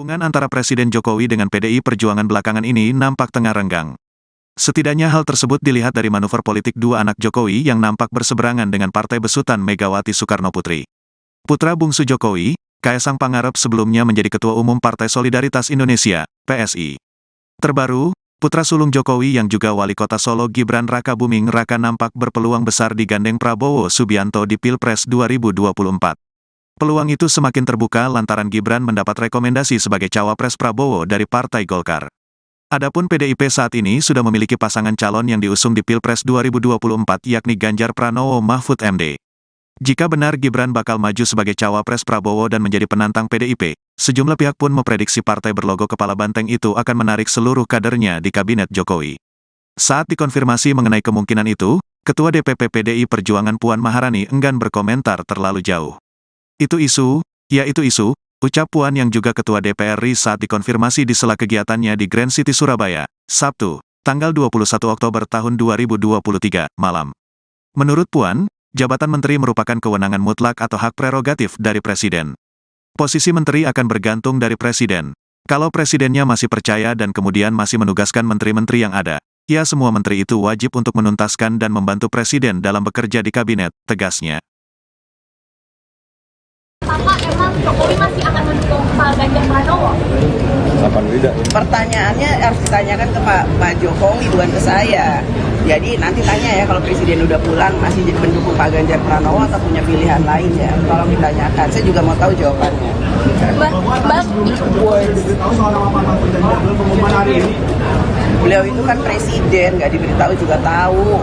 Hubungan antara Presiden Jokowi dengan PDI Perjuangan belakangan ini nampak tengah renggang. Setidaknya hal tersebut dilihat dari manuver politik dua anak Jokowi yang nampak berseberangan dengan partai besutan Megawati Soekarnoputri. Putra bungsu Jokowi, Kaesang Pangarep sebelumnya menjadi Ketua Umum Partai Solidaritas Indonesia, PSI. Terbaru, putra sulung Jokowi yang juga Wali Kota Solo Gibran Rakabuming Raka nampak berpeluang besar digandeng Prabowo Subianto di Pilpres 2024. Peluang itu semakin terbuka lantaran Gibran mendapat rekomendasi sebagai cawapres Prabowo dari Partai Golkar. Adapun PDIP saat ini sudah memiliki pasangan calon yang diusung di Pilpres 2024 yakni Ganjar Pranowo Mahfud MD. Jika benar Gibran bakal maju sebagai cawapres Prabowo dan menjadi penantang PDIP, sejumlah pihak pun memprediksi partai berlogo kepala banteng itu akan menarik seluruh kadernya di kabinet Jokowi. Saat dikonfirmasi mengenai kemungkinan itu, Ketua DPP PDI Perjuangan Puan Maharani enggan berkomentar terlalu jauh. Itu isu, ucap Puan yang juga Ketua DPR RI saat dikonfirmasi di sela kegiatannya di Grand City Surabaya, Sabtu, tanggal 21 Oktober tahun 2023, malam. Menurut Puan, jabatan menteri merupakan kewenangan mutlak atau hak prerogatif dari Presiden. Posisi menteri akan bergantung dari Presiden. Kalau Presidennya masih percaya dan kemudian masih menugaskan menteri-menteri yang ada, ya semua menteri itu wajib untuk menuntaskan dan membantu Presiden dalam bekerja di kabinet, tegasnya. Apakah emang Jokowi masih akan mendukung Pak Ganjar Pranowo? Kapan tidak? Pertanyaannya harus ditanyakan ke Pak Jokowi, bukan ke saya. Jadi nanti tanya ya kalau Presiden udah pulang masih mendukung Pak Ganjar Pranowo atau punya pilihan lain ya. Tolong ditanyakan, saya juga mau tahu jawabannya. Beliau itu kan presiden, nggak diberitahu juga tahu.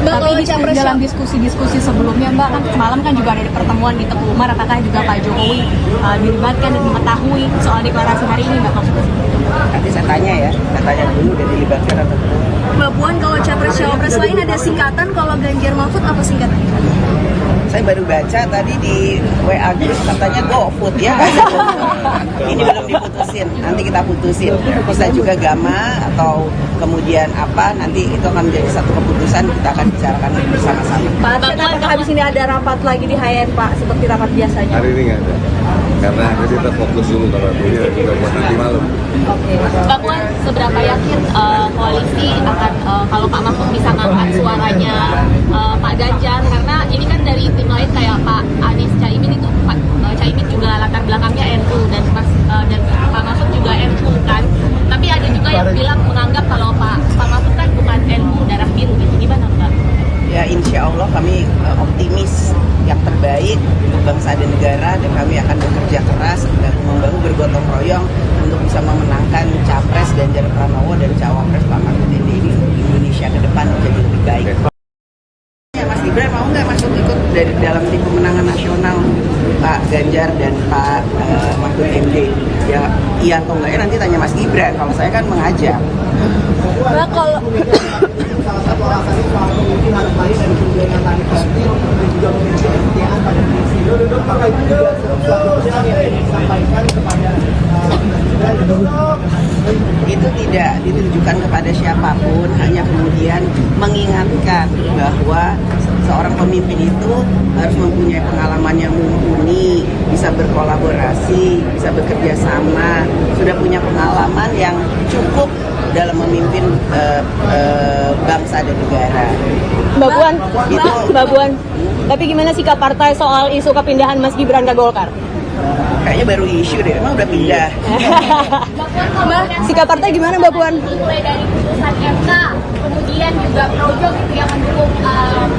Tapi dalam diskusi-diskusi sebelumnya Mbak, kan semalam kan juga ada pertemuan di Teguh Umar, apakah juga Pak Jokowi dilibatkan dan mengetahui soal deklarasi hari ini Mbak? Nanti saya tanya ya, saya tanya dulu udah dilibatkan atau belum. Mbak Puan, kalau capres-cawapres lain ada singkatan, kalau Ganjar Mahfud apa singkatannya? Saya baru baca tadi di WA Group katanya GoFood ya. Ini belum diputusin, nanti kita putusin. Bisa juga Gama atau kemudian apa, nanti itu akan menjadi satu keputusan, kita akan bicarakan bersama-sama. Pak, apakah habis ini ada rapat lagi di HN Pak, seperti rapat biasanya? Hari ini nggak ada. Karena kita fokus dulu kalau ini juga buat nanti malam. Oke. Mbak Puan, seberapa yakin koalisi akan kalau Pak Mahfud bisa ngangkat suaranya Pak Ganjar, karena ini kan dari tim lain kayak Pak Anies Caimin itu Pak Caimin juga latar belakangnya NU dan Pak Mahfud juga NU kan. Tapi ada juga yang bilang menganggap kalau Pak Mahfud kan bukan NU darah biru gitu, gimana Mbak? Ya insya Allah kami optimis yang terbaik untuk bangsa dan negara, dan kami akan bekerja keras dan membangun bergotong royong untuk bisa memenangkan Capres Ganjar Pranowo dan Cawapres Pak Mahfud MD ini untuk Indonesia ke depan menjadi lebih baik. Ya, Mas Gibran mau nggak masuk ikut dari dalam tim pemenangan nasional Pak Ganjar dan Pak Mahfud MD? Ya iya atau enggak ya nanti tanya Mas Gibran. Kalau saya kan mengajak. Mbak, kalau itu tidak ditujukan kepada siapapun, hanya kemudian mengingatkan bahwa seorang pemimpin itu harus mempunyai pengalaman yang mumpuni, bisa berkolaborasi, bisa bekerja sama, sudah punya pengalaman yang cukup dalam memimpin bangsa dan negara. Mbak Puan, tapi gimana sikap partai soal isu kepindahan Mas Gibran ke Golkar? Kayaknya baru isu deh, emang udah pindah. Mbak, sikap partai gimana Mbak Puan? Mulai dari putusan MK, kemudian juga projo gitu yang mendukung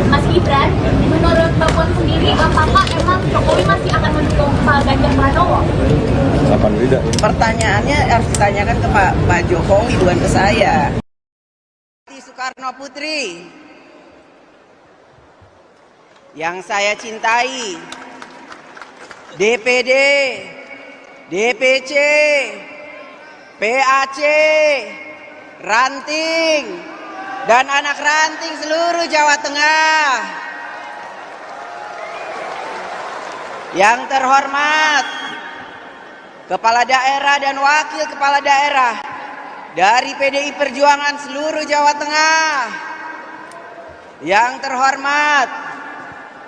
Mas Gibran. Menurut Mbak Puan sendiri, apakah emang Jokowi masih akan mendukung Pak Ganjar Pranowo? Kapan tidak? Pertanyaannya harus ditanyakan ke Pak Jokowi, bukan ke saya. Soekarnoputri yang saya cintai, DPD, DPC, PAC, Ranting, dan anak ranting seluruh Jawa Tengah. Yang terhormat, Kepala Daerah dan Wakil Kepala Daerah dari PDI Perjuangan seluruh Jawa Tengah. Yang terhormat,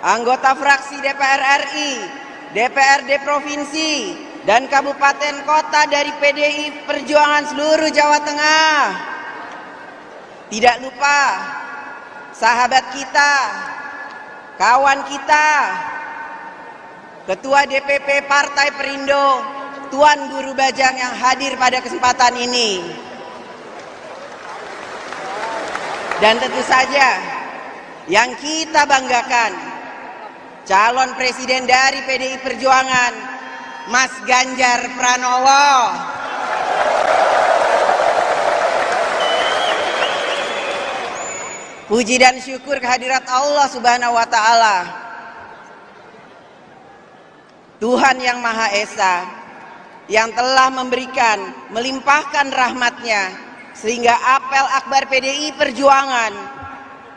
anggota fraksi DPR RI, DPRD Provinsi, dan kabupaten kota dari PDI Perjuangan seluruh Jawa Tengah. Tidak lupa sahabat kita, kawan kita, Ketua DPP Partai Perindo, Tuan Guru Bajang yang hadir pada kesempatan ini. Dan tentu saja yang kita banggakan, calon presiden dari PDI Perjuangan, Mas Ganjar Pranowo. Puji dan syukur kehadirat Allah Subhanahu wa Ta'ala, Tuhan yang Maha Esa, yang telah memberikan, melimpahkan rahmatnya, sehingga apel akbar PDI Perjuangan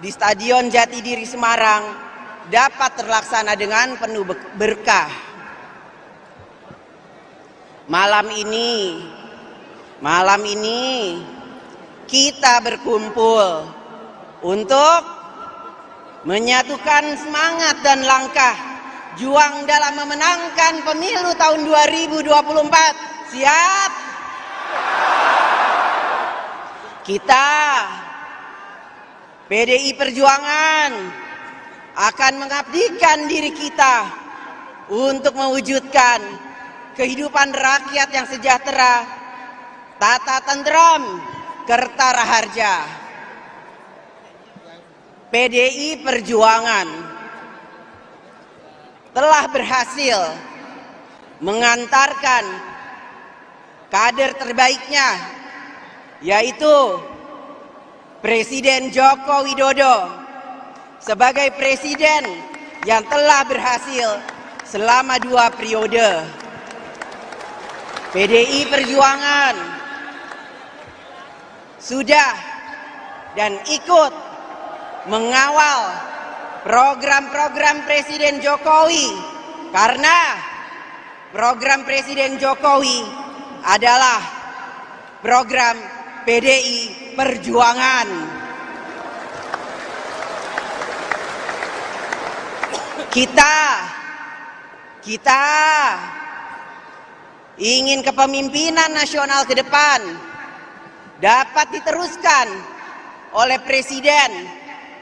di Stadion Jatidiri Semarang dapat terlaksana dengan penuh berkah. Malam ini kita berkumpul untuk menyatukan semangat dan langkah juang dalam memenangkan pemilu tahun 2024. Siap? Kita PDI Perjuangan akan mengabdikan diri kita untuk mewujudkan kehidupan rakyat yang sejahtera, tata tentram, kertara harja. PDI Perjuangan telah berhasil mengantarkan kader terbaiknya, yaitu Presiden Joko Widodo, sebagai presiden yang telah berhasil selama 2 periode. PDI Perjuangan sudah dan ikut mengawal program-program Presiden Jokowi, karena program Presiden Jokowi adalah program PDI Perjuangan. Kita ingin kepemimpinan nasional ke depan dapat diteruskan oleh presiden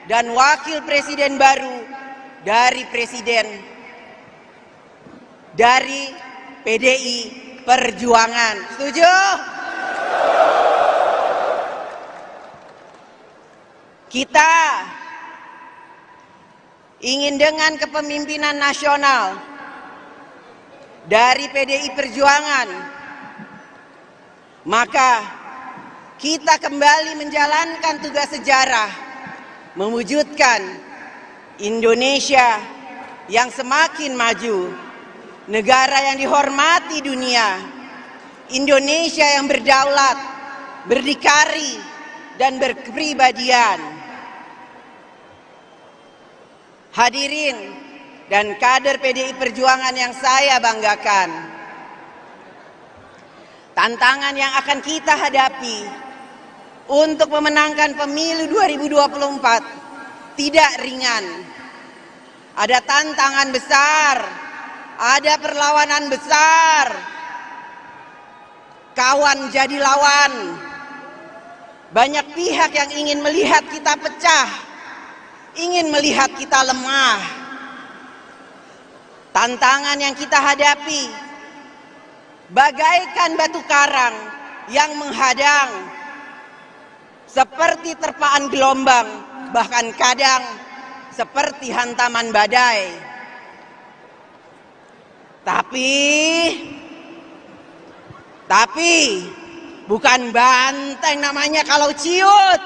dan wakil presiden baru dari PDI Perjuangan. Setuju? Kita ingin dengan kepemimpinan nasional dari PDI Perjuangan, maka kita kembali menjalankan tugas sejarah, mewujudkan Indonesia yang semakin maju, negara yang dihormati dunia, Indonesia yang berdaulat, berdikari, dan berkepribadian. Hadirin dan kader PDI Perjuangan yang saya banggakan, tantangan yang akan kita hadapi untuk memenangkan pemilu 2024 tidak ringan. Ada tantangan besar, ada perlawanan besar. Kawan jadi lawan. Banyak pihak yang ingin melihat kita pecah, ingin melihat kita lemah. Tantangan yang kita hadapi bagaikan batu karang yang menghadang, seperti terpaan gelombang, bahkan kadang seperti hantaman badai. Tapi bukan banteng namanya kalau ciut,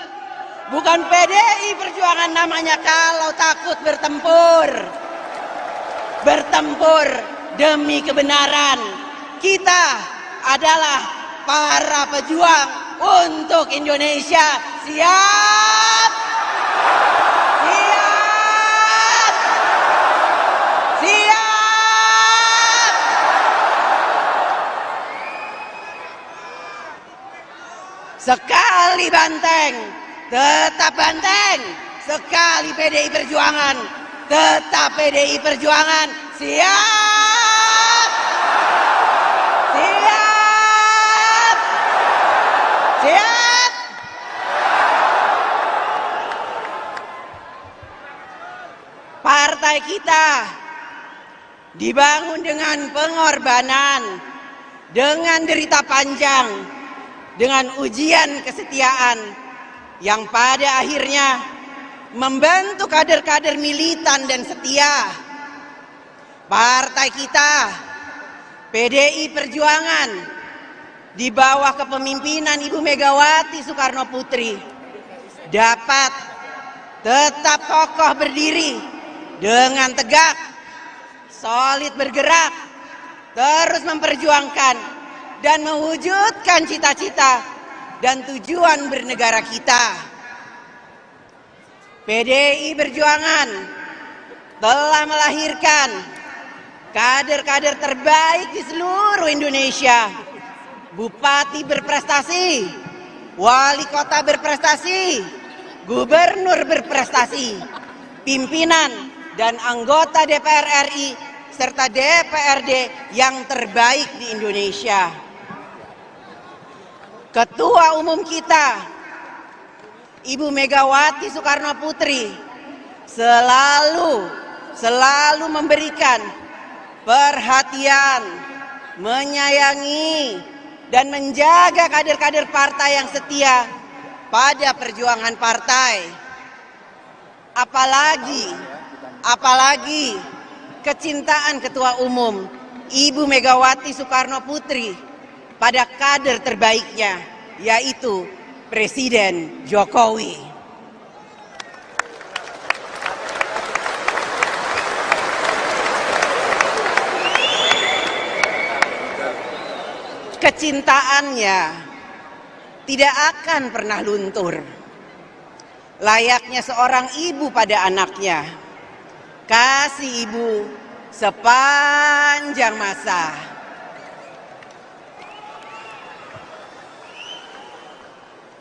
bukan PDI Perjuangan namanya kalau takut bertempur. Bertempur demi kebenaran. Kita adalah para pejuang untuk Indonesia. Siap? Siap? Siap? Sekali banteng, tetap banteng. Sekali PDI Perjuangan, tetap PDI Perjuangan. Siap? Partai kita dibangun dengan pengorbanan, dengan derita panjang, dengan ujian kesetiaan yang pada akhirnya membentuk kader-kader militan dan setia. Partai kita, PDI Perjuangan, di bawah kepemimpinan Ibu Megawati Soekarno Putri, dapat tetap kokoh berdiri dengan tegak, solid bergerak, terus memperjuangkan dan mewujudkan cita-cita dan tujuan bernegara kita. PDI Perjuangan telah melahirkan kader-kader terbaik di seluruh Indonesia. Bupati berprestasi, wali kota berprestasi, gubernur berprestasi, pimpinan dan anggota DPR RI serta DPRD yang terbaik di Indonesia. Ketua Umum kita, Ibu Megawati Soekarno Putri, selalu memberikan perhatian, menyayangi, dan menjaga kader-kader partai yang setia pada perjuangan partai. Apalagi kecintaan Ketua Umum Ibu Megawati Soekarno Putri pada kader terbaiknya, yaitu Presiden Jokowi. Kecintaannya tidak akan pernah luntur. Layaknya seorang ibu pada anaknya, kasih ibu sepanjang masa.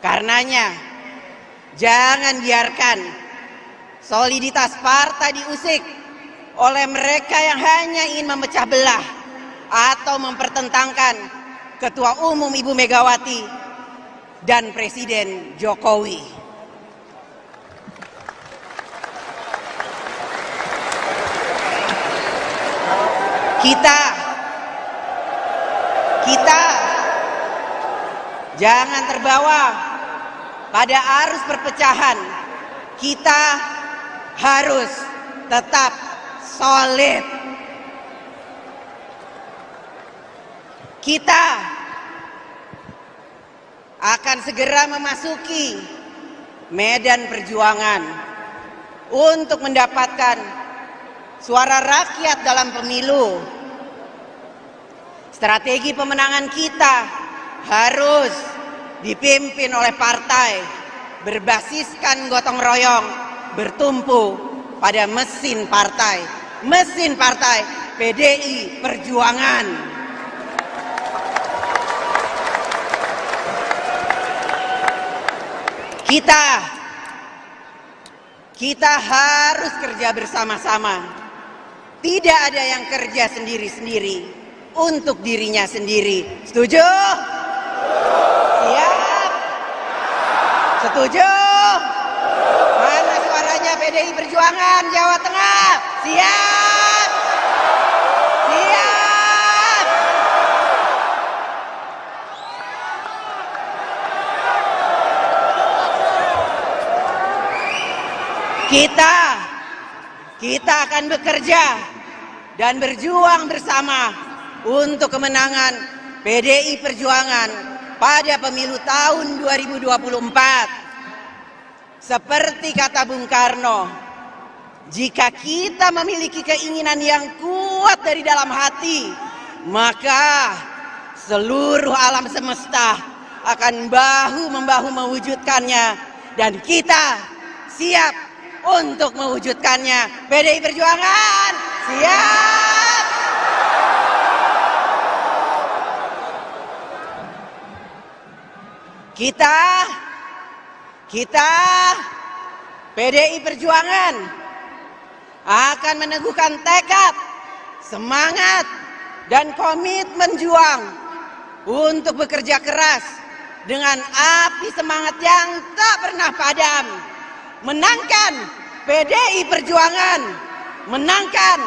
Karenanya, jangan biarkan soliditas partai diusik oleh mereka yang hanya ingin memecah belah atau mempertentangkan Ketua Umum Ibu Megawati dan Presiden Jokowi. Kita jangan terbawa pada arus perpecahan. Kita harus tetap solid. Kita akan segera memasuki medan perjuangan untuk mendapatkan suara rakyat dalam pemilu. Strategi pemenangan kita harus dipimpin oleh partai berbasiskan gotong royong, bertumpu pada mesin partai PDI Perjuangan. Kita harus kerja bersama-sama. Tidak ada yang kerja sendiri-sendiri untuk dirinya sendiri. Setuju? Siap? Setuju? Mana suaranya PDI Perjuangan Jawa Tengah? Siap? Siap? Kita akan bekerja dan berjuang bersama untuk kemenangan PDI Perjuangan pada pemilu tahun 2024. Seperti kata Bung Karno, jika kita memiliki keinginan yang kuat dari dalam hati, maka seluruh alam semesta akan bahu-membahu mewujudkannya, dan kita siap untuk mewujudkannya. PDI Perjuangan siap. Kita PDI Perjuangan akan meneguhkan tekad, semangat, dan komitmen juang untuk bekerja keras dengan api semangat yang tak pernah padam, menangkan PDI Perjuangan menangkan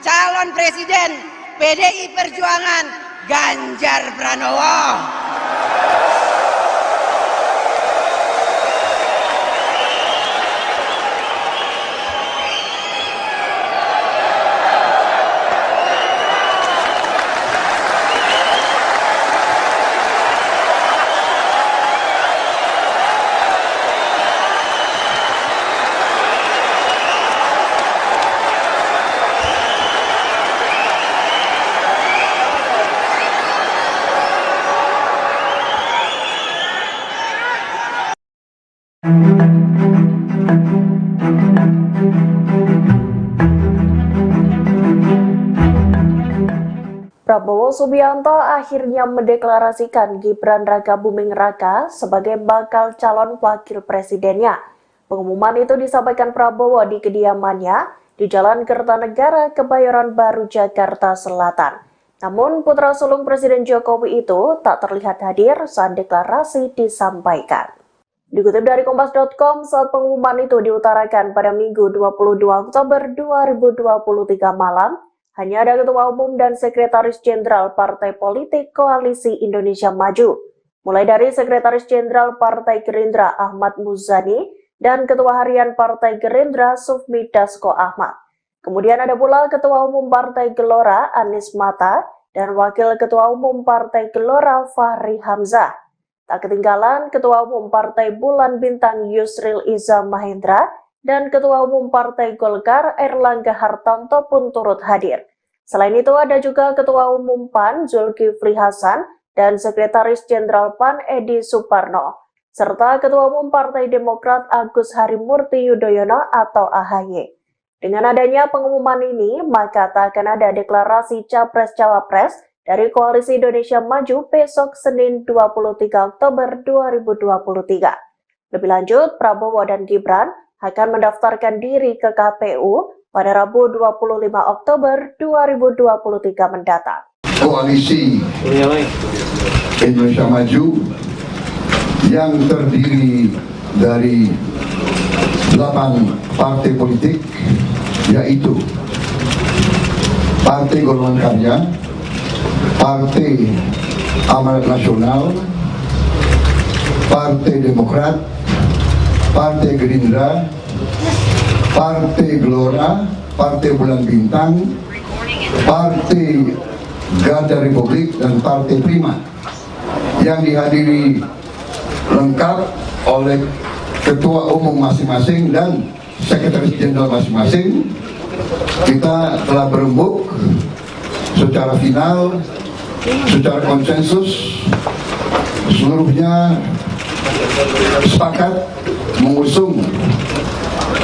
calon presiden PDI Perjuangan Ganjar Pranowo. Prabowo Subianto akhirnya mendeklarasikan Gibran Rakabuming Raka sebagai bakal calon wakil presidennya. Pengumuman itu disampaikan Prabowo di kediamannya di Jalan Kertanegara, Kebayoran Baru, Jakarta Selatan. Namun putra sulung Presiden Jokowi itu tak terlihat hadir saat deklarasi disampaikan. Dikutip dari Kompas.com, saat pengumuman itu diutarakan pada Minggu 22 Oktober 2023 malam, hanya ada Ketua Umum dan Sekretaris Jenderal Partai Politik Koalisi Indonesia Maju, mulai dari Sekretaris Jenderal Partai Gerindra Ahmad Muzani dan Ketua Harian Partai Gerindra Sufmi Dasko Ahmad. Kemudian ada pula Ketua Umum Partai Gelora Anies Mata dan Wakil Ketua Umum Partai Gelora Fahri Hamzah. Tak ketinggalan Ketua Umum Partai Bulan Bintang Yusril Iza Mahendra dan Ketua Umum Partai Golkar Erlangga Hartanto pun turut hadir. Selain itu ada juga Ketua Umum PAN Zulkifli Hasan dan Sekretaris Jenderal PAN Edi Suparno, serta Ketua Umum Partai Demokrat Agus Harimurti Yudhoyono atau AHY. Dengan adanya pengumuman ini, maka tak akan ada deklarasi Capres-Cawapres dari Koalisi Indonesia Maju besok Senin 23 Oktober 2023. Lebih lanjut, Prabowo dan Gibran akan mendaftarkan diri ke KPU pada Rabu 25 Oktober 2023 mendatang. Koalisi Indonesia Maju yang terdiri dari 8 partai politik, yaitu Partai Golongan Karya, Partai Amanat Nasional, Partai Demokrat, Partai Gerindra, Partai Gelora, Partai Bulan Bintang, Partai Garda Republik, dan Partai Prima, yang dihadiri lengkap oleh Ketua Umum masing-masing dan Sekretaris Jenderal masing-masing. Kita telah berembuk secara final, secara konsensus, seluruhnya sepakat mengusung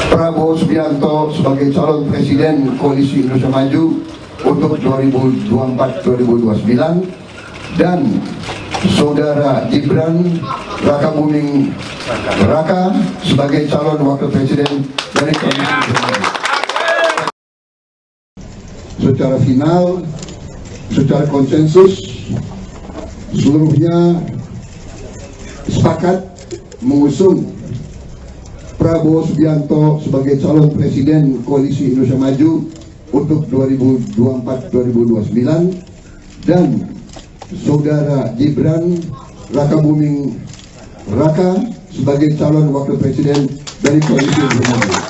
Prabowo Subianto sebagai calon presiden Koalisi Indonesia Maju untuk 2024-2029 dan Saudara Gibran Rakabuming Raka sebagai calon wakil presiden dari Koalisi Indonesia Maju. Secara final, secara konsensus, seluruhnya sepakat mengusung Prabowo Subianto sebagai calon presiden Koalisi Indonesia Maju untuk 2024-2029 dan Saudara Gibran Rakabuming Raka sebagai calon wakil presiden dari Koalisi Indonesia Maju.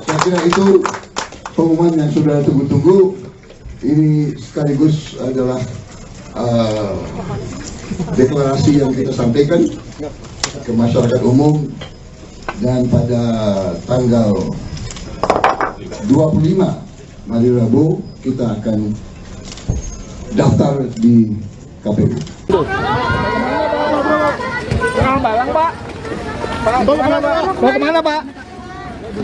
Saya kira itu pengumuman yang sudah tunggu-tunggu. Ini sekaligus adalah deklarasi yang kita sampaikan ke masyarakat umum, dan pada tanggal 25 hari Rabu kita akan daftar di KPU. Hambalang Pak. Mau kemana Pak?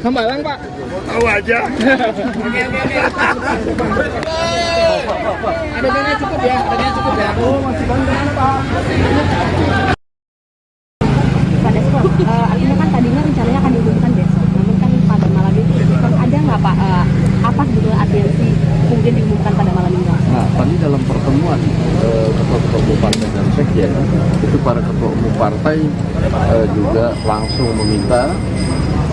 Hambalang Pak. Tahu aja. Ada dana cukup ya? Oh, masih banyak Pak. Artinya kan tadinya rencananya akan diumumkan besok, namun kan pada malam itu ada nggak Pak apa sebetulnya atensi kemudian diumumkan pada malam ini? Nah, tadi dalam pertemuan ketua-ketua umum partai dan sekjen itu para ketua umum partai juga langsung meminta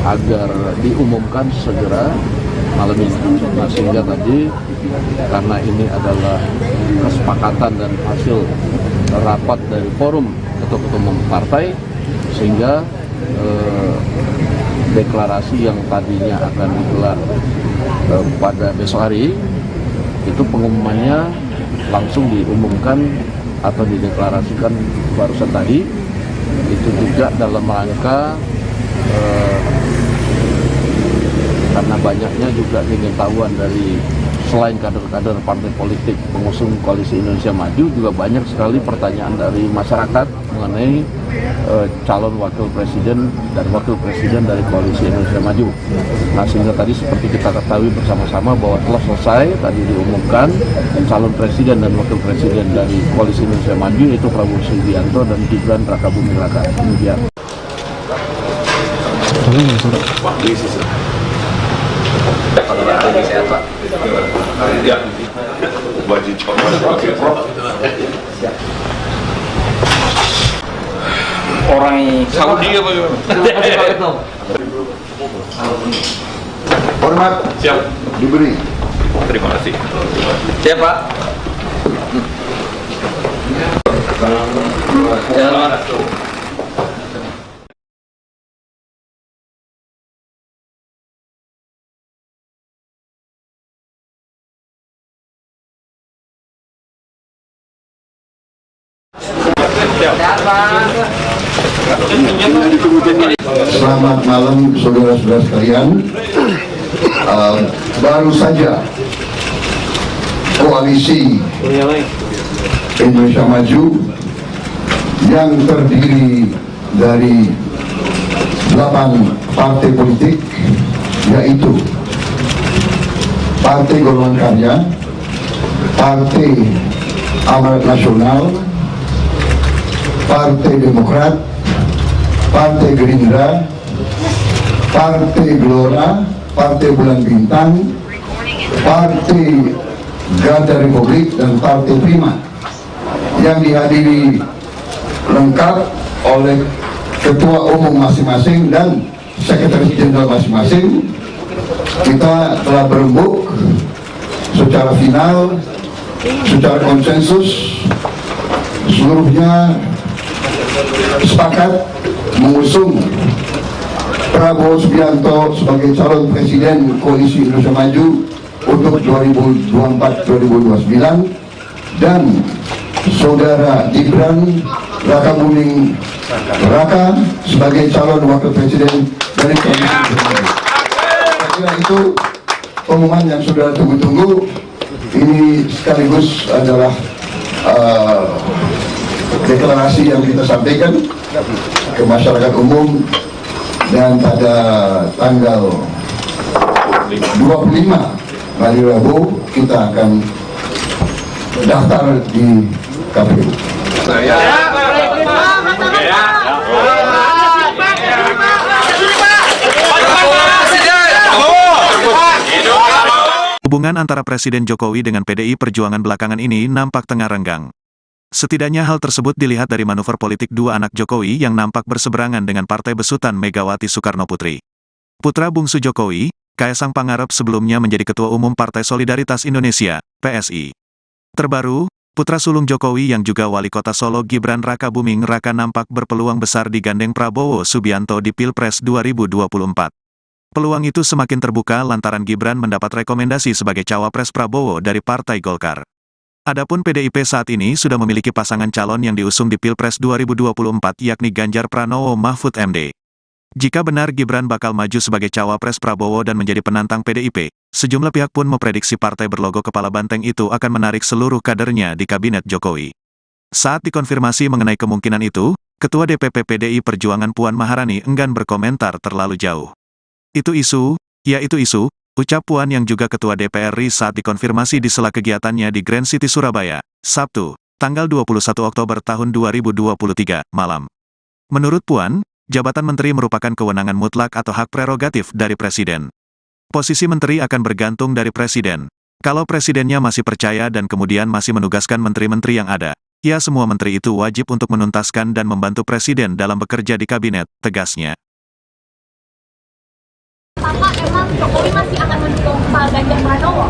agar diumumkan segera malam ini. Nah, sehingga tadi karena ini adalah kesepakatan dan hasil rapat dari forum ketua umum partai, sehingga deklarasi yang tadinya akan digelar pada besok hari itu pengumumannya langsung diumumkan atau dideklarasikan barusan tadi. Itu juga dalam rangka karena banyaknya juga pengetahuan dari selain kader-kader partai politik pengusung Koalisi Indonesia Maju, juga banyak sekali pertanyaan dari masyarakat mengenai calon wakil presiden dan wakil presiden dari Koalisi Indonesia Maju. Nah, sehingga tadi seperti kita ketahui bersama-sama bahwa telah selesai tadi diumumkan calon presiden dan wakil presiden dari Koalisi Indonesia Maju, yaitu Prabowo Subianto dan Gibran Raka Buming Raka. Kemudian Orang Saudi apa gimana? Hormat Siap. diberi. Terima kasih. Siap, Pak. Selamat. Selamat malam saudara-saudara sekalian. Baru saja Koalisi Indonesia Maju yang terdiri dari 8 partai politik, yaitu Partai Golongan Karya, Partai Amanat Nasional, Partai Demokrat, Partai Gerindra, Partai Gelora, Partai Bulan Bintang, Partai Garda Republik, dan Partai Prima, yang dihadiri lengkap oleh ketua umum masing-masing dan sekretaris jenderal masing-masing. Kita telah berembuk secara final, secara konsensus, seluruhnya sepakat mengusung Prabowo Subianto sebagai calon presiden Koalisi Indonesia Maju untuk 2024-2029 dan saudara Gibran Raka Buming Raka sebagai calon wakil presiden dari Koalisi Indonesia Maju. Saya kira itu pengumuman yang sudah tunggu-tunggu. Ini sekaligus adalah deklarasi yang kita sampaikan ke masyarakat umum, dan pada tanggal 25 hari Rabu kita akan daftar di KPU. Hubungan antara Presiden Jokowi dengan PDI Perjuangan belakangan ini nampak tengah renggang. Setidaknya hal tersebut dilihat dari manuver politik dua anak Jokowi yang nampak berseberangan dengan partai besutan Megawati Soekarnoputri. Putra bungsu Jokowi, Kaesang Pangarep, sebelumnya menjadi Ketua Umum Partai Solidaritas Indonesia, PSI. Terbaru, putra sulung Jokowi yang juga Wali Kota Solo Gibran Raka Buming Raka nampak berpeluang besar digandeng Prabowo Subianto di Pilpres 2024. Peluang itu semakin terbuka lantaran Gibran mendapat rekomendasi sebagai cawapres Prabowo dari Partai Golkar. Adapun PDIP saat ini sudah memiliki pasangan calon yang diusung di Pilpres 2024, yakni Ganjar Pranowo Mahfud MD. Jika benar Gibran bakal maju sebagai cawapres Prabowo dan menjadi penantang PDIP, sejumlah pihak pun memprediksi partai berlogo kepala banteng itu akan menarik seluruh kadernya di kabinet Jokowi. Saat dikonfirmasi mengenai kemungkinan itu, Ketua DPP PDI Perjuangan Puan Maharani enggan berkomentar terlalu jauh. Itu isu, ucap Puan yang juga Ketua DPR RI saat dikonfirmasi di sela kegiatannya di Grand City Surabaya, Sabtu, tanggal 21 Oktober tahun 2023, malam. Menurut Puan, jabatan menteri merupakan kewenangan mutlak atau hak prerogatif dari Presiden. Posisi menteri akan bergantung dari Presiden. Kalau Presidennya masih percaya dan kemudian masih menugaskan menteri-menteri yang ada, ya semua menteri itu wajib untuk menuntaskan dan membantu Presiden dalam bekerja di kabinet, tegasnya. apakah emang Jokowi masih akan mendukung Pak Ganjar Pranowo?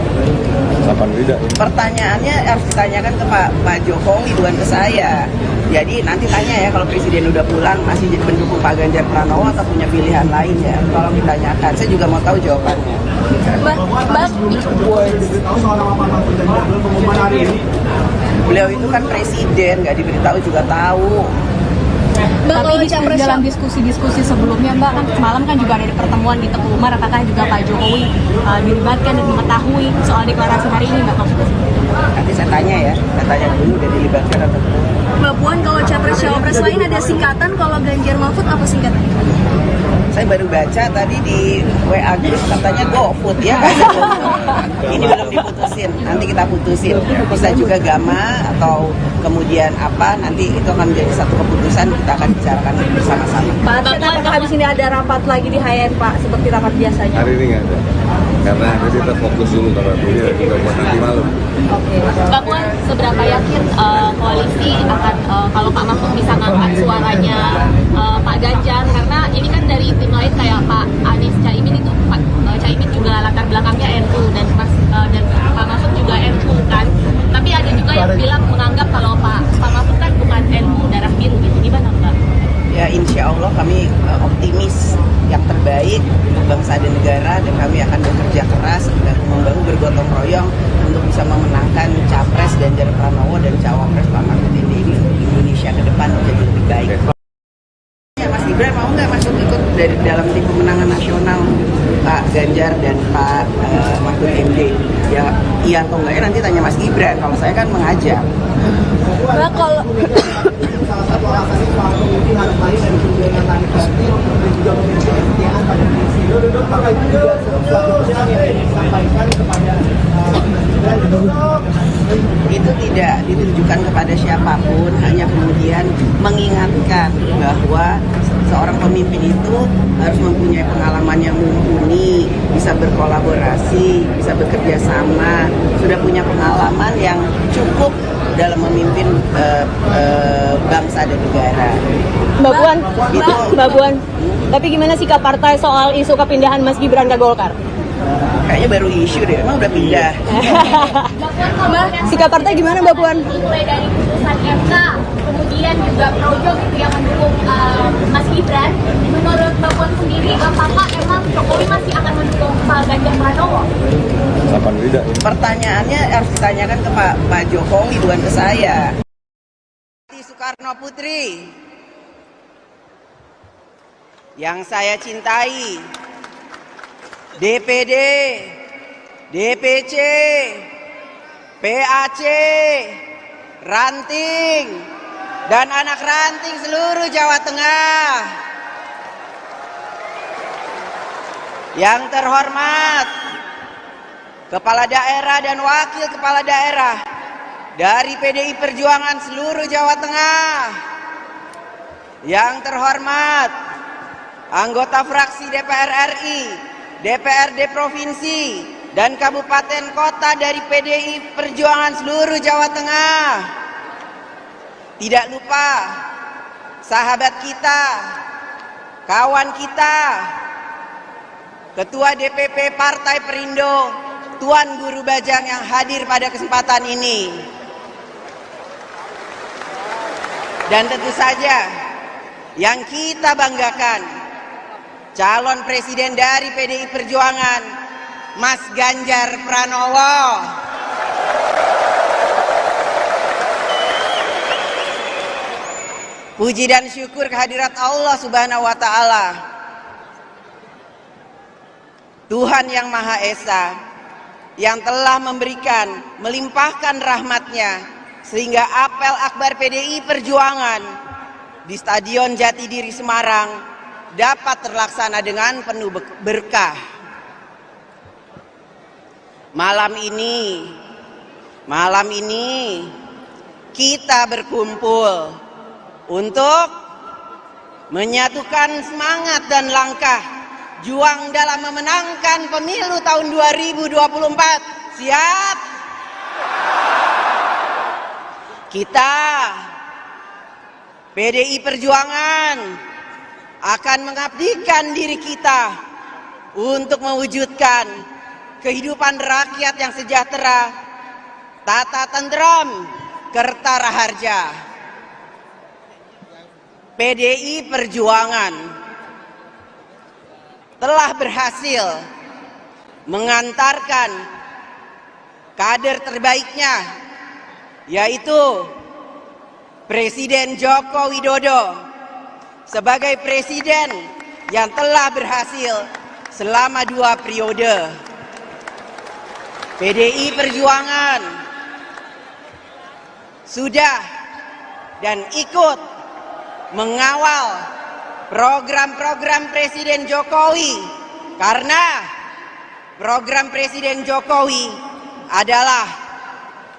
Kapan tidak? Pertanyaannya harus ditanyakan ke Pak Jokowi, bukan ke saya. Jadi nanti tanya ya, kalau Presiden udah pulang masih mendukung Pak Ganjar Pranowo atau punya pilihan lain ya. Tolong ditanyakan, saya juga mau tahu jawabannya. Beliau itu kan presiden, nggak diberitahu juga tahu. Tapi dalam diskusi-diskusi sebelumnya Mbak, kan semalam kan juga ada pertemuan di Teguh Umar, apakah juga Pak Jokowi dilibatkan dan mengetahui soal deklarasi hari ini Mbak? Nanti saya tanya ya, saya tanya dulu udah dilibatkan atau belum. Mbak Puan, kalau capres-cawapres lain ada singkatan, kalau Ganjar Mahfud apa singkatan? Saya baru baca tadi di WA Group katanya GoFood ya. Ini belum diputusin, nanti kita putusin. Bisa juga Gama atau kemudian apa, nanti itu akan menjadi satu keputusan, kita akan bicarakan bersama-sama. Pak Arsyad, apakah habis ini ada rapat lagi di HN Pak, seperti rapat biasanya? Hari ini nggak ada. Karena kita fokus dulu karena ini juga buat nanti malam. Mbak Puan, seberapa yakin koalisi akan kalau Pak Mahfud bisa ngangkat suaranya Pak Ganjar, karena ini kan dari tim lain kayak Pak Anies Caimin itu Caimin juga latar belakangnya NU dan Pak Mahfud juga NU kan, tapi ada juga yang bilang menganggap kalau Pak Mahfud kan bukan NU darah biru gitu, gimana Mbak? Ya insya Allah kami optimis yang terbaik untuk bangsa dan negara, dan kami akan bekerja keras dan membahu bergotong royong untuk bisa memenangkan Capres Ganjar Pranowo dan Cawapres Pak Mahfud ini untuk Indonesia ke depan menjadi lebih baik. Ya, Mas Gibran mau nggak masuk ikut dari dalam tim pemenangan nasional Pak Ganjar dan Pak Mahfud MD? Ya iya atau enggak ya nanti tanya Mas Gibran. Kalau saya kan mengajak. Mbak, kalau salah satu alasan Pak mungkin ada lain dari kunjungan tadi pasti dan juga memiliki kesetiaan pada presiden. Apakah itu juga suatu pesan yang disampaikan kepada itu tidak ditujukan kepada siapapun, hanya kemudian mengingatkan bahwa seorang pemimpin itu harus mempunyai pengalaman yang mumpuni, bisa berkolaborasi, bisa bekerja sama, sudah punya pengalaman yang cukup dalam memimpin bangsa dan negara. Mbak Puan, Itu, Mbak Puan, tapi gimana sikap partai soal isu kepindahan Mas Gibran ke Golkar? kayaknya baru isu deh, emang udah pindah. Mbak, sikap partai gimana Mbak Puan? Mulai dari putusan MK, kemudian juga Projo gitu yang mendukung Mas Gibran. Menurut Mbak Puan sendiri, apakah emang Jokowi masih akan mendukung Pak Ganjar Pranowo? Kapan tidak? Pertanyaannya harus ditanyakan ke Pak Jokowi, bukan ke saya. Soekarno Putri yang saya cintai, DPD, DPC, PAC, Ranting, dan anak ranting seluruh Jawa Tengah. Yang terhormat, Kepala Daerah dan Wakil Kepala Daerah dari PDI Perjuangan seluruh Jawa Tengah. Yang terhormat, anggota fraksi DPR RI, DPRD Provinsi, dan Kabupaten Kota dari PDI Perjuangan seluruh Jawa Tengah. Tidak lupa sahabat kita, kawan kita, Ketua DPP Partai Perindo, Tuan Guru Bajang yang hadir pada kesempatan ini. Dan tentu saja yang kita banggakan, calon presiden dari PDI Perjuangan, Mas Ganjar Pranowo. Puji dan syukur kehadirat Allah Subhanahu wa Ta'ala, Tuhan yang Maha Esa, yang telah memberikan, melimpahkan rahmatnya, sehingga apel akbar PDI Perjuangan di Stadion Jatidiri Semarang dapat terlaksana dengan penuh berkah. Malam ini kita berkumpul untuk menyatukan semangat dan langkah juang dalam memenangkan pemilu tahun 2024. Siap? Kita PDI Perjuangan akan mengabdikan diri kita untuk mewujudkan kehidupan rakyat yang sejahtera, tata tentram, kertara harja. PDI Perjuangan telah berhasil mengantarkan kader terbaiknya, yaitu Presiden Joko Widodo, sebagai presiden yang telah berhasil selama 2 periode. PDI Perjuangan sudah dan ikut mengawal program-program Presiden Jokowi, karena program Presiden Jokowi adalah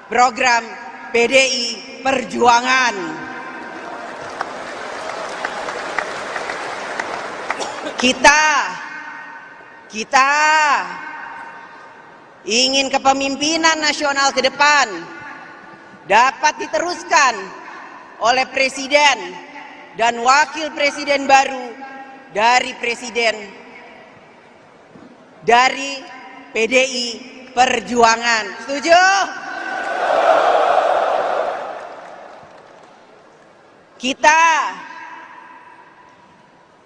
program PDI Perjuangan. Kita ingin kepemimpinan nasional ke depan dapat diteruskan oleh presiden dan wakil presiden baru dari PDI Perjuangan. Setuju? Kita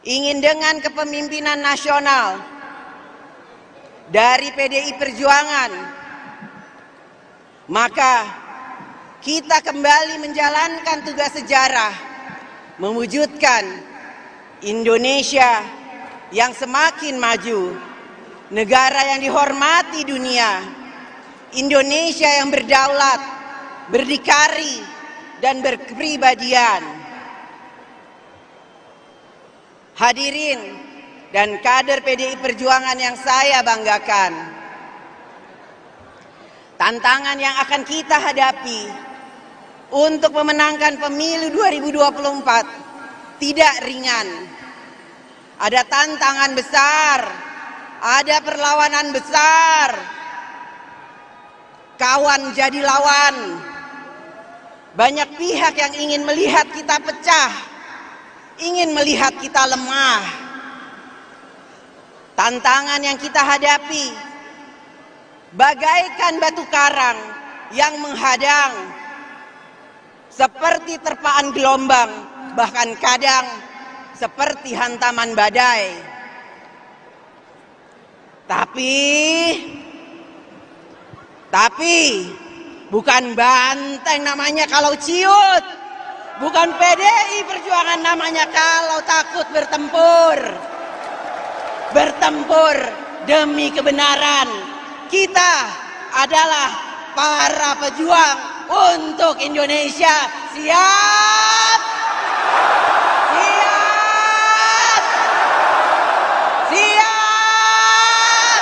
ingin dengan kepemimpinan nasional dari PDI Perjuangan, maka kita kembali menjalankan tugas sejarah, mewujudkan Indonesia yang semakin maju, negara yang dihormati dunia, Indonesia yang berdaulat, berdikari, dan berkepribadian. Hadirin dan kader PDI Perjuangan yang saya banggakan, tantangan yang akan kita hadapi untuk memenangkan pemilu 2024 tidak ringan. Ada tantangan besar, ada perlawanan besar, kawan jadi lawan. Banyak pihak yang ingin melihat kita pecah, ingin melihat kita lemah. Tantangan yang kita hadapi bagaikan batu karang yang menghadang, seperti terpaan gelombang, bahkan kadang seperti hantaman badai. Tapi bukan banteng namanya kalau ciut. Bukan PDI Perjuangan namanya kalau takut bertempur. Bertempur demi kebenaran. Kita adalah para pejuang untuk Indonesia. Siap? Siap? Siap?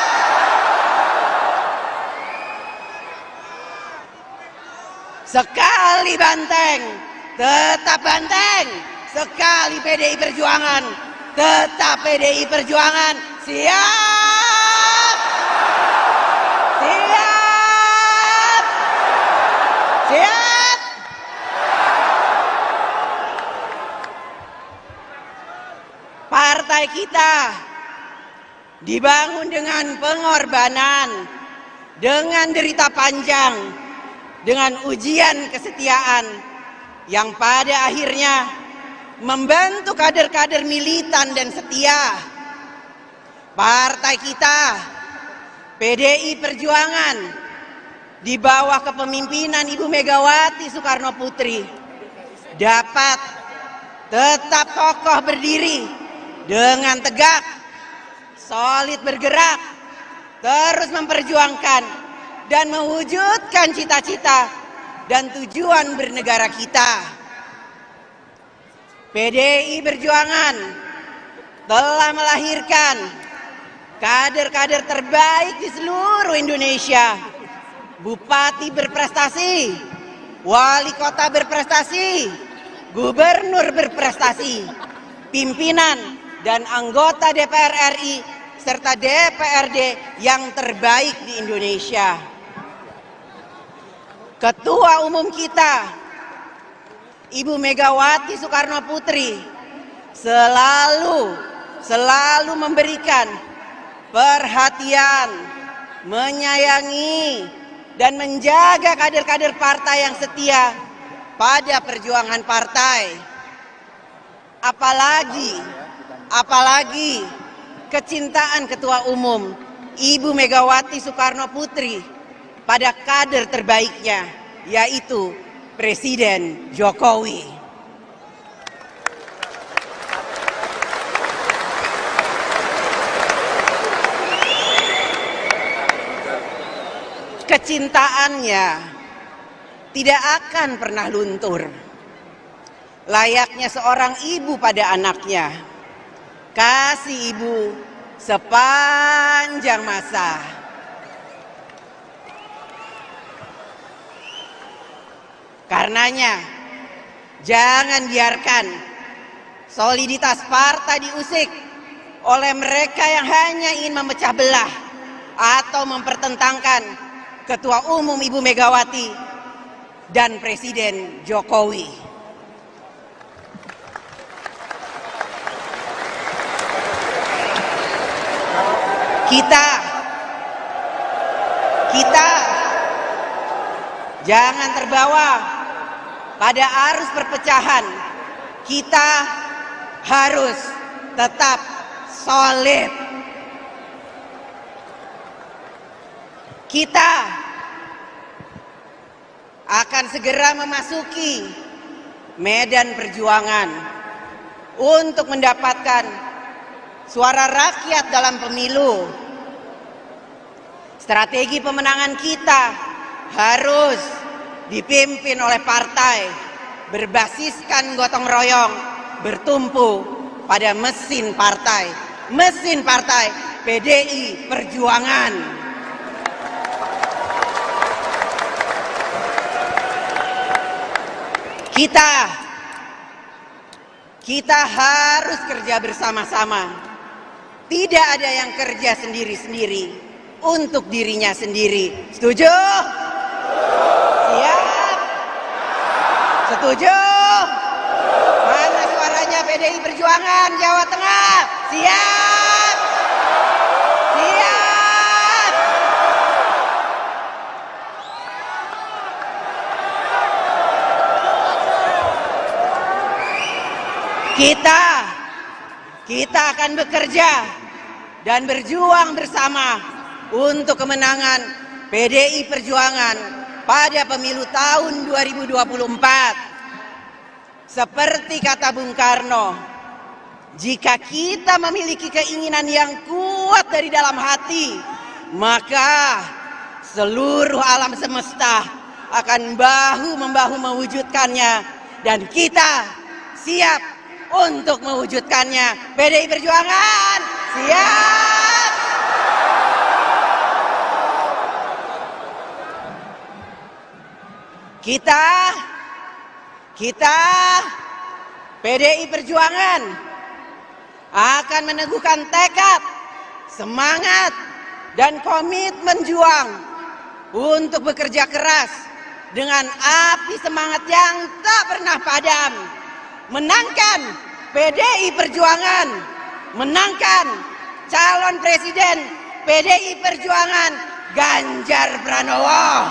Sekali banteng, tetap banteng. Sekali PDI Perjuangan, tetap PDI Perjuangan. Siap? Siap? Siap? Partai kita dibangun dengan pengorbanan, dengan derita panjang, dengan ujian kesetiaan yang pada akhirnya membentuk kader-kader militan dan setia. Partai kita, PDI Perjuangan, di bawah kepemimpinan Ibu Megawati Soekarno Putri, dapat tetap kokoh berdiri dengan tegak, solid bergerak, terus memperjuangkan dan mewujudkan cita-cita dan tujuan bernegara kita. PDI Perjuangan telah melahirkan kader-kader terbaik di seluruh Indonesia. Bupati berprestasi, wali kota berprestasi, gubernur berprestasi, pimpinan dan anggota DPR RI serta DPRD yang terbaik di Indonesia. Ketua Umum kita, Ibu Megawati Soekarno Putri, selalu memberikan perhatian, menyayangi, dan menjaga kader-kader partai yang setia pada perjuangan partai. Apalagi kecintaan Ketua Umum Ibu Megawati Soekarno Putri pada kader terbaiknya, yaitu Presiden Jokowi. Kecintaannya tidak akan pernah luntur. Layaknya seorang ibu pada anaknya, kasih ibu sepanjang masa. Karenanya, jangan biarkan soliditas partai diusik oleh mereka yang hanya ingin memecah belah atau mempertentangkan Ketua Umum Ibu Megawati dan Presiden Jokowi. Kita jangan terbawa pada arus perpecahan. Kita harus tetap solid. Kita akan segera memasuki medan perjuangan untuk mendapatkan suara rakyat dalam pemilu. Strategi pemenangan kita harus dipimpin oleh partai berbasiskan gotong royong, bertumpu pada mesin partai PDI Perjuangan. Kita harus kerja bersama-sama. Tidak ada yang kerja sendiri-sendiri untuk dirinya sendiri. Setuju? Siap? Setuju? Mana suaranya PDI Perjuangan Jawa Tengah? Siap? Siap? Kita akan bekerja dan berjuang bersama untuk kemenangan PDI Perjuangan pada pemilu tahun 2024. Seperti kata Bung Karno, jika kita memiliki keinginan yang kuat dari dalam hati, maka seluruh alam semesta akan bahu-membahu mewujudkannya, dan kita siap untuk mewujudkannya. PDI Perjuangan siap. Kita PDI Perjuangan akan meneguhkan tekad, semangat, dan komitmen juang untuk bekerja keras dengan api semangat yang tak pernah padam. Menangkan PDI Perjuangan, menangkan calon presiden PDI Perjuangan Ganjar Pranowo.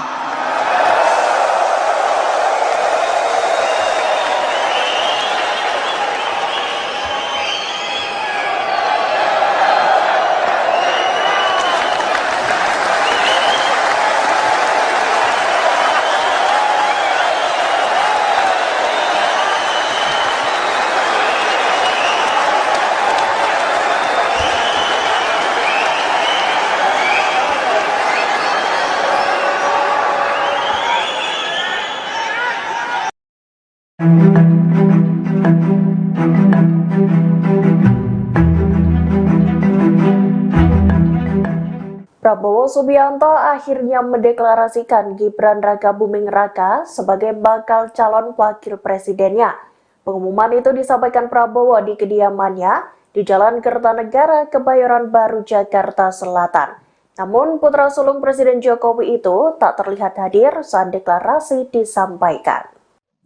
Prabowo Subianto akhirnya mendeklarasikan Gibran Rakabuming Raka sebagai bakal calon wakil presidennya. Pengumuman itu disampaikan Prabowo di kediamannya di Jalan Kertanegara, Kebayoran Baru, Jakarta Selatan. Namun putra sulung Presiden Jokowi itu tak terlihat hadir saat deklarasi disampaikan.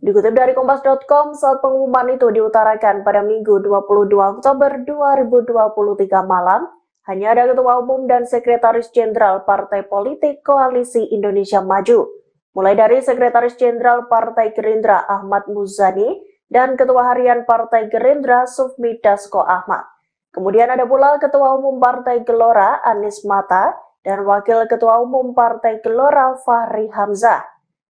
Dikutip dari Kompas.com, saat pengumuman itu diutarakan pada Minggu 22 Oktober 2023 malam, Hanya ada Ketua Umum dan Sekretaris Jenderal Partai Politik Koalisi Indonesia Maju, mulai dari Sekretaris Jenderal Partai Gerindra Ahmad Muzani dan Ketua Harian Partai Gerindra Sufmi Dasko Ahmad. Kemudian ada pula Ketua Umum Partai Gelora Anies Mata dan Wakil Ketua Umum Partai Gelora Fahri Hamzah.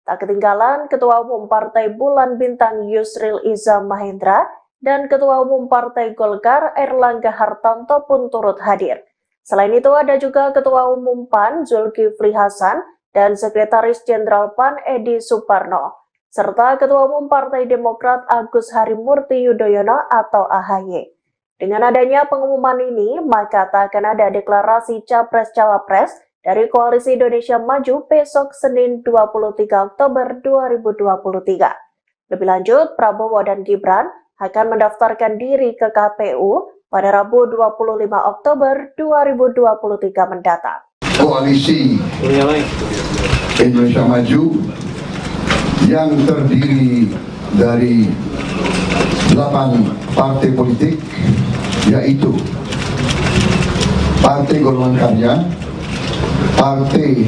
Tak ketinggalan Ketua Umum Partai Bulan Bintang Yusril Iza Mahendra dan Ketua Umum Partai Golkar Erlangga Hartanto pun turut hadir. Selain itu ada juga Ketua Umum PAN Zulkifli Hasan dan Sekretaris Jenderal PAN Edi Suparno, serta Ketua Umum Partai Demokrat Agus Harimurti Yudhoyono atau AHY. Dengan adanya pengumuman ini, maka tak akan ada deklarasi Capres-Cawapres dari Koalisi Indonesia Maju besok Senin 23 Oktober 2023. Lebih lanjut, Prabowo dan Gibran akan mendaftarkan diri ke KPU pada Rabu 25 Oktober 2023 mendatang. Koalisi Indonesia Maju yang terdiri dari 8 partai politik, yaitu Partai Golongan Karya, Partai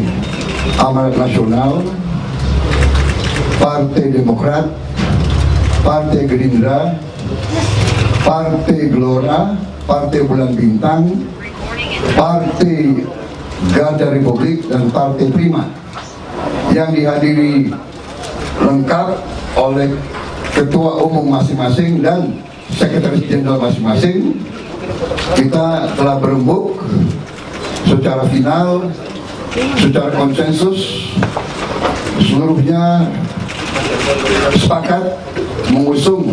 Amanat Nasional, Partai Demokrat, Partai Gerindra, Partai Gelora, Partai Bulan Bintang, Partai Garda Republik, dan Partai Prima, yang dihadiri lengkap oleh Ketua Umum masing-masing dan Sekretaris Jenderal masing-masing. Kita telah berembuk secara final, secara konsensus, seluruhnya sepakat mengusung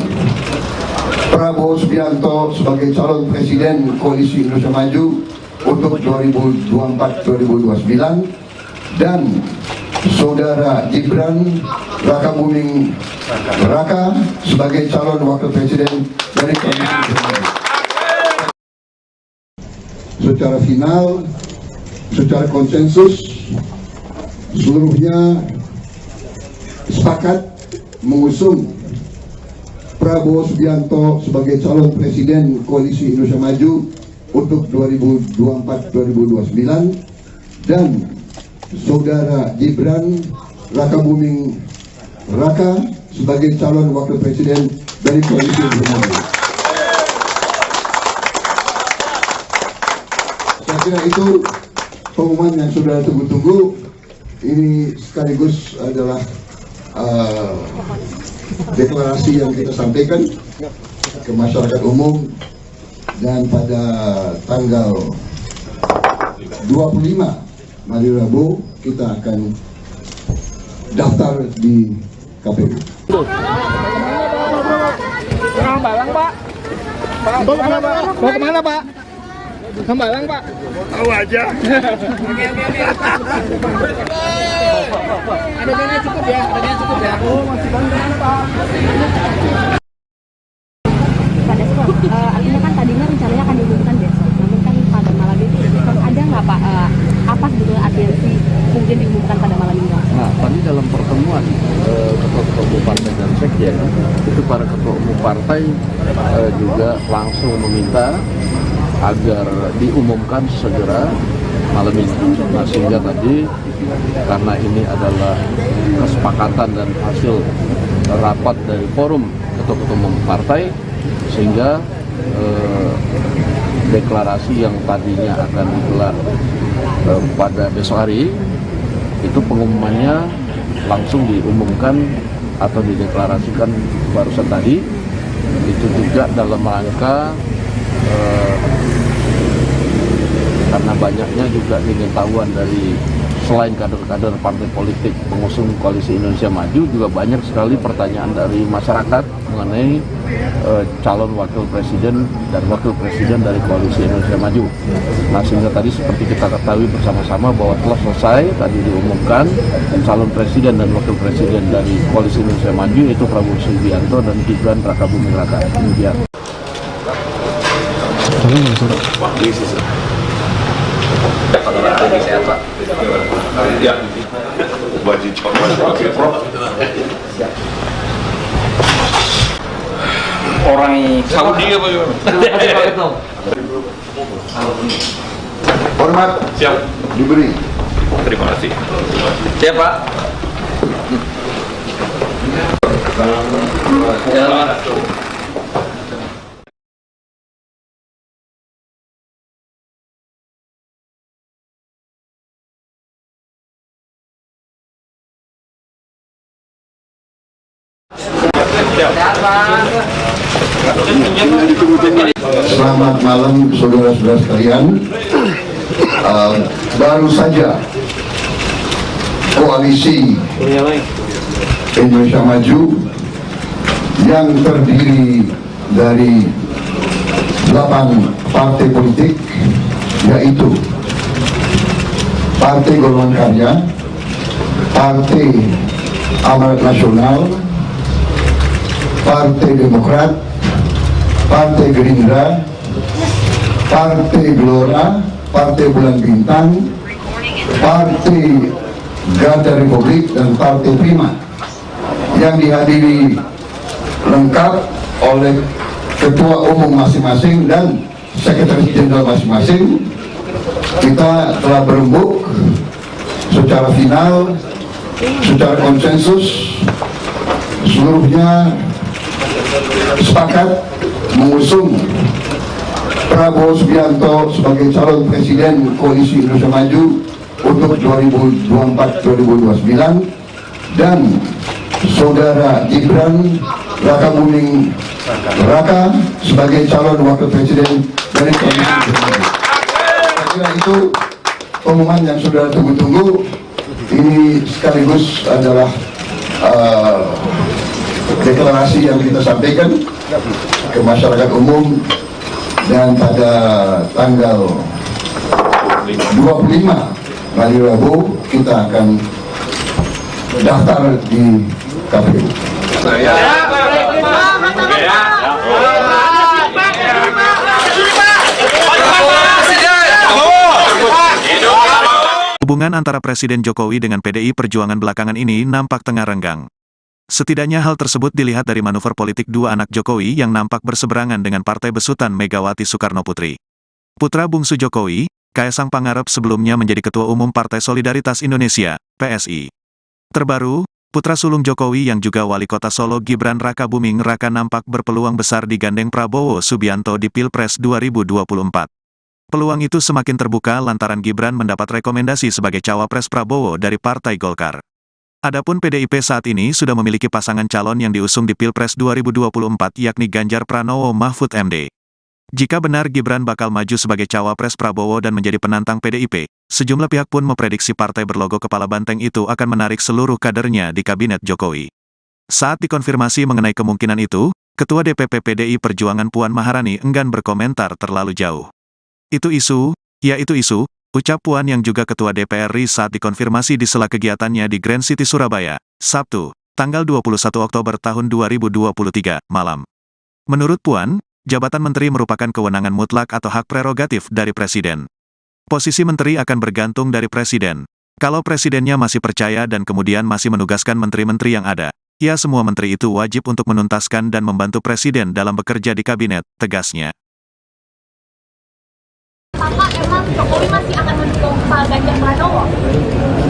Prabowo Subianto sebagai calon presiden Koalisi Indonesia Maju untuk 2024-2029 dan Saudara Gibran Rakabuming Raka sebagai calon wakil presiden dari Koalisi Indonesia Maju. Secara final, secara konsensus, seluruhnya sepakat mengusung Prabowo Subianto sebagai calon presiden Koalisi Indonesia Maju untuk 2024-2029 dan Saudara Gibran Rakabuming Raka sebagai calon wakil presiden dari Koalisi Indonesia Maju. Saya kira itu pengumuman yang sudah tunggu-tunggu. Ini sekaligus adalah deklarasi yang kita sampaikan ke masyarakat umum, dan pada tanggal 25 hari Rabu kita akan daftar di KPU. Hambalang, Pak. Mau kemana, Pak? Hambalang, Pak. Tahu aja. Adanya cukup ya, Oh, masih banyak, Pak. Artinya kan tadinya rencananya akan diumumkan besok, namun kan pada malam itu ada nggak Pak, apa sebetulnya urgensi mungkin diumumkan pada malam ini? Nah, tadi dalam pertemuan ketua-ketua umum partai dan sekjen, itu para ketua umum partai juga langsung meminta agar diumumkan segera malam ini. Nah, sehingga tadi karena ini adalah kesepakatan dan hasil rapat dari forum ketua-ketua umum partai, sehingga deklarasi yang tadinya akan digelar pada besok hari itu pengumumannya langsung diumumkan atau dideklarasikan barusan tadi. Itu juga dalam rangka karena banyaknya juga pengetahuan dari selain kader-kader partai politik pengusung Koalisi Indonesia Maju, juga banyak sekali pertanyaan dari masyarakat mengenai calon wakil presiden dan wakil presiden dari Koalisi Indonesia Maju. Nah, sehingga tadi seperti kita ketahui bersama-sama bahwa telah selesai tadi diumumkan calon presiden dan wakil presiden dari Koalisi Indonesia Maju, yaitu Prabowo Subianto dan Gibran Rakabuming Raka. Kemudian kalau nanti sehat, Pak. Ya. Baju coklat. Orang Saudi apa gimana? Hormat Siap. diberi. Terima kasih. Siap, Pak. Selamat malam saudara-saudara sekalian. Baru saja koalisi Indonesia Maju yang terdiri dari 8 partai politik, yaitu Partai Golongan Karya, Partai Amanat Nasional, Partai Demokrat, Partai Gerindra, Partai Gelora, Partai Bulan Bintang, Partai Garda Republik, dan Partai Prima, yang dihadiri lengkap oleh ketua umum masing-masing dan sekretaris jenderal masing-masing. Kita telah berembuk secara final, secara konsensus, seluruhnya sepakat mengusung Prabowo Subianto sebagai calon presiden Koalisi Indonesia Maju untuk 2024-2029 dan saudara Gibran Rakabuming Raka sebagai calon wakil presiden dari Koalisi Indonesia Maju. Saya kira itu pengumuman yang sudah tunggu-tunggu. Ini sekaligus adalah deklarasi yang kita sampaikan ke masyarakat umum, dan pada tanggal 25 hari Rabu kita akan daftar di KPU. Hubungan antara Presiden Jokowi dengan PDI Perjuangan belakangan ini nampak tengah renggang. Setidaknya hal tersebut dilihat dari manuver politik dua anak Jokowi yang nampak berseberangan dengan partai besutan Megawati Soekarnoputri. Putra bungsu Jokowi, Kaesang Pangarep, sebelumnya menjadi Ketua Umum Partai Solidaritas Indonesia, PSI. Terbaru, putra sulung Jokowi yang juga Wali Kota Solo Gibran Rakabuming Raka nampak berpeluang besar digandeng Prabowo Subianto di Pilpres 2024. Peluang itu semakin terbuka lantaran Gibran mendapat rekomendasi sebagai cawapres Prabowo dari Partai Golkar. Adapun PDIP saat ini sudah memiliki pasangan calon yang diusung di Pilpres 2024, yakni Ganjar Pranowo Mahfud MD. Jika benar Gibran bakal maju sebagai cawapres Prabowo dan menjadi penantang PDIP, sejumlah pihak pun memprediksi partai berlogo kepala banteng itu akan menarik seluruh kadernya di kabinet Jokowi. Saat dikonfirmasi mengenai kemungkinan itu, Ketua DPP PDI Perjuangan Puan Maharani enggan berkomentar terlalu jauh. Itu isu, ucap Puan yang juga Ketua DPR RI saat dikonfirmasi di sela kegiatannya di Grand City Surabaya, Sabtu, tanggal 21 Oktober tahun 2023, malam. Menurut Puan, jabatan menteri merupakan kewenangan mutlak atau hak prerogatif dari Presiden. Posisi menteri akan bergantung dari Presiden. Kalau Presidennya masih percaya dan kemudian masih menugaskan menteri-menteri yang ada, ya semua menteri itu wajib untuk menuntaskan dan membantu Presiden dalam bekerja di kabinet, tegasnya. Pak, emang Jokowi masih akan mendukung Pak Ganjar Pranowo?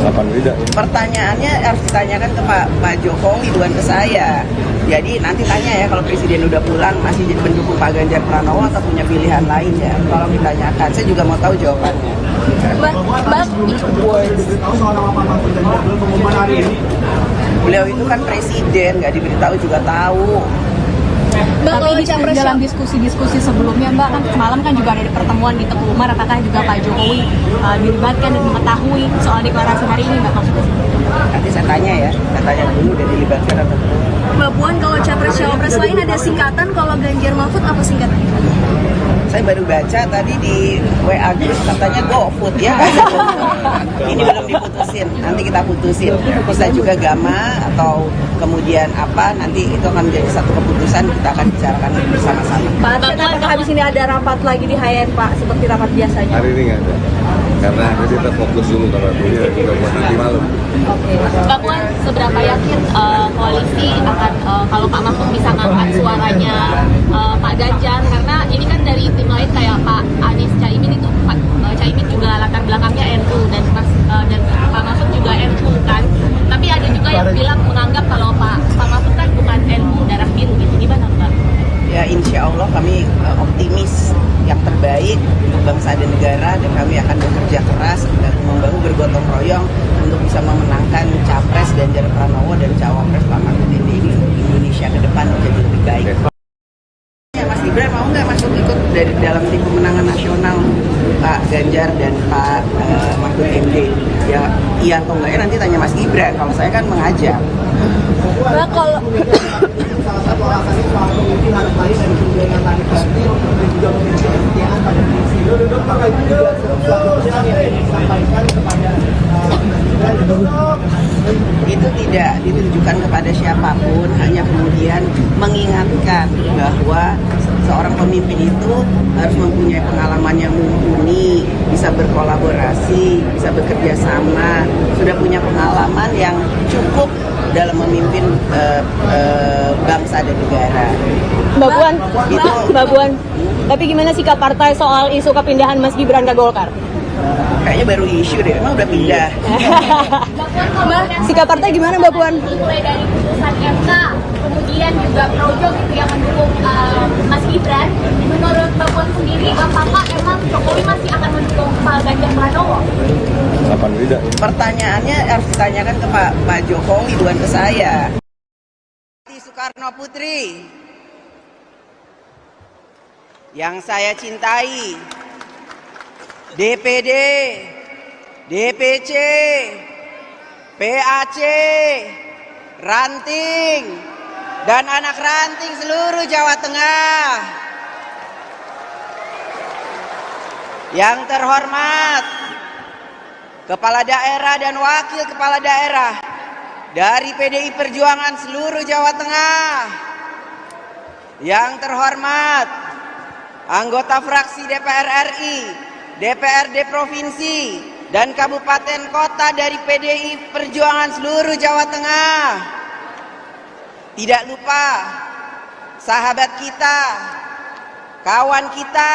Kapan tidak? Pertanyaannya harus ditanyakan ke Pak Jokowi, bukan ke saya. Jadi nanti tanya ya, kalau Presiden udah pulang masih mendukung Pak Ganjar Pranowo atau punya pilihan lain ya. Tolong ditanyakan, saya juga mau tahu jawabannya. Beliau itu kan presiden, nggak diberitahu juga tahu. Tapi dalam diskusi-diskusi sebelumnya Mbak, kan semalam kan juga ada di pertemuan di Teguh Umar, apakah juga Pak Jokowi dilibatkan dan mengetahui soal deklarasi hari ini Mbak? Nanti saya tanya ya, saya tanya dulu udah dilibatkan atau belum. Mbak Puan, kalau capres-cawapres lain ada singkatan, kalau Ganjar Mahfud apa singkatannya? Saya baru baca tadi di WA Group katanya GoFood ya kan? Ini belum diputusin, nanti kita putusin. Bisa juga Gama atau kemudian apa, nanti itu akan menjadi satu keputusan, kita akan bicarakan bersama-sama. Pak, apakah habis ini ada rapat lagi di HN Pak, seperti rapat biasanya? Hari ini nggak ada. Karena kita fokus dulu kalau ini juga buat nanti malam. Mbak Puan, seberapa yakin koalisi akan, kalau Pak Mahfud bisa ngangkat suaranya Pak Ganjar, karena ini kan dari tim lain kayak Pak Anies Caimin itu, Caimin juga belakangnya NU dan Pak Mahfud juga NU kan. Tapi ada juga yang bilang menganggap kalau Pak Mahfud kan bukan NU darah biru gitu. Gimana Mbak? Ya insya Allah kami optimis yang terbaik untuk bangsa dan negara, dan kami akan bekerja keras dan membahu bergotong royong untuk bisa memenangkan Capres Ganjar Pranowo dan Cawapres Pak Mahfud ini untuk Indonesia ke depan menjadi lebih baik. Ya, Mas Gibran mau nggak masuk ikut dari dalam tim pemenangan nasional Pak Ganjar dan Pak Mahfud MD? Ya iya atau enggak ya nanti tanya Mas Gibran. Kalau saya kan mengajak. Mbak, kalau salah satu alasannya soal pemimpinan baik dari kunjungan tadi dan juga memiliki kesetiaan pada prinsip. Apakah itu juga sesuatu pesan yang ingin disampaikan kepada Itu tidak ditujukan kepada siapapun, hanya kemudian mengingatkan bahwa seorang pemimpin itu harus mempunyai pengalaman yang mumpuni, bisa berkolaborasi, bisa bekerja sama, sudah punya pengalaman yang cukup dalam memimpin bangsa dan negara. Mbak Puan, tapi gimana sikap partai soal isu kepindahan Mas Gibran ke Golkar? Kayaknya baru isu deh, emang udah pindah. Sikap partai gimana Mbak Puan? Mulai dari putusan MK, kemudian juga projo gitu yang mendukung Mas Gibran. Menurut Mbak Puan sendiri, apakah emang Jokowi masih akan mendukung Pak Ganjar Pranowo? Kapan tidak? Pertanyaannya harus ditanyakan ke Pak Jokowi, bukan ke saya. Soekarno Putri yang saya cintai, DPD, DPC, PAC, Ranting, dan anak ranting seluruh Jawa Tengah. Yang terhormat, Kepala Daerah dan Wakil Kepala Daerah dari PDI Perjuangan seluruh Jawa Tengah. Yang terhormat, anggota fraksi DPR RI, DPRD Provinsi, dan Kabupaten Kota dari PDI Perjuangan seluruh Jawa Tengah. Tidak lupa sahabat kita, kawan kita,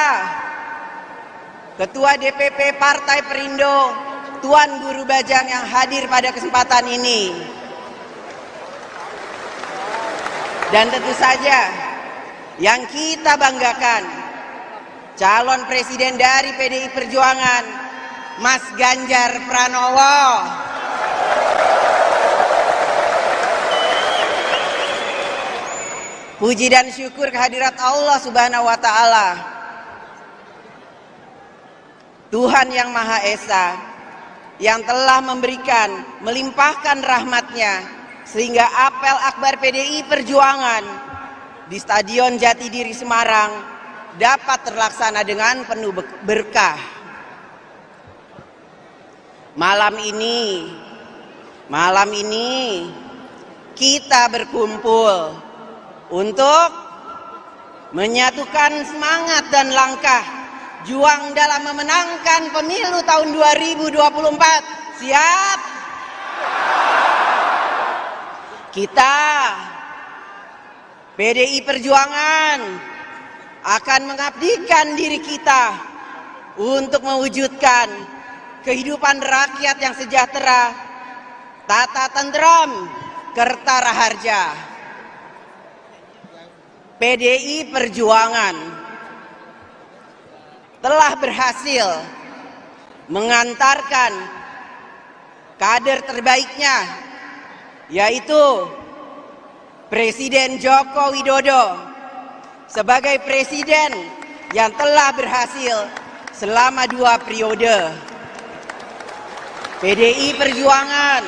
Ketua DPP Partai Perindo, Tuan Guru Bajang yang hadir pada kesempatan ini. Dan tentu saja yang kita banggakan, calon presiden dari PDI Perjuangan, Mas Ganjar Pranowo. Puji dan syukur kehadirat Allah Subhanahu wa Ta'ala, Tuhan yang Maha Esa, yang telah memberikan, melimpahkan rahmatnya, sehingga apel akbar PDI Perjuangan di Stadion Jatidiri Semarang dapat terlaksana dengan penuh berkah. Malam ini kita berkumpul untuk menyatukan semangat dan langkah juang dalam memenangkan pemilu tahun 2024. Siap? Kita PDI Perjuangan akan mengabdikan diri kita untuk mewujudkan kehidupan rakyat yang sejahtera, tata tentram, kertara harja. PDI Perjuangan telah berhasil mengantarkan kader terbaiknya, yaitu Presiden Joko Widodo, sebagai presiden yang telah berhasil selama 2 periode. PDI Perjuangan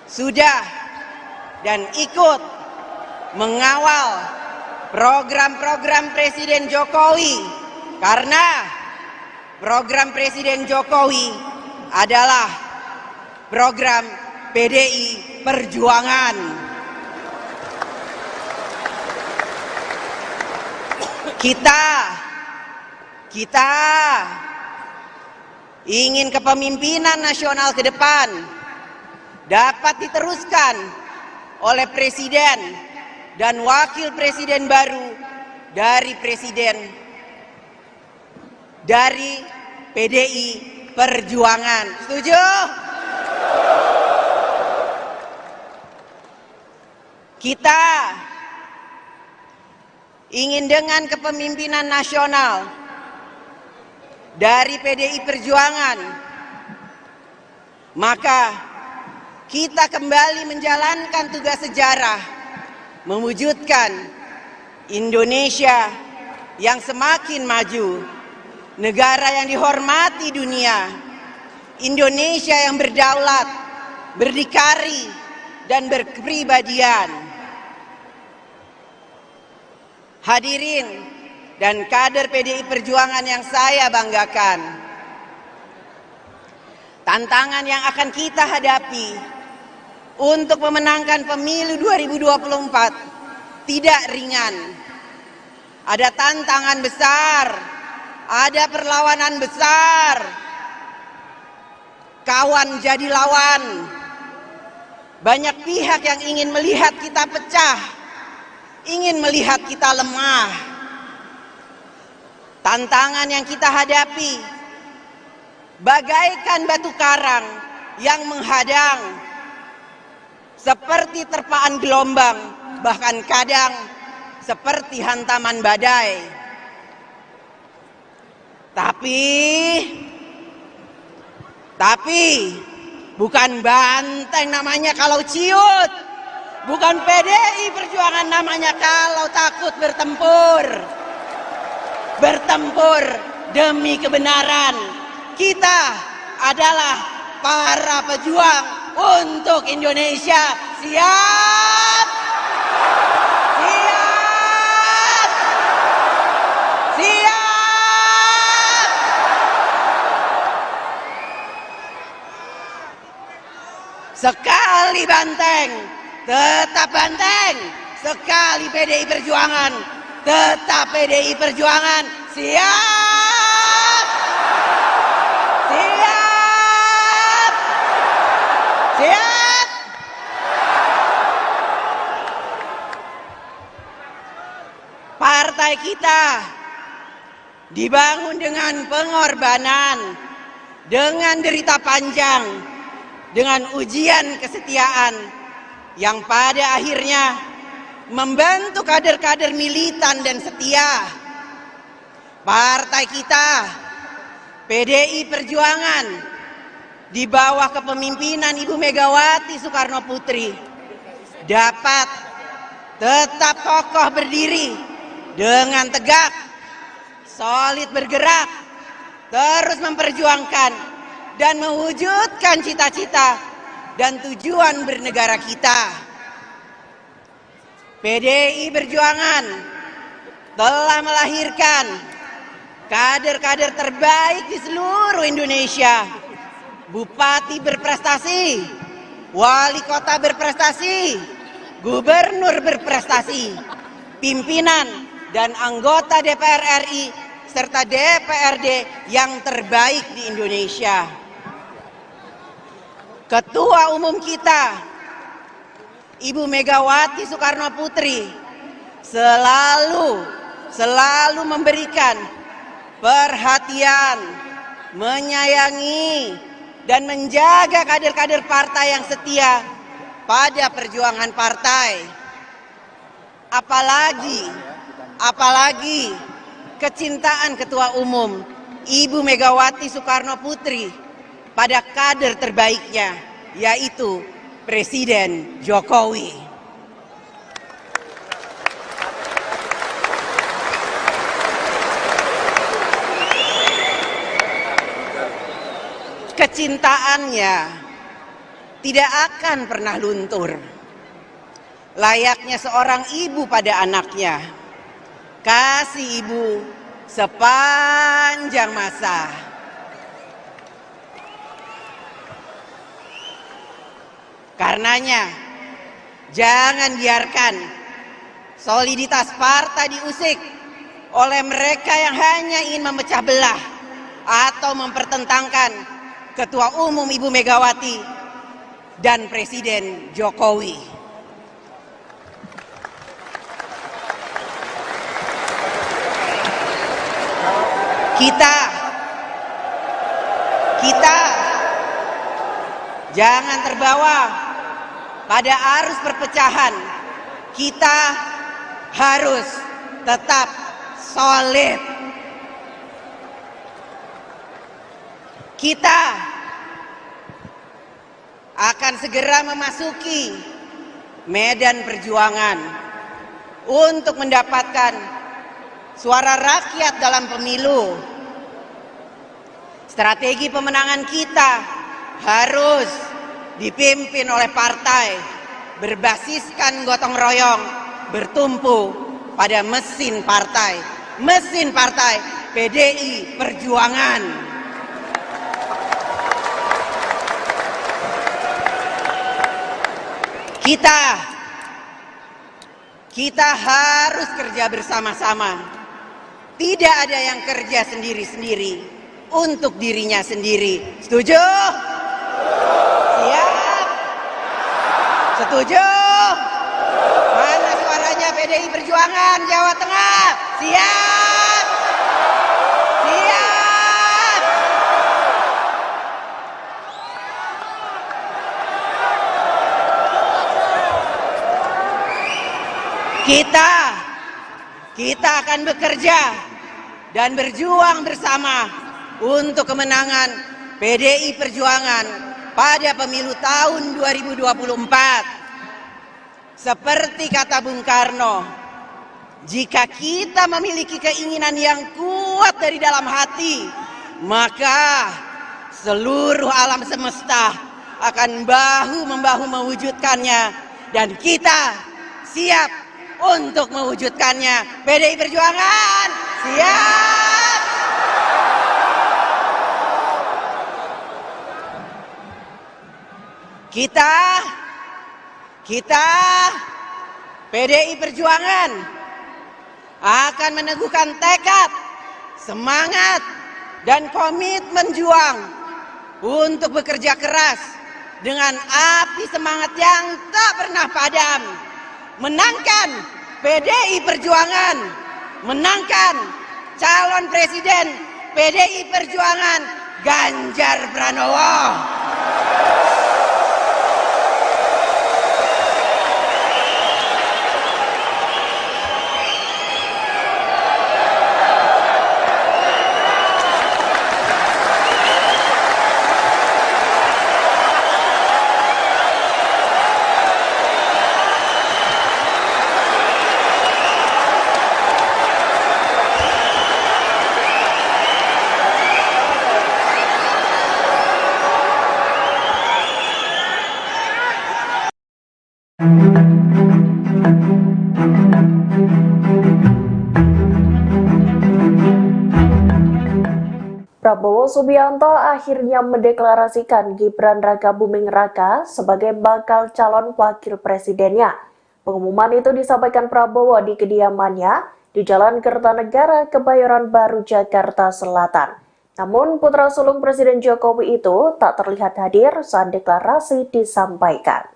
sudah dan ikut mengawal program-program Presiden Jokowi, karena program Presiden Jokowi adalah program PDI Perjuangan. Kita ingin kepemimpinan nasional ke depan dapat diteruskan oleh presiden dan wakil presiden baru dari PDI Perjuangan. Setuju? Kita ingin dengan kepemimpinan nasional dari PDI Perjuangan, maka kita kembali menjalankan tugas sejarah, mewujudkan Indonesia yang semakin maju, negara yang dihormati dunia, Indonesia yang berdaulat, berdikari, dan berkepribadian. Hadirin dan kader PDI Perjuangan yang saya banggakan, tantangan yang akan kita hadapi untuk memenangkan pemilu 2024 tidak ringan. Ada tantangan besar, ada perlawanan besar. Kawan jadi lawan. Banyak pihak yang ingin melihat kita pecah, ingin melihat kita lemah. Tantangan yang kita hadapi bagaikan batu karang yang menghadang, seperti terpaan gelombang, bahkan kadang seperti hantaman badai. Tapi bukan banteng namanya kalau ciut. Bukan PDI Perjuangan namanya kalau takut bertempur. Bertempur demi kebenaran. Kita adalah para pejuang untuk Indonesia. Siap? Siap? Siap? Sekali banteng, tetap banteng. Sekali PDI Perjuangan, tetap PDI Perjuangan. Siap? Siap? Siap? Partai kita dibangun dengan pengorbanan, dengan derita panjang, dengan ujian kesetiaan yang pada akhirnya membentuk kader-kader militan dan setia. Partai kita, PDI Perjuangan, di bawah kepemimpinan Ibu Megawati Soekarno Putri, dapat tetap kokoh berdiri dengan tegak, solid bergerak, terus memperjuangkan dan mewujudkan cita-cita dan tujuan bernegara kita. PDI Perjuangan telah melahirkan kader-kader terbaik di seluruh Indonesia. Bupati berprestasi, wali kota berprestasi, gubernur berprestasi, pimpinan dan anggota DPR RI serta DPRD yang terbaik di Indonesia. Ketua Umum kita, Ibu Megawati Soekarno Putri, selalu memberikan perhatian, menyayangi, dan menjaga kader-kader partai yang setia pada perjuangan partai. Apalagi kecintaan Ketua Umum Ibu Megawati Soekarno Putri pada kader terbaiknya, yaitu Presiden Jokowi. Kecintaannya tidak akan pernah luntur. Layaknya seorang ibu pada anaknya, kasih ibu sepanjang masa. Karenanya, jangan biarkan soliditas partai diusik oleh mereka yang hanya ingin memecah belah atau mempertentangkan Ketua Umum Ibu Megawati dan Presiden Jokowi. Kita jangan terbawa pada arus perpecahan. Kita harus tetap solid. Kita akan segera memasuki medan perjuangan untuk mendapatkan suara rakyat dalam pemilu. Strategi pemenangan kita harus dipimpin oleh partai berbasiskan gotong royong, bertumpu pada mesin partai PDI Perjuangan. Kita harus kerja bersama-sama. Tidak ada yang kerja sendiri-sendiri untuk dirinya sendiri. Setuju? Siap? Setuju? Mana suaranya PDI Perjuangan Jawa Tengah? Siap? Siap? Kita akan bekerja dan berjuang bersama untuk kemenangan PDI Perjuangan pada pemilu tahun 2024. Seperti kata Bung Karno, jika kita memiliki keinginan yang kuat dari dalam hati, maka seluruh alam semesta akan bahu-membahu mewujudkannya, dan kita siap untuk mewujudkannya. PDI Perjuangan siap. Kita PDI Perjuangan akan meneguhkan tekad, semangat, dan komitmen juang untuk bekerja keras dengan api semangat yang tak pernah padam. Menangkan PDI Perjuangan, menangkan calon presiden PDI Perjuangan Ganjar Pranowo. Prabowo Subianto akhirnya mendeklarasikan Gibran Rakabuming Raka sebagai bakal calon wakil presidennya. Pengumuman itu disampaikan Prabowo di kediamannya di Jalan Kertanegara, Kebayoran Baru, Jakarta Selatan. Namun putra sulung Presiden Jokowi itu tak terlihat hadir saat deklarasi disampaikan.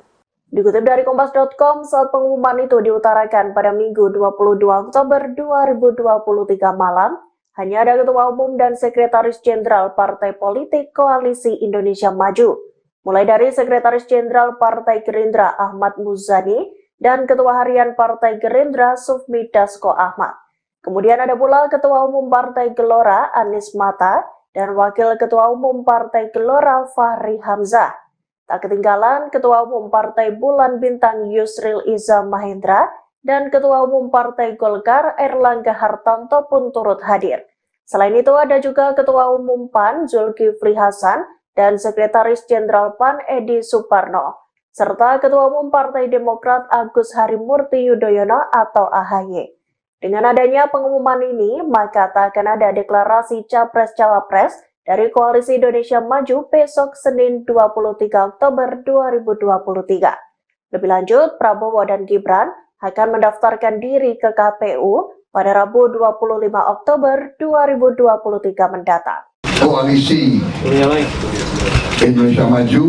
Dikutip dari Kompas.com, saat pengumuman itu diutarakan pada Minggu 22 Oktober 2023 malam, hanya ada Ketua Umum dan Sekretaris Jenderal Partai Politik Koalisi Indonesia Maju, mulai dari Sekretaris Jenderal Partai Gerindra Ahmad Muzani dan Ketua Harian Partai Gerindra Sufmi Dasko Ahmad. Kemudian ada pula Ketua Umum Partai Gelora Anies Mata dan Wakil Ketua Umum Partai Gelora Fahri Hamzah. Tak ketinggalan Ketua Umum Partai Bulan Bintang Yusril Iza Mahendra dan Ketua Umum Partai Golkar Erlangga Hartanto pun turut hadir. Selain itu ada juga Ketua Umum PAN Zulkifli Hasan dan Sekretaris Jenderal PAN Edi Suparno, serta Ketua Umum Partai Demokrat Agus Harimurti Yudhoyono atau AHY. Dengan adanya pengumuman ini, maka tak akan ada deklarasi Capres-Cawapres dari Koalisi Indonesia Maju besok Senin 23 Oktober 2023. Lebih lanjut, Prabowo dan Gibran akan mendaftarkan diri ke KPU pada Rabu 25 Oktober 2023 mendatang. Koalisi Indonesia Maju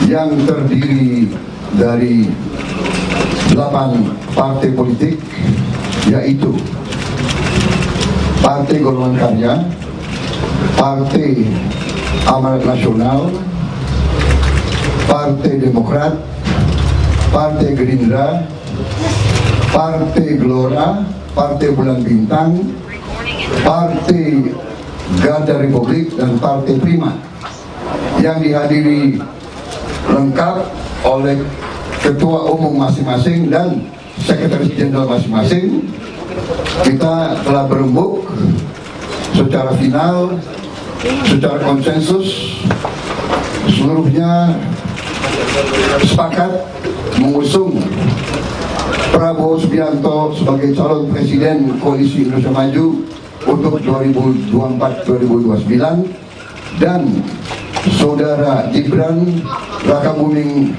yang terdiri dari 8 partai politik, yaitu Partai Golongan Karya, Partai Amanat Nasional, Partai Demokrat, Partai Gerindra, Partai Gelora, Partai Bulan Bintang, Partai Garda Republik, dan Partai Prima, yang dihadiri lengkap oleh Ketua Umum masing-masing dan Sekretaris Jenderal masing-masing. Kita telah berembuk secara final, secara konsensus, seluruhnya sepakat mengusung Prabowo Subianto sebagai calon presiden Koalisi Indonesia Maju untuk 2024-2029 dan Saudara Gibran Rakabuming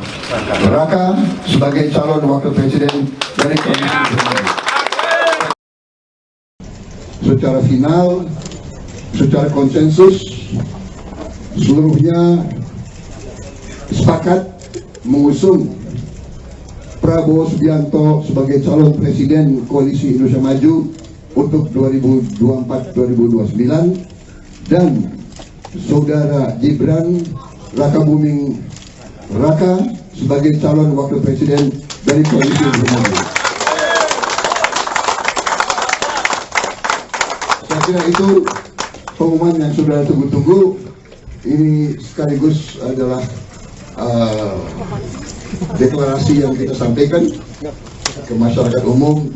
Raka sebagai calon wakil presiden dari Koalisi Indonesia Maju. Secara final, secara konsensus, seluruhnya sepakat mengusung Prabowo Subianto sebagai calon presiden Koalisi Indonesia Maju untuk 2024-2029 dan Saudara Gibran Rakabuming Raka sebagai calon wakil presiden dari Koalisi Indonesia Maju. Saya kira itu pengumuman yang sudah tunggu-tunggu. Ini sekaligus adalah deklarasi yang kita sampaikan ke masyarakat umum,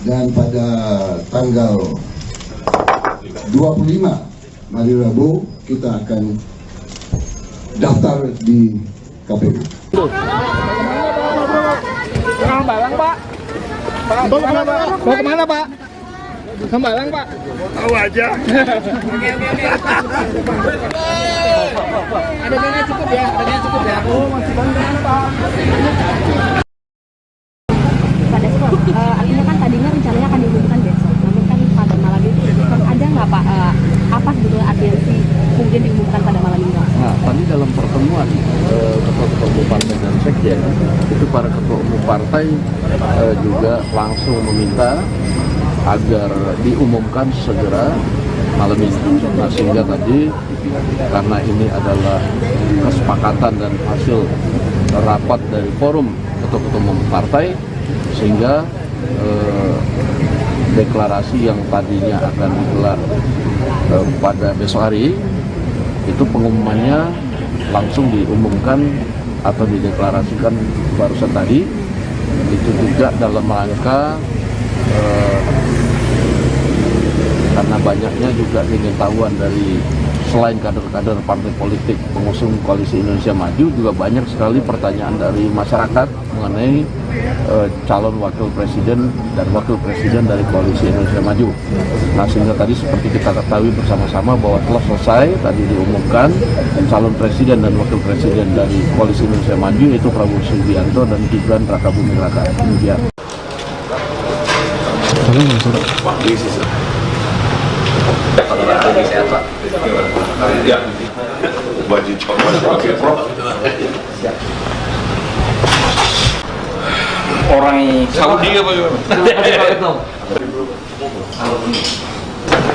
dan pada tanggal 25 hari Rabu kita akan daftar di KPU. Hambalang, Pak. Mau kemana, Pak? Hambalang, Pak. Tahu aja. Ada dana cukup ya? Oh, masih banyak, Pak. Artinya kan tadinya rencananya akan diumumkan besok, namun kan pada malam itu ada nggak Pak, apa sebetulnya urgensi mungkin diumumkan pada malam ini? Nah, tadi dalam pertemuan ketua-ketua umum partai dan sekjen itu para ketua umum partai juga langsung meminta agar diumumkan segera malam ini. Nah, sehingga tadi karena ini adalah kesepakatan dan hasil rapat dari forum ketua-ketua umum partai, sehingga deklarasi yang tadinya akan digelar pada besok hari itu pengumumannya langsung diumumkan atau dideklarasikan barusan tadi. Itu juga dalam rangka karena banyaknya juga pengetahuan dari selain kader-kader partai politik pengusung Koalisi Indonesia Maju, juga banyak sekali pertanyaan dari masyarakat mengenai calon wakil presiden dan wakil presiden dari Koalisi Indonesia Maju. Nah, sehingga tadi seperti kita ketahui bersama-sama bahwa telah selesai tadi diumumkan calon presiden dan wakil presiden dari Koalisi Indonesia Maju, yaitu Prabowo Subianto dan Gibran Rakabuming Raka. Kemudian Ya, baju coklat pakai Prof. Orang Saudi apa gimana?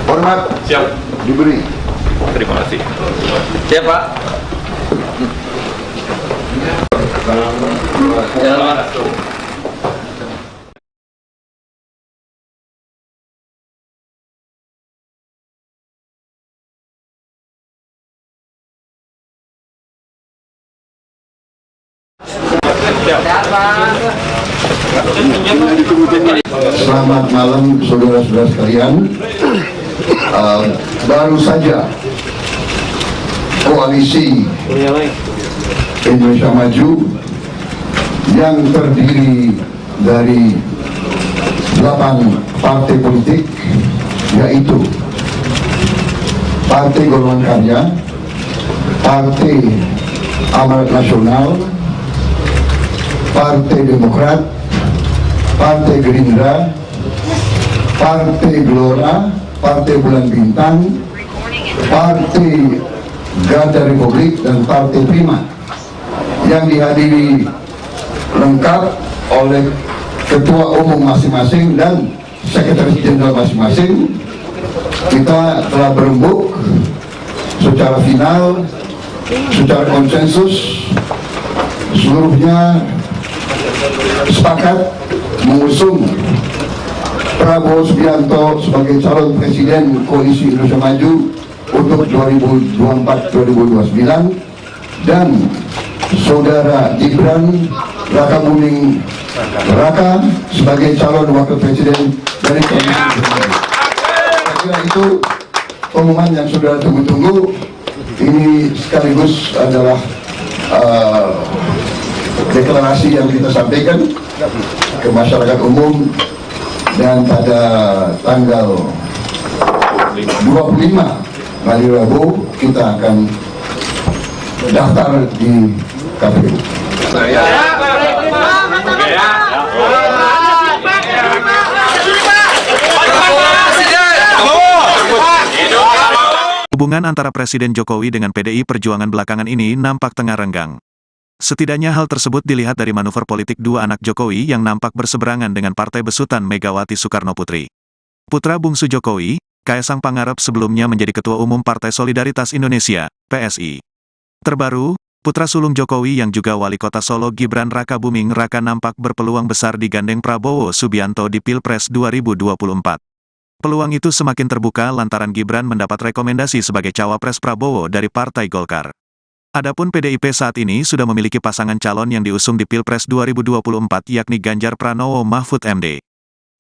Hormat Siap. diberi. Terima kasih. Siap, Pak. Jalan, Pak. Selamat malam saudara-saudara sekalian. Baru saja Koalisi Indonesia Maju yang terdiri dari 8 partai politik, yaitu Partai Golongan Karya, Partai Amanat Nasional, Partai Demokrat, Partai Gerindra, Partai Gelora, Partai Bulan Bintang, Partai Garda Republik, dan Partai Prima, yang dihadiri lengkap oleh Ketua Umum masing-masing dan Sekretaris Jenderal masing-masing. Kita telah berembuk secara final, secara konsensus, seluruhnya sepakat mengusung Prabowo Subianto sebagai calon presiden Koalisi Indonesia Maju untuk 2024-2029 dan Saudara Gibran Rakabuming Raka sebagai calon wakil presiden dari Koalisi Indonesia Maju. Saya kira itu pengumuman yang saudara tunggu-tunggu. Ini sekaligus adalah deklarasi yang kita sampaikan ke masyarakat umum, dan pada tanggal 25 hari Rabu kita akan daftar di KPU. Hubungan antara Presiden Jokowi dengan PDI Perjuangan belakangan ini nampak tengah renggang. Setidaknya hal tersebut dilihat dari manuver politik dua anak Jokowi yang nampak berseberangan dengan partai besutan Megawati Soekarnoputri. Putra bungsu Jokowi, Kaesang Pangarep, sebelumnya menjadi Ketua Umum Partai Solidaritas Indonesia, PSI. Terbaru, putra sulung Jokowi yang juga Wali Kota Solo Gibran Rakabuming Raka nampak berpeluang besar digandeng Prabowo Subianto di Pilpres 2024. Peluang itu semakin terbuka lantaran Gibran mendapat rekomendasi sebagai cawapres Prabowo dari Partai Golkar. Adapun PDIP saat ini sudah memiliki pasangan calon yang diusung di Pilpres 2024 yakni Ganjar Pranowo Mahfud MD.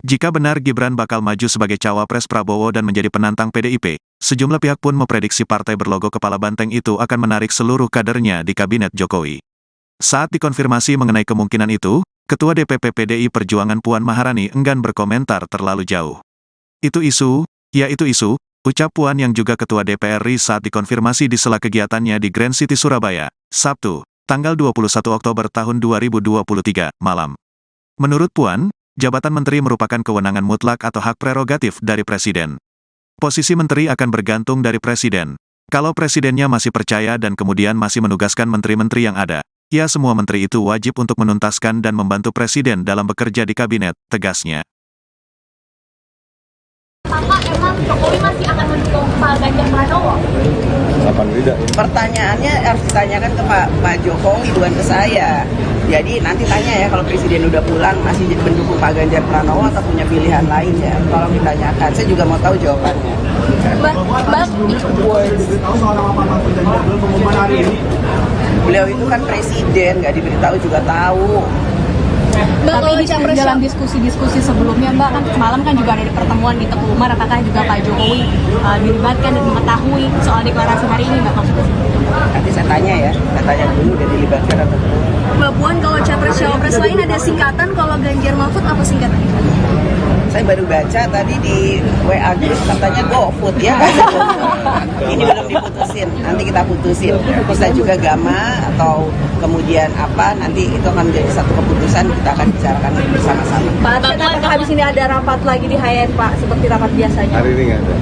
Jika benar Gibran bakal maju sebagai cawapres Prabowo dan menjadi penantang PDIP, sejumlah pihak pun memprediksi partai berlogo kepala banteng itu akan menarik seluruh kadernya di kabinet Jokowi. Saat dikonfirmasi mengenai kemungkinan itu, Ketua DPP PDI Perjuangan Puan Maharani enggan berkomentar terlalu jauh. Itu isu, ucap Puan yang juga Ketua DPR RI saat dikonfirmasi di sela kegiatannya di Grand City Surabaya, Sabtu, tanggal 21 Oktober tahun 2023, malam. Menurut Puan, jabatan menteri merupakan kewenangan mutlak atau hak prerogatif dari Presiden. Posisi menteri akan bergantung dari Presiden. Kalau Presidennya masih percaya dan kemudian masih menugaskan menteri-menteri yang ada, ya semua menteri itu wajib untuk menuntaskan dan membantu Presiden dalam bekerja di kabinet, tegasnya. Pak, emang Jokowi masih akan mendukung Pak Ganjar Pranowo? Kapan tidak? Pertanyaannya harus ditanyakan ke Pak Jokowi, bukan ke saya. Jadi nanti tanya ya, kalau Presiden udah pulang masih mendukung Pak Ganjar Pranowo atau punya pilihan lain ya. Tolong ditanyakan, saya juga mau tahu jawabannya. Beliau itu kan presiden, nggak diberitahu juga tahu. Mbak, tapi dalam diskusi-diskusi sebelumnya, Mbak, kan semalam kan juga ada pertemuan di Teguh Umar, apakah juga Pak Jokowi dilibatkan dan mengetahui soal deklarasi hari ini, Mbak? Nanti saya tanya dulu udah dilibatkan atau belum. Mbak Puan, kalau capres-cawapres lain ada singkatan, kalau Ganjar Mahfud apa singkatannya? Saya baru baca tadi di WA Group katanya GoFood ya. Ini belum diputusin, nanti kita putusin. Bisa juga Gama atau kemudian apa, nanti itu akan menjadi satu keputusan, kita akan bicarakan bersama-sama. Pak, apakah habis ini ada rapat lagi di HN, Pak, seperti rapat biasanya? Hari ini nggak ada.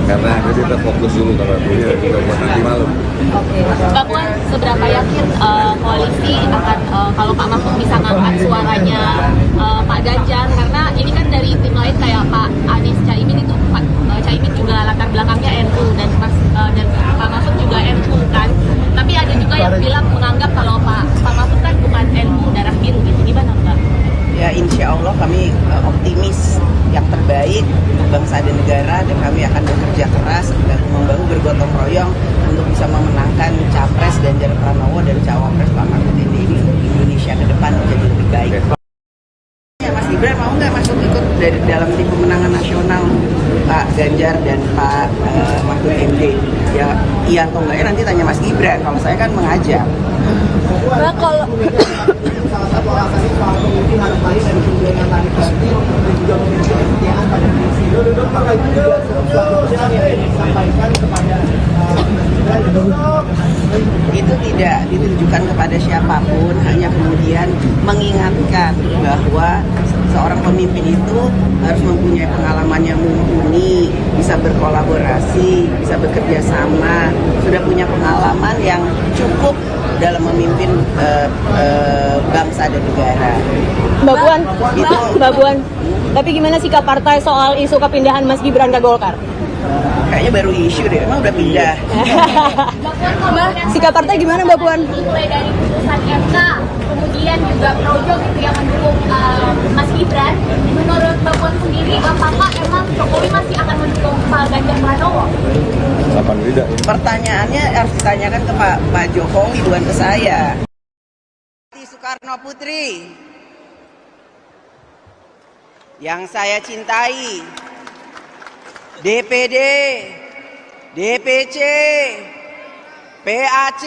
Karena kita fokus dulu karena ini juga buat nanti malam. Oke. Mbak Puan, seberapa yakin koalisi akan kalau Pak Mahfud bisa ngangkat suaranya Pak Ganjar, karena ini kan dari tim lain kayak Pak Anies Caimin itu Caimin juga latar belakangnya NU dan Pak Mahfud juga NU kan. Tapi ada juga yang bilang menganggap kalau Pak Mahfud kan bukan NU darah biru gitu. Gimana Mbak? Ya insya Allah kami optimis yang terbaik untuk bangsa dan negara, dan kami akan bekerja keras dan membahu bergotong royong untuk bisa memenangkan Capres Ganjar Pranowo dan Cawapres Pak Mahfud ini untuk Indonesia ke depan menjadi lebih baik. Ya, Mas Gibran mau nggak masuk ikut dari dalam tim pemenangan nasional Pak Ganjar dan Pak Mahfud MD? Ya iya atau enggak ya nanti tanya Mas Gibran. Kalau saya kan mengajak. Mbak, kalau salah satu alasannya soal kemungkinan lain dari kunjungan tadi pagi dan juga memiliki kesetiaan pada prinsip. Apakah itu juga suatu pesan yang disampaikan kepada itu tidak ditujukan kepada siapapun, hanya kemudian mengingatkan bahwa seorang pemimpin itu harus mempunyai pengalaman yang mumpuni, bisa berkolaborasi, bisa bekerja sama, sudah punya pengalaman yang cukup dalam memimpin bangsa dan negara. Mbak Puan, tapi gimana sikap partai soal isu kepindahan Mas Gibran ke Golkar? kayaknya baru isu deh, emang udah pindah. Mbak, sikap partai gimana Mbak Puan? Mulai dari putusan MK, kemudian juga projo gitu yang mendukung Mas Gibran. Menurut Mbak Puan sendiri, apakah emang Jokowi masih akan mendukung Pak Ganjar Pranowo? Kapan tidak? Pertanyaannya harus ditanyakan ke Pak Jokowi, bukan ke saya. Soekarno Putri yang saya cintai, DPD, DPC, PAC,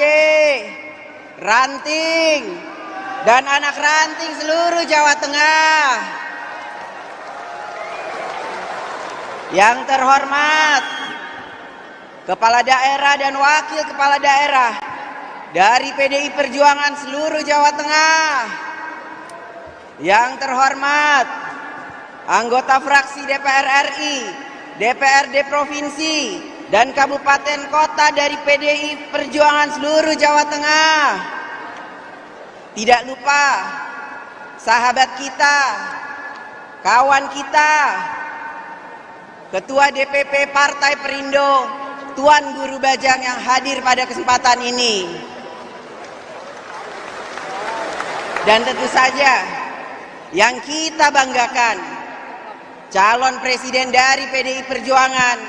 Ranting, dan anak ranting seluruh Jawa Tengah. Yang terhormat, Kepala Daerah dan Wakil Kepala Daerah dari PDI Perjuangan seluruh Jawa Tengah. Yang terhormat, anggota fraksi DPR RI, DPRD Provinsi, dan Kabupaten Kota dari PDI Perjuangan seluruh Jawa Tengah. Tidak lupa sahabat kita, kawan kita, Ketua DPP Partai Perindo, Tuan Guru Bajang yang hadir pada kesempatan ini. Dan tentu saja yang kita banggakan, calon presiden dari PDI Perjuangan,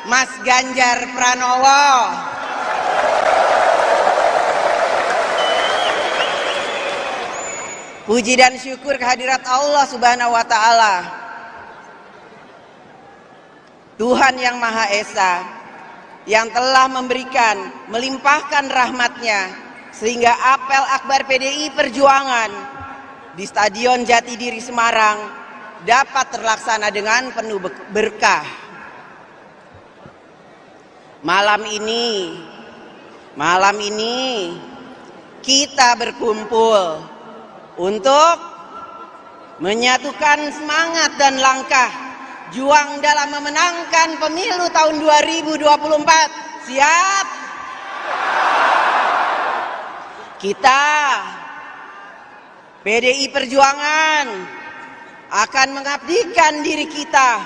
Mas Ganjar Pranowo. Puji dan syukur kehadirat Allah Subhanahu wa Ta'ala, Tuhan yang Maha Esa, yang telah memberikan, melimpahkan rahmatnya, sehingga apel akbar PDI Perjuangan di Stadion Jatidiri Semarang dapat terlaksana dengan penuh berkah. Malam ini kita berkumpul untuk menyatukan semangat dan langkah juang dalam memenangkan pemilu tahun 2024. Siap? Kita, PDI Perjuangan, akan mengabdikan diri kita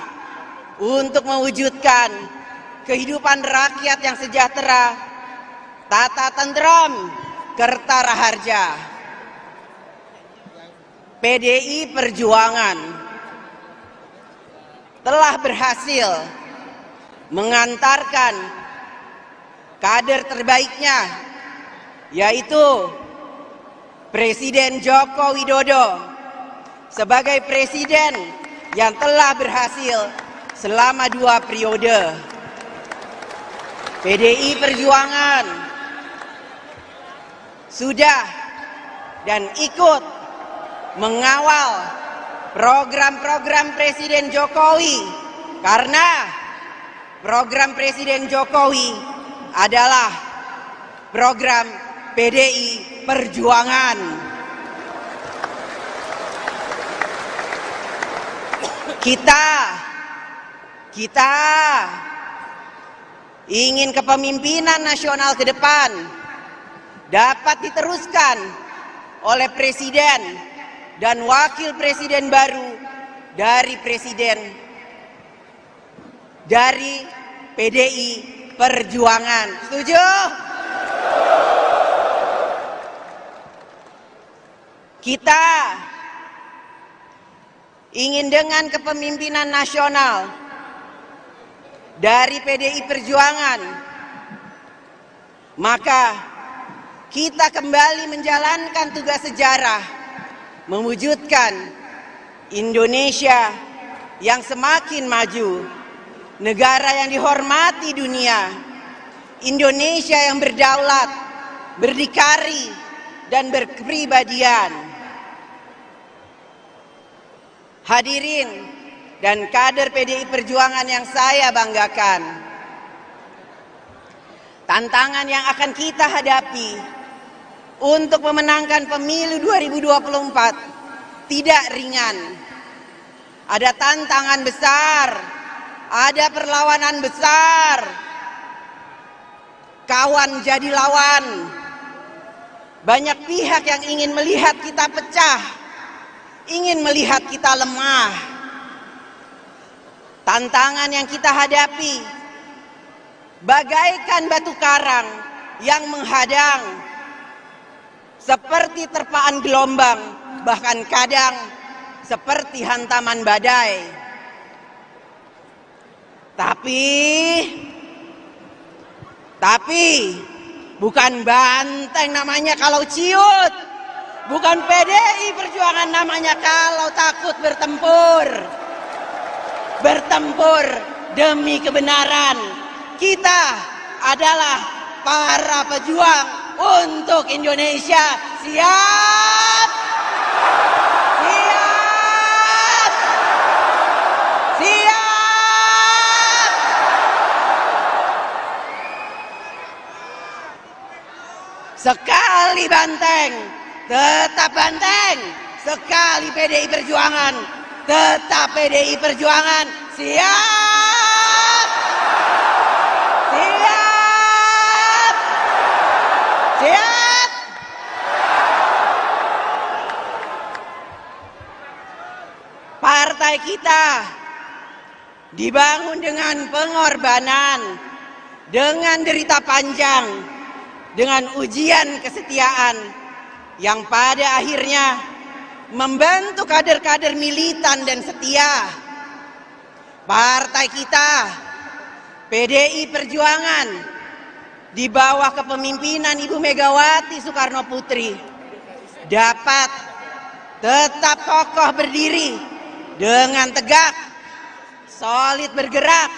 untuk mewujudkan kehidupan rakyat yang sejahtera, tata tentrem, kertara harja. PDI Perjuangan telah berhasil mengantarkan kader terbaiknya, yaitu Presiden Joko Widodo, sebagai presiden yang telah berhasil selama 2 periode. PDI Perjuangan sudah dan ikut mengawal program-program Presiden Jokowi, karena program Presiden Jokowi adalah program PDI Perjuangan. Kita ingin kepemimpinan nasional ke depan dapat diteruskan oleh presiden dan wakil presiden baru dari PDI Perjuangan. Setuju? Kita ingin dengan kepemimpinan nasional dari PDI Perjuangan, maka kita kembali menjalankan tugas sejarah, mewujudkan Indonesia yang semakin maju, negara yang dihormati dunia, Indonesia yang berdaulat, berdikari, dan berkepribadian. Hadirin dan kader PDI Perjuangan yang saya banggakan, tantangan yang akan kita hadapi untuk memenangkan pemilu 2024 tidak ringan. Ada tantangan besar, ada perlawanan besar. Kawan jadi lawan. Banyak pihak yang ingin melihat kita pecah, ingin melihat kita lemah. Tantangan yang kita hadapi bagaikan batu karang yang menghadang, seperti terpaan gelombang, bahkan kadang seperti hantaman badai. Tapi bukan banteng namanya kalau ciut, bukan PDI Perjuangan namanya kalau takut bertempur. Bertempur demi kebenaran. Kita adalah para pejuang untuk Indonesia. Siap? Siap? Siap? Sekali banteng, tetap banteng. Sekali PDI Perjuangan, tetap PDI Perjuangan. Siap? Siap? Siap? Partai kita dibangun dengan pengorbanan, dengan derita panjang, dengan ujian kesetiaan yang pada akhirnya membentuk kader-kader militan dan setia. Partai kita, PDI Perjuangan, di bawah kepemimpinan Ibu Megawati Soekarno Putri, dapat tetap kokoh berdiri dengan tegak, solid bergerak,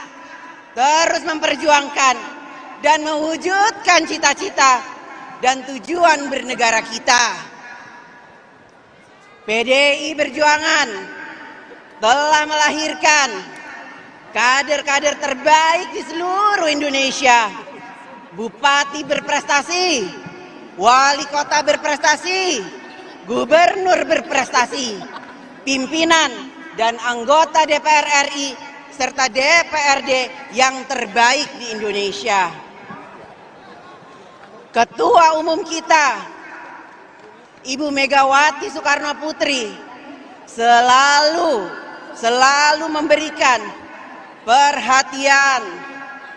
terus memperjuangkan dan mewujudkan cita-cita dan tujuan bernegara kita. PDI Perjuangan telah melahirkan kader-kader terbaik di seluruh Indonesia. Bupati berprestasi, wali kota berprestasi, gubernur berprestasi, pimpinan dan anggota DPR RI serta DPRD yang terbaik di Indonesia. Ketua Umum kita, Ibu Megawati Soekarno Putri, selalu memberikan perhatian,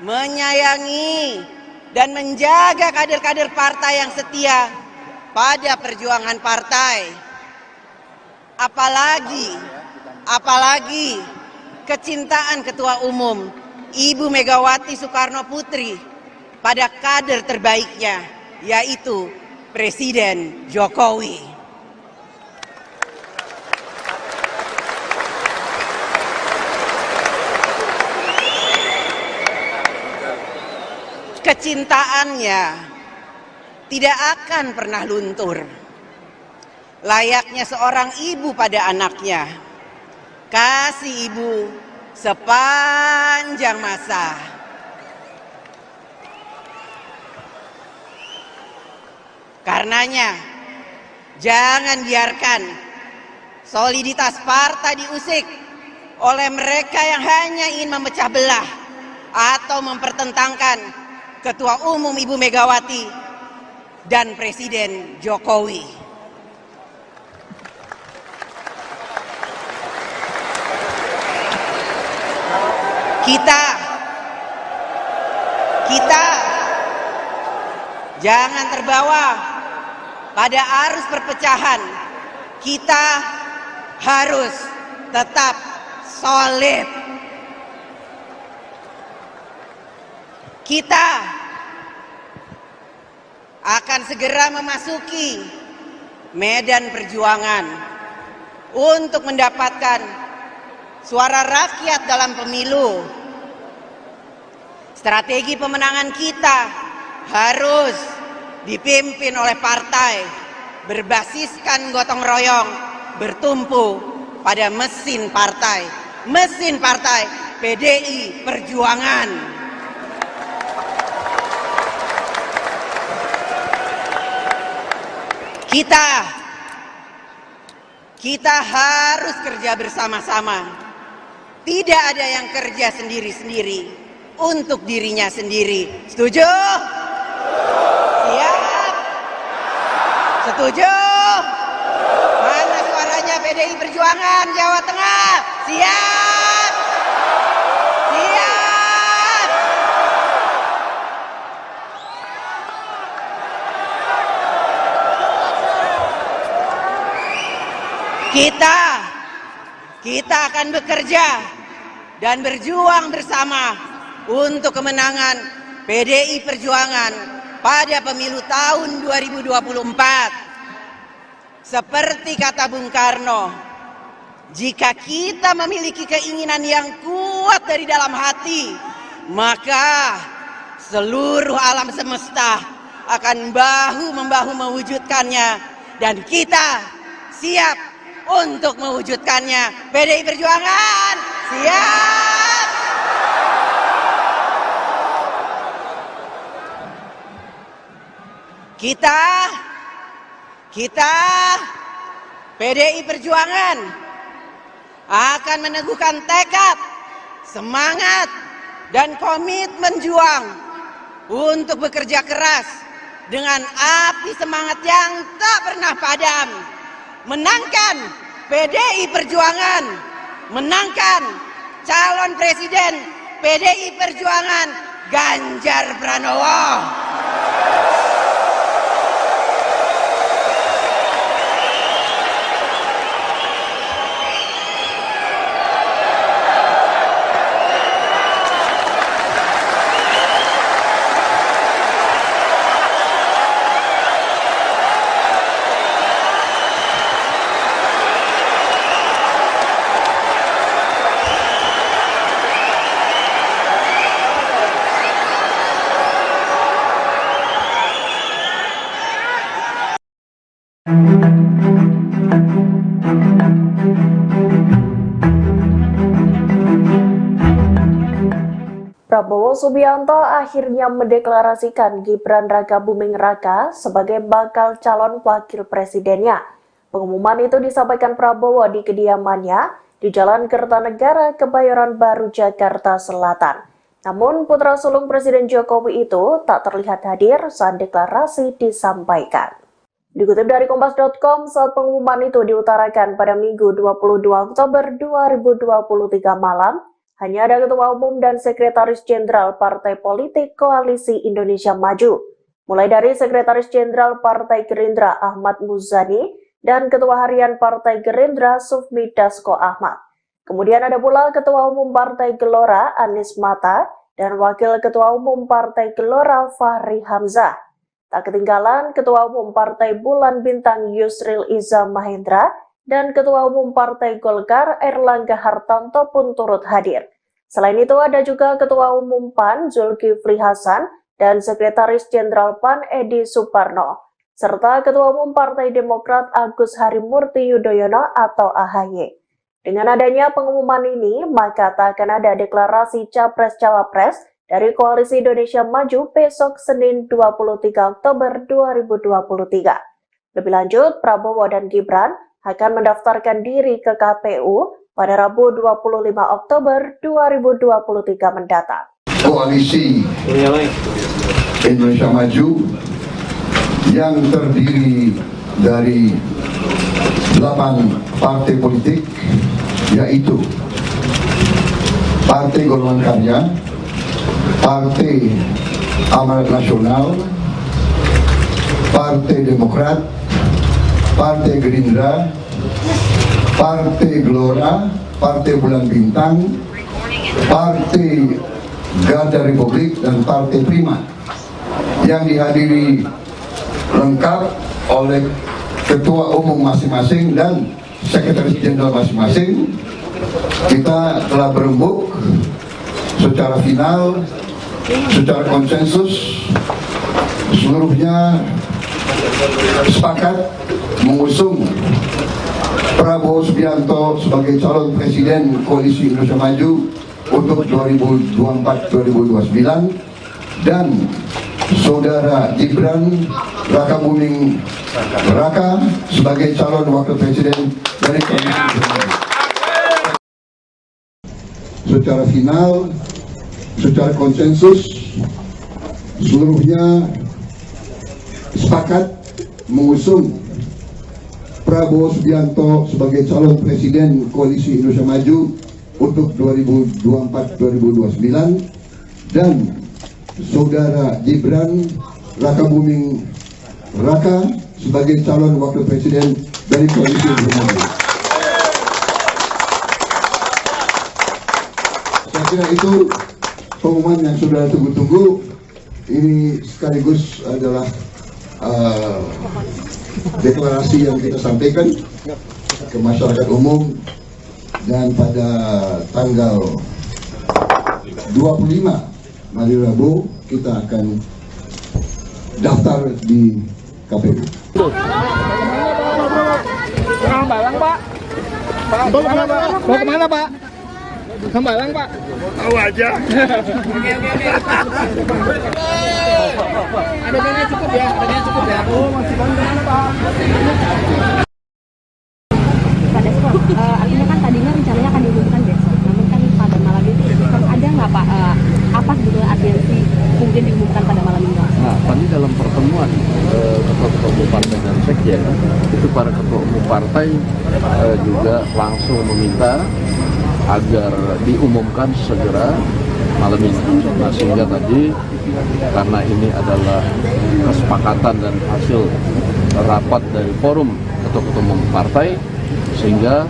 menyayangi, dan menjaga kader-kader partai yang setia pada perjuangan partai. Apalagi kecintaan Ketua Umum Ibu Megawati Soekarno Putri pada kader terbaiknya, yaitu Presiden Jokowi. Kecintaannya tidak akan pernah luntur. Layaknya seorang ibu pada anaknya, kasih ibu sepanjang masa. Karenanya, jangan biarkan soliditas partai diusik oleh mereka yang hanya ingin memecah belah atau mempertentangkan Ketua Umum Ibu Megawati dan Presiden Jokowi. Kita jangan terbawa pada arus perpecahan. Kita harus tetap solid. Kita akan segera memasuki medan perjuangan untuk mendapatkan suara rakyat dalam pemilu. Strategi pemenangan kita harus dipimpin oleh partai berbasiskan gotong royong, bertumpu pada mesin partai PDI Perjuangan. Kita harus kerja bersama-sama. Tidak ada yang kerja sendiri-sendiri untuk dirinya sendiri. Setuju? Siap? Setuju? Mana suaranya PDI Perjuangan Jawa Tengah? Siap? Siap? Kita akan bekerja dan berjuang bersama untuk kemenangan PDI Perjuangan pada pemilu tahun 2024. Seperti kata Bung Karno, jika kita memiliki keinginan yang kuat dari dalam hati, maka seluruh alam semesta akan bahu-membahu mewujudkannya, dan kita siap untuk mewujudkannya. PDI Perjuangan siap. Kita PDI Perjuangan akan meneguhkan tekad, semangat, dan komitmen juang untuk bekerja keras dengan api semangat yang tak pernah padam, menangkan PDI Perjuangan, menangkan calon presiden PDI Perjuangan Ganjar Pranowo. Prabowo Subianto akhirnya mendeklarasikan Gibran Rakabuming Raka sebagai bakal calon wakil presidennya. Pengumuman itu disampaikan Prabowo di kediamannya di Jalan Kertanegara, Kebayoran Baru, Jakarta Selatan. Namun putra sulung Presiden Jokowi itu tak terlihat hadir saat deklarasi disampaikan. Dikutip dari Kompas.com, saat pengumuman itu diutarakan pada Minggu 22 Oktober 2023 malam, hanya ada Ketua Umum dan Sekretaris Jenderal Partai Politik Koalisi Indonesia Maju, mulai dari Sekretaris Jenderal Partai Gerindra Ahmad Muzani dan Ketua Harian Partai Gerindra Sufmi Dasko Ahmad. Kemudian ada pula Ketua Umum Partai Gelora Anies Mata dan Wakil Ketua Umum Partai Gelora Fahri Hamzah. Tak ketinggalan Ketua Umum Partai Bulan Bintang Yusril Iza Mahendra dan Ketua Umum Partai Golkar Erlangga Hartanto pun turut hadir. Selain itu ada juga Ketua Umum PAN Zulkifli Hasan dan Sekretaris Jenderal PAN Edi Suparno, serta Ketua Umum Partai Demokrat Agus Harimurti Yudhoyono atau AHY. Dengan adanya pengumuman ini, maka tak akan ada deklarasi Capres-Cawapres dari Koalisi Indonesia Maju besok Senin 23 Oktober 2023. Lebih lanjut, Prabowo dan Gibran akan mendaftarkan diri ke KPU pada Rabu 25 Oktober 2023 mendatang. Koalisi Indonesia Maju yang terdiri dari 8 partai politik, yaitu Partai Golongan Karya, Partai Amanat Nasional, Partai Demokrat, Partai Gerindra, Partai Gelora, Partai Bulan Bintang, Partai Garda Republik, dan Partai Prima, yang dihadiri lengkap oleh Ketua Umum masing-masing dan Sekretaris Jenderal masing-masing. Kita telah berembuk secara final, secara konsensus, seluruhnya sepakat mengusung Prabowo Subianto sebagai calon presiden Koalisi Indonesia Maju untuk 2024-2029 dan Saudara Gibran Rakabuming Raka sebagai calon wakil presiden dari Koalisi Indonesia Maju. Secara final, secara konsensus, seluruhnya sepakat mengusung Prabowo Subianto sebagai calon presiden Koalisi Indonesia Maju untuk 2024-2029 dan Saudara Gibran Rakabuming Raka sebagai calon wakil presiden dari Koalisi Indonesia Maju. kira itu pengumuman yang sudah tunggu-tunggu. Ini sekaligus adalah deklarasi yang kita sampaikan ke masyarakat umum, dan pada tanggal 25 hari Rabu kita akan daftar di KPU. Hambalang Pak. Mau kemana Pak? Hambalang Pak. Tahu aja. Adanya cukup ya, adanya cukup ya. Oh masih banyak Pak. Artinya kan tadinya rencananya akan diumumkan besok, namun kan pada malam itu kan ada nggak Pak, apa sebetulnya urgensi mungkin diumumkan pada malam ini? Nah, tadi dalam pertemuan ketua-ketua umum partai dan sekjen, itu para ketua umum partai juga langsung meminta agar diumumkan segera malam ini. Nah, sehingga tadi karena ini adalah kesepakatan dan hasil rapat dari forum ketua-ketua umum partai, sehingga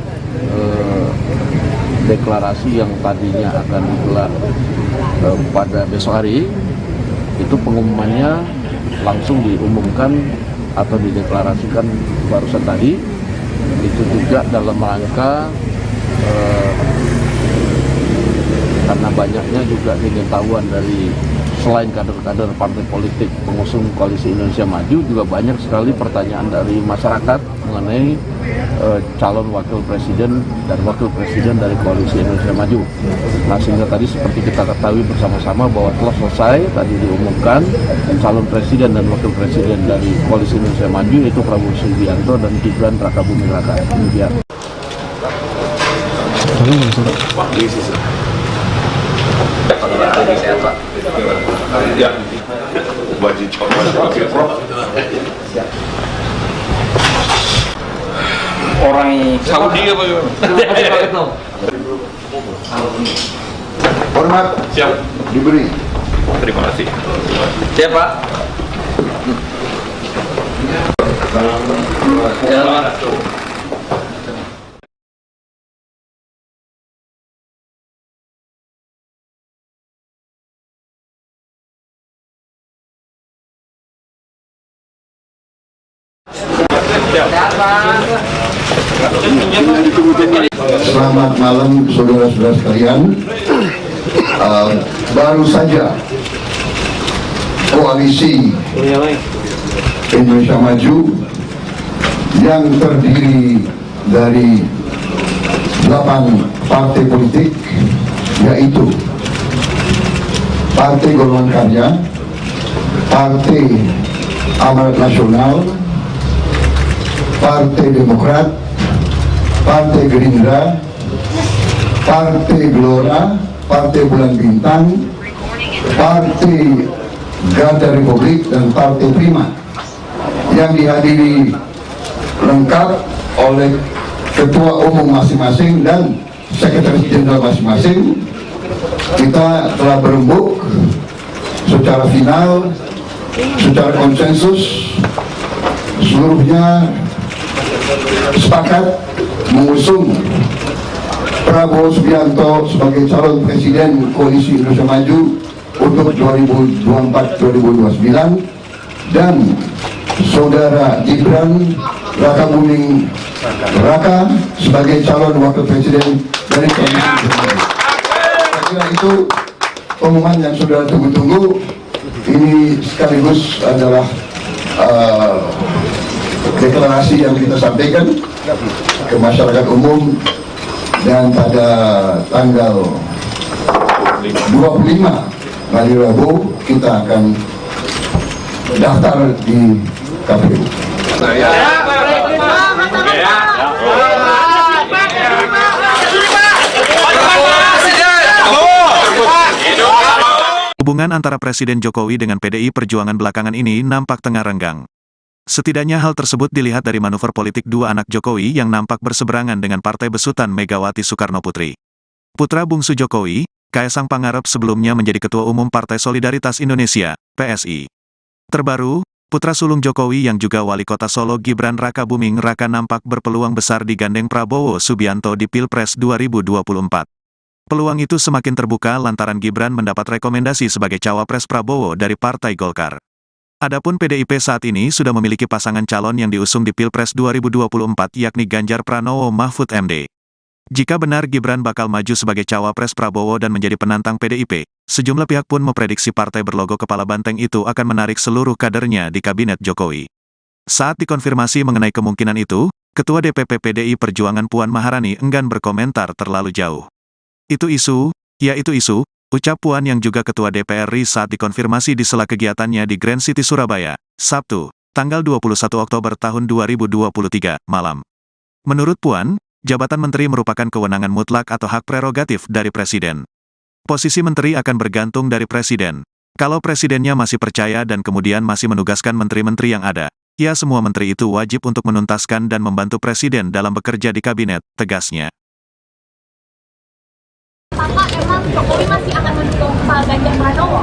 deklarasi yang tadinya akan digelar pada besok hari itu pengumumannya langsung diumumkan atau dideklarasikan barusan tadi. Itu juga dalam rangka karena banyaknya juga pengetahuan dari selain kader-kader partai politik pengusung Koalisi Indonesia Maju, juga banyak sekali pertanyaan dari masyarakat mengenai calon wakil presiden dan wakil presiden dari Koalisi Indonesia Maju. Nah, sehingga tadi seperti kita ketahui bersama-sama bahwa telah selesai tadi diumumkan calon presiden dan wakil presiden dari Koalisi Indonesia Maju, yaitu Prabowo Subianto dan Gibran Raka Buming Raka. Demikian. Ya. Wajib orang Saudi apa gimana? Hormat Siap. diberi. Terima kasih. Siap Pak. Ya. Selamat malam saudara-saudara sekalian. Baru saja Koalisi Indonesia Maju yang terdiri dari 8 partai politik, yaitu Partai Golongan Karya, Partai Amanat Nasional, Partai Demokrat, Partai Gerindra, Partai Gelora, Partai Bulan Bintang, Partai Garda Republik, dan Partai Prima, yang dihadiri lengkap oleh ketua umum masing-masing dan sekretaris jenderal masing-masing. Kita telah berembuk secara final, secara konsensus, seluruhnya sepakat mengusung Prabowo Subianto sebagai calon presiden Koalisi Indonesia Maju untuk 2024-2029, dan saudara Gibran Raka Buming Raka sebagai calon wakil presiden dari Koalisi Indonesia Maju. Saya kira itu pengumuman yang sudah tunggu-tunggu. Ini sekaligus adalah deklarasi yang kita sampaikan ke masyarakat umum, dan pada tanggal 25 hari Rabu kita akan daftar di KPU. Hubungan antara Presiden Jokowi dengan PDI Perjuangan belakangan ini nampak tengah renggang. Setidaknya hal tersebut dilihat dari manuver politik dua anak Jokowi yang nampak berseberangan dengan partai besutan Megawati Soekarno Putri. Putra bungsu Jokowi, Kaesang Pangarep, sebelumnya menjadi Ketua Umum Partai Solidaritas Indonesia, PSI. Terbaru, putra sulung Jokowi yang juga Wali Kota Solo Gibran Raka Buming Raka nampak berpeluang besar digandeng Prabowo Subianto di Pilpres 2024. Peluang itu semakin terbuka lantaran Gibran mendapat rekomendasi sebagai cawapres Prabowo dari Partai Golkar. Adapun PDIP saat ini sudah memiliki pasangan calon yang diusung di Pilpres 2024 yakni Ganjar Pranowo Mahfud MD. Jika benar Gibran bakal maju sebagai cawapres Prabowo dan menjadi penantang PDIP, sejumlah pihak pun memprediksi partai berlogo kepala banteng itu akan menarik seluruh kadernya di kabinet Jokowi. Saat dikonfirmasi mengenai kemungkinan itu, Ketua DPP PDI Perjuangan Puan Maharani enggan berkomentar terlalu jauh. Itu isu, ucap Puan yang juga Ketua DPR RI saat dikonfirmasi di sela kegiatannya di Grand City Surabaya, Sabtu, tanggal 21 Oktober tahun 2023, malam. Menurut Puan, jabatan menteri merupakan kewenangan mutlak atau hak prerogatif dari Presiden. Posisi menteri akan bergantung dari Presiden. Kalau Presidennya masih percaya dan kemudian masih menugaskan menteri-menteri yang ada, ya semua menteri itu wajib untuk menuntaskan dan membantu Presiden dalam bekerja di kabinet, tegasnya. Apakah emang Jokowi masih akan mendukung Pak Ganjar Pranowo?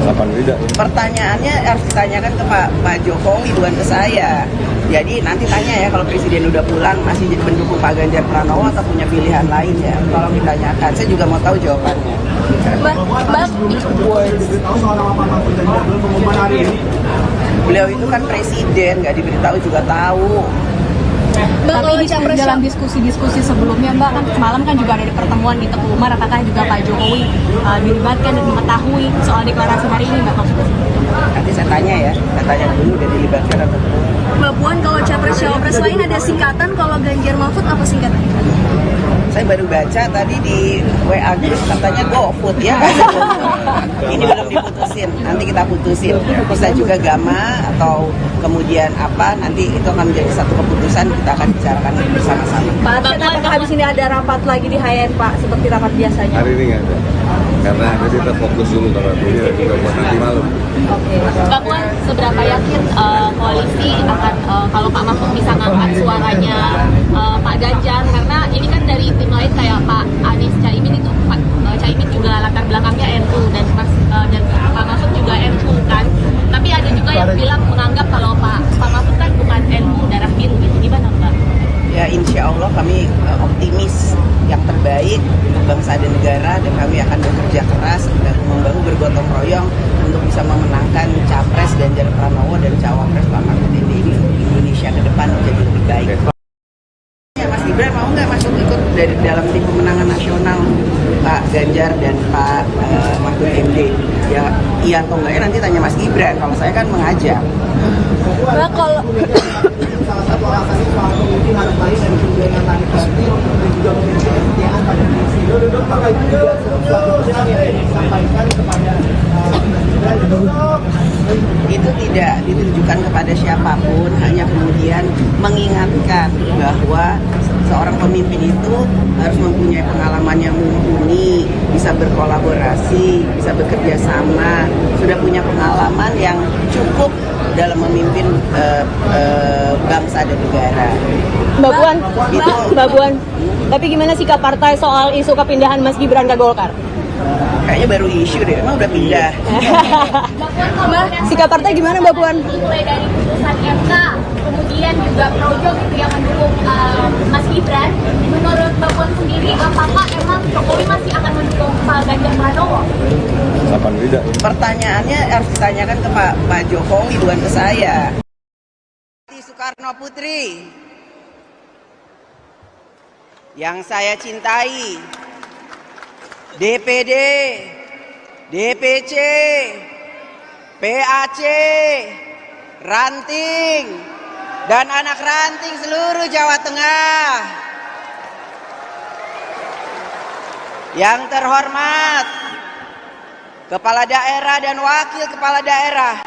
Kapan tidak? Pertanyaannya harus ditanyakan ke Pak Jokowi, bukan ke saya. Jadi nanti tanya ya, kalau Presiden udah pulang masih mendukung Pak Ganjar Pranowo atau punya pilihan lain ya. Tolong ditanyakan, saya juga mau tahu jawabannya. Beliau itu kan presiden, nggak diberitahu juga tahu. Tapi dalam diskusi-diskusi sebelumnya Mbak, kan semalam kan juga ada pertemuan di Teguh Umar, apakah juga Pak Jokowi dilibatkan dan mengetahui soal deklarasi hari ini Mbak? Nanti saya tanya ya, saya tanya dulu udah dilibatkan atau belum. Mbak Puan, kalau capres-cawapres lain ada singkatan, kalau Ganjar Mahfud apa singkatannya? Saya baru baca tadi di WA Group katanya GoFood ya. Ini belum diputusin, nanti kita putusin. Bisa juga Gama atau kemudian apa, nanti itu akan menjadi satu keputusan, kita akan bicarakan bersama-sama. Pak, apakah habis ini ada rapat lagi di HN Pak, seperti rapat biasanya? Hari ini nggak ada. Karena kita fokus dulu karena ini juga buat nanti malam. Oke. Mbak Puan, seberapa yakin koalisi akan kalau Pak Mahfud bisa ngangkat suaranya Pak Ganjar, karena ini kan dari tim lain kayak Pak Anies Caimin itu Pak Caimin juga latar belakangnya NU dan Pak Mahfud juga NU kan. Tapi ada juga yang bilang menganggap kalau Pak Mahfud kan bukan NU darah biru gitu. Gimana Mbak? Ya insya Allah kami optimis yang terbaik untuk bangsa dan negara, dan kami akan bekerja keras dan membangun bergotong royong untuk bisa memenangkan Capres Ganjar Pranowo dan Cawapres Pak Mahfud ini untuk Indonesia ke depan menjadi lebih baik. Ya, Mas Gibran mau nggak masuk ikut dari dalam tim pemenangan nasional Pak Ganjar dan Pak Mahfud MD? Ya iya atau enggak ya nanti tanya Mas Gibran, kalau saya kan mengajak. Mbak, kalau salah satu alasannya soal kemungkinan lain dari kunjungan tadi tersebut dan juga memiliki kesetiaan pada Presiden. Apakah itu juga suatu pesan yang disampaikan kepada Itu tidak ditujukan kepada siapapun, hanya kemudian mengingatkan bahwa seorang pemimpin itu harus mempunyai pengalaman yang mumpuni, bisa berkolaborasi, bisa bekerja sama, sudah punya pengalaman yang cukup dalam memimpin bangsa dan negara. Mbak Puan, tapi gimana sikap partai soal isu kepindahan Mas Gibran ke Golkar? Kayaknya baru isu deh, emang udah pindah. Mbak, sikap partai gimana Mbak Puan? Mulai dari putusan MK, kemudian juga projo gitu yang mendukung Mas Gibran. Menurut Mbak Puan sendiri, apakah emang Jokowi masih akan mendukung Pak Ganjar Pranowo? Kapan tidak? Pertanyaannya harus ditanyakan ke Pak Jokowi, bukan ke saya. Soekarno Putri yang saya cintai, DPD, DPC, PAC, Ranting, dan anak ranting seluruh Jawa Tengah. Yang terhormat, Kepala Daerah dan Wakil Kepala Daerah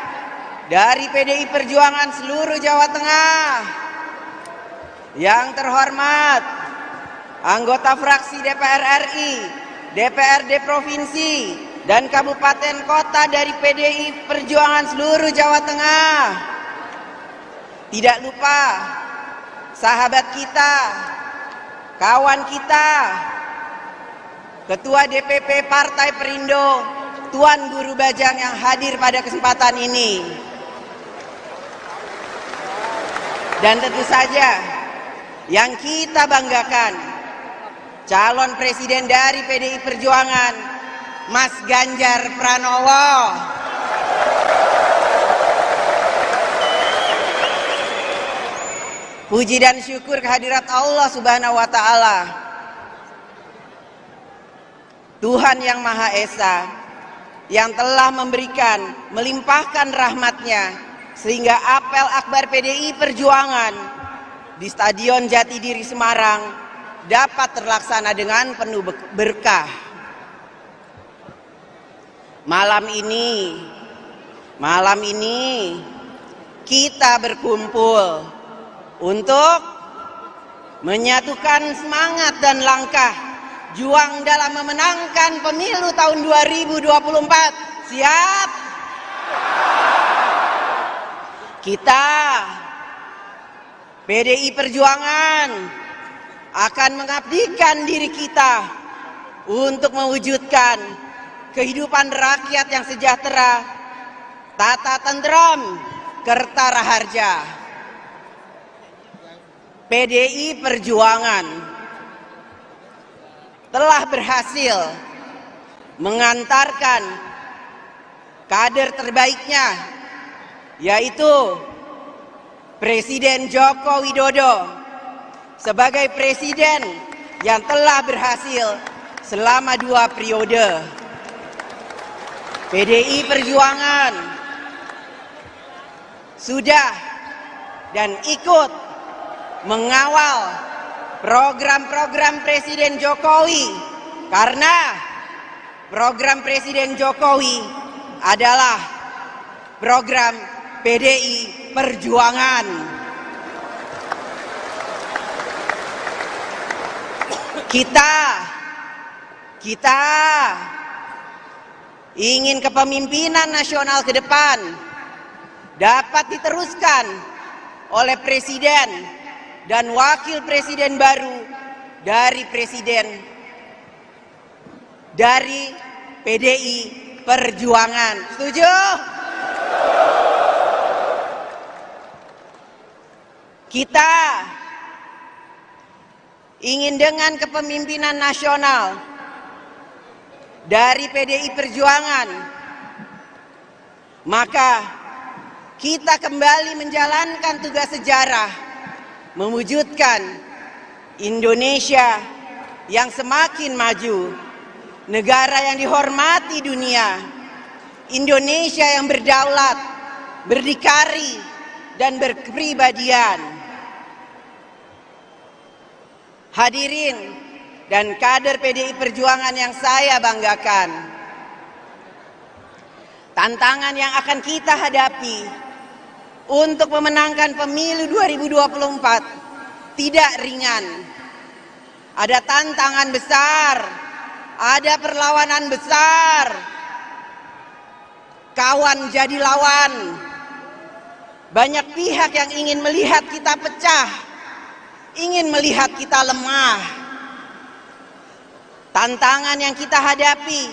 dari PDI Perjuangan seluruh Jawa Tengah. Yang terhormat, anggota fraksi DPR RI, DPRD Provinsi, dan Kabupaten Kota dari PDI Perjuangan seluruh Jawa Tengah. Tidak lupa sahabat kita, kawan kita, Ketua DPP Partai Perindo, Tuan Guru Bajang yang hadir pada kesempatan ini. Dan tentu saja yang kita banggakan, calon presiden dari PDI Perjuangan, Mas Ganjar Pranowo. Puji dan syukur kehadirat Allah Subhanahu wa Ta'ala, Tuhan yang Maha Esa, yang telah melimpahkan rahmatnya sehingga apel akbar PDI Perjuangan di Stadion Jatidiri Semarang dapat terlaksana dengan penuh berkah. Malam ini kita berkumpul untuk menyatukan semangat dan langkah juang dalam memenangkan pemilu tahun 2024. Siap? Kita PDI Perjuangan akan mengabdikan diri kita untuk mewujudkan kehidupan rakyat yang sejahtera, tata tentram, kertara harja. PDI Perjuangan telah berhasil mengantarkan kader terbaiknya, yaitu Presiden Joko Widodo, sebagai presiden yang telah berhasil selama 2 periode. PDI Perjuangan sudah dan ikut mengawal program-program Presiden Jokowi, karena program Presiden Jokowi adalah program PDI Perjuangan. Kita ingin kepemimpinan nasional ke depan dapat diteruskan oleh presiden dan wakil presiden baru dari PDI Perjuangan. Setuju? Kita ingin dengan kepemimpinan nasional dari PDI Perjuangan, maka kita kembali menjalankan tugas sejarah, mewujudkan Indonesia yang semakin maju, negara yang dihormati dunia, Indonesia yang berdaulat, berdikari, dan berkepribadian. Hadirin dan kader PDI Perjuangan yang saya banggakan, tantangan yang akan kita hadapi untuk memenangkan pemilu 2024 tidak ringan. Ada tantangan besar, ada perlawanan besar, kawan jadi lawan. Banyak pihak yang ingin melihat kita pecah, ingin melihat kita lemah. Tantangan yang kita hadapi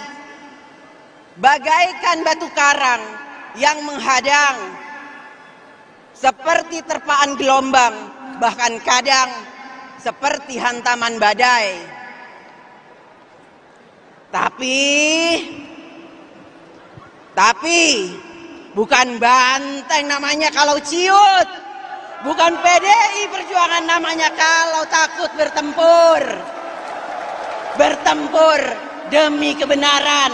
bagaikan batu karang yang menghadang, seperti terpaan gelombang, bahkan kadang seperti hantaman badai. Tapi bukan banteng namanya kalau ciut, bukan PDI Perjuangan namanya kalau takut bertempur. Bertempur demi kebenaran.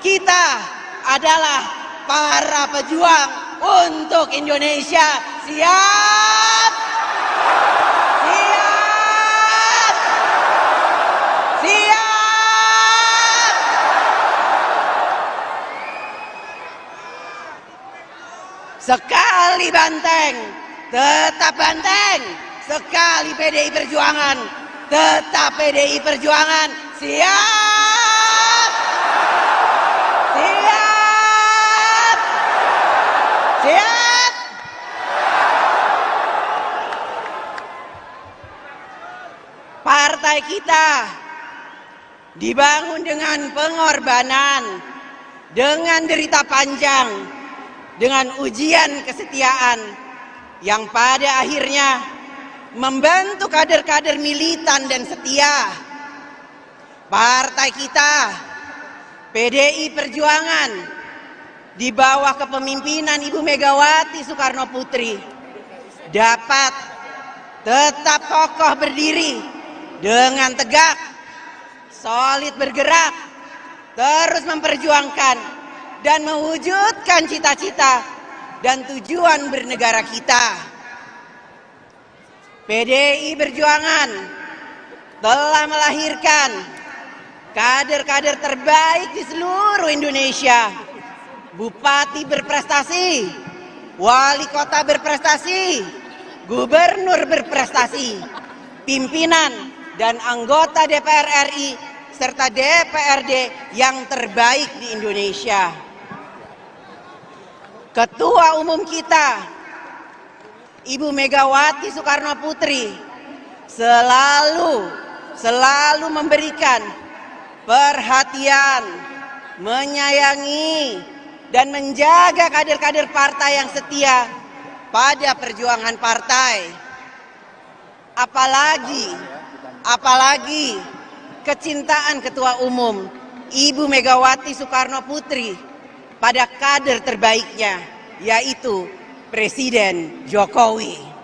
Kita adalah para pejuang untuk Indonesia. Siap? Siap? Siap? Sekali banteng, tetap banteng. Sekali PDI Perjuangan, tetap PDI Perjuangan. Siap? Siap? Siap? Partai kita dibangun dengan pengorbanan, dengan derita panjang, dengan ujian kesetiaan yang pada akhirnya membentuk kader-kader militan dan setia partai kita, PDI Perjuangan, di bawah kepemimpinan Ibu Megawati Soekarno Putri, dapat tetap kokoh berdiri dengan tegak, solid bergerak, terus memperjuangkan dan mewujudkan cita-cita dan tujuan bernegara kita. PDI Perjuangan telah melahirkan kader-kader terbaik di seluruh Indonesia. Bupati berprestasi, wali kota berprestasi, gubernur berprestasi, pimpinan dan anggota DPR RI serta DPRD yang terbaik di Indonesia. Ketua Umum kita, Ibu Megawati Soekarno Putri, selalu memberikan perhatian, menyayangi, dan menjaga kader-kader partai yang setia pada perjuangan partai. Apalagi kecintaan Ketua Umum Ibu Megawati Soekarno Putri pada kader terbaiknya, yaitu Presiden Jokowi.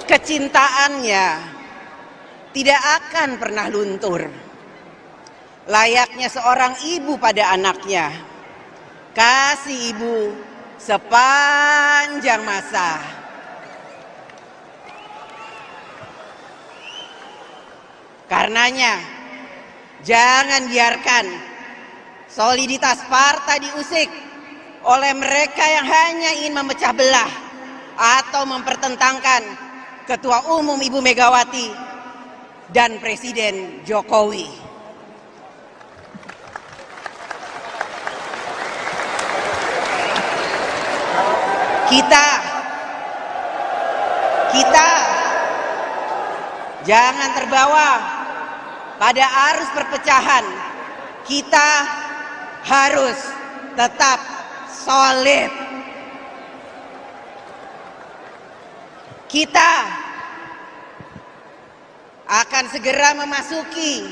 Kecintaannya tidak akan pernah luntur. Layaknya seorang ibu pada anaknya, kasih ibu sepanjang masa. Karenanya, jangan biarkan soliditas partai diusik oleh mereka yang hanya ingin memecah belah atau mempertentangkan Ketua Umum Ibu Megawati dan Presiden Jokowi. Kita jangan terbawa pada arus perpecahan. Kita harus tetap solid. Kita akan segera memasuki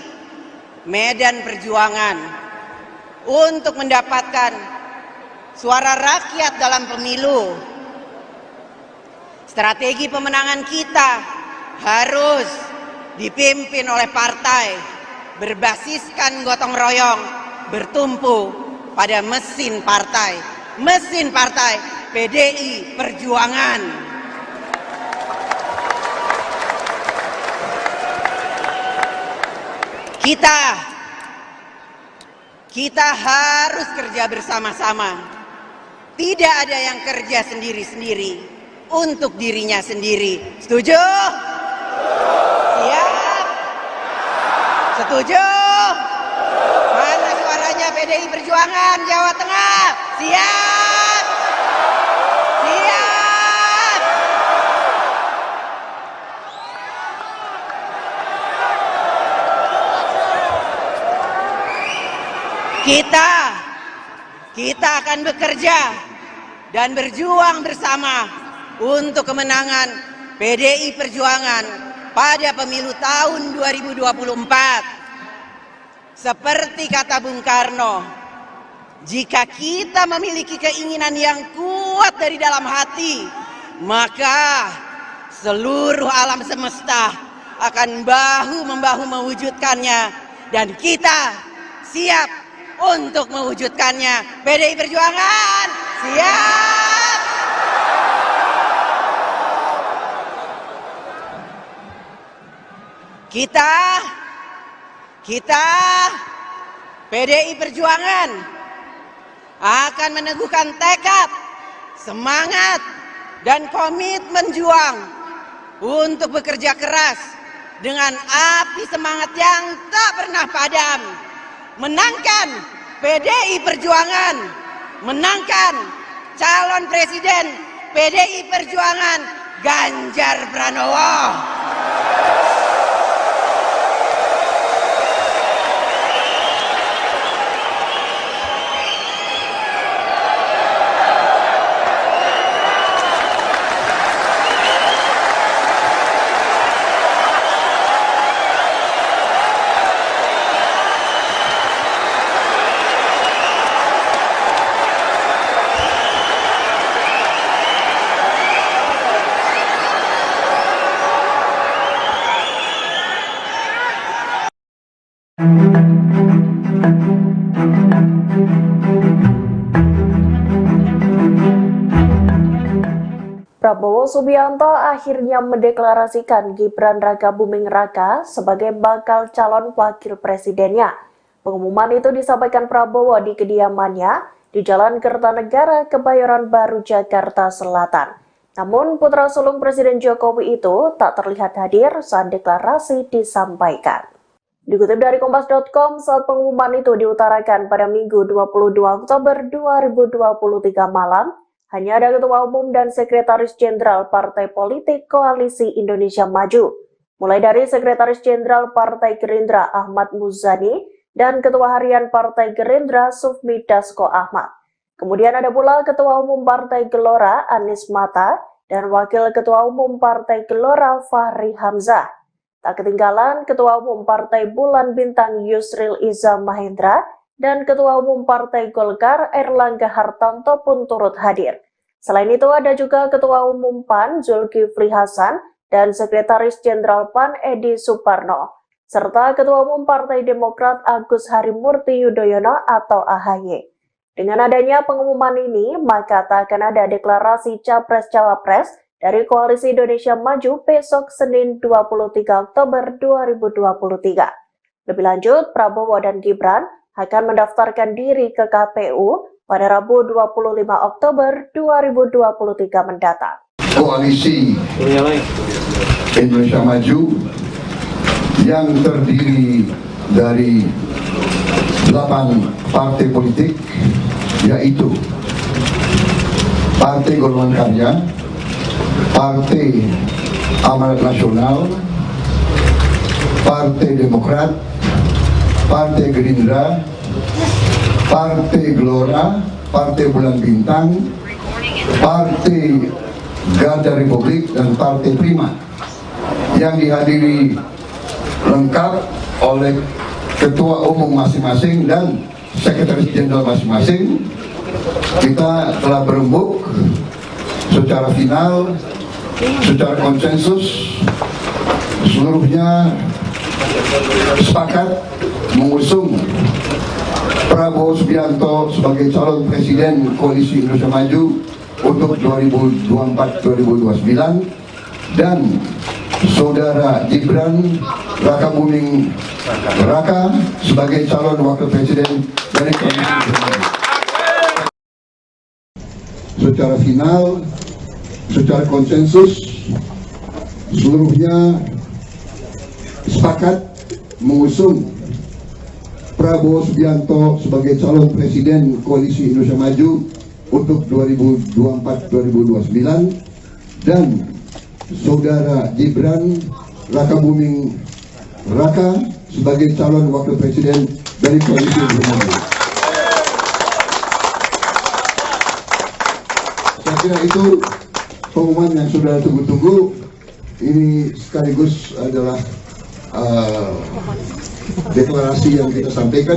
medan perjuangan untuk mendapatkan suara rakyat dalam pemilu. Strategi pemenangan kita harus dipimpin oleh partai berbasiskan gotong royong, bertumpu pada mesin partai PDI Perjuangan. Kita harus kerja bersama-sama. Tidak ada yang kerja sendiri-sendiri untuk dirinya sendiri. Setuju? Siap? Setuju? Mana suaranya PDI Perjuangan Jawa Tengah? Siap? Siap? Kita akan bekerja dan berjuang bersama untuk kemenangan PDI Perjuangan pada pemilu tahun 2024. Seperti kata Bung Karno, jika kita memiliki keinginan yang kuat dari dalam hati, maka seluruh alam semesta akan bahu-membahu mewujudkannya, dan kita siap untuk mewujudkannya. PDI Perjuangan siap. Kita PDI Perjuangan akan meneguhkan tekad, semangat, dan komitmen juang untuk bekerja keras dengan api semangat yang tak pernah padam. Menangkan PDI Perjuangan, menangkan calon presiden PDI Perjuangan Ganjar Pranowo. Prabowo Subianto akhirnya mendeklarasikan Gibran Raka Buming Raka sebagai bakal calon wakil presidennya. Pengumuman itu disampaikan Prabowo di kediamannya di Jalan Kertanegara, Kebayoran Baru, Jakarta Selatan. Namun putra sulung Presiden Jokowi itu tak terlihat hadir saat deklarasi disampaikan. Dikutip dari Kompas.com, saat pengumuman itu diutarakan pada Minggu 22 Oktober 2023 malam, hanya ada Ketua Umum dan Sekretaris Jenderal Partai Politik Koalisi Indonesia Maju, mulai dari Sekretaris Jenderal Partai Gerindra Ahmad Muzani dan Ketua Harian Partai Gerindra Sufmi Dasko Ahmad. Kemudian ada pula Ketua Umum Partai Gelora Anies Mata dan Wakil Ketua Umum Partai Gelora Fahri Hamzah. Tak ketinggalan Ketua Umum Partai Bulan Bintang Yusril Iza Mahendra dan Ketua Umum Partai Golkar Erlangga Hartanto pun turut hadir. Selain itu ada juga Ketua Umum PAN Zulkifli Hasan dan Sekretaris Jenderal PAN Edi Suparno, serta Ketua Umum Partai Demokrat Agus Harimurti Yudhoyono atau AHY. Dengan adanya pengumuman ini, maka tak akan ada deklarasi Capres-Cawapres dari Koalisi Indonesia Maju besok Senin 23 Oktober 2023. Lebih lanjut, Prabowo dan Gibran akan mendaftarkan diri ke KPU pada Rabu 25 Oktober 2023 mendatang. Koalisi Indonesia Maju yang terdiri dari 8 partai politik, yaitu Partai Golongan Karya, Partai Amanat Nasional, Partai Demokrat, Partai Gerindra, Partai Gelora, Partai Bulan Bintang, Partai Garda Republik, dan Partai Prima, yang dihadiri lengkap oleh Ketua Umum masing-masing dan Sekretaris Jenderal masing-masing. Kita telah berembuk secara final, secara konsensus, seluruhnya sepakat mengusung Prabowo Subianto sebagai calon presiden Koalisi Indonesia Maju untuk 2024-2029 dan Saudara Gibran Raka Buming Raka sebagai calon wakil presiden dari Koalisi Indonesia Maju. Secara final, secara konsensus, seluruhnya sepakat mengusung Prabowo Subianto sebagai calon presiden Koalisi Indonesia Maju untuk 2024-2029 dan Saudara Gibran Raka Buming Raka sebagai calon wakil presiden dari Koalisi Indonesia Maju. Saya kira itu pengumuman yang sudah tunggu-tunggu. Ini sekaligus adalah deklarasi yang kita sampaikan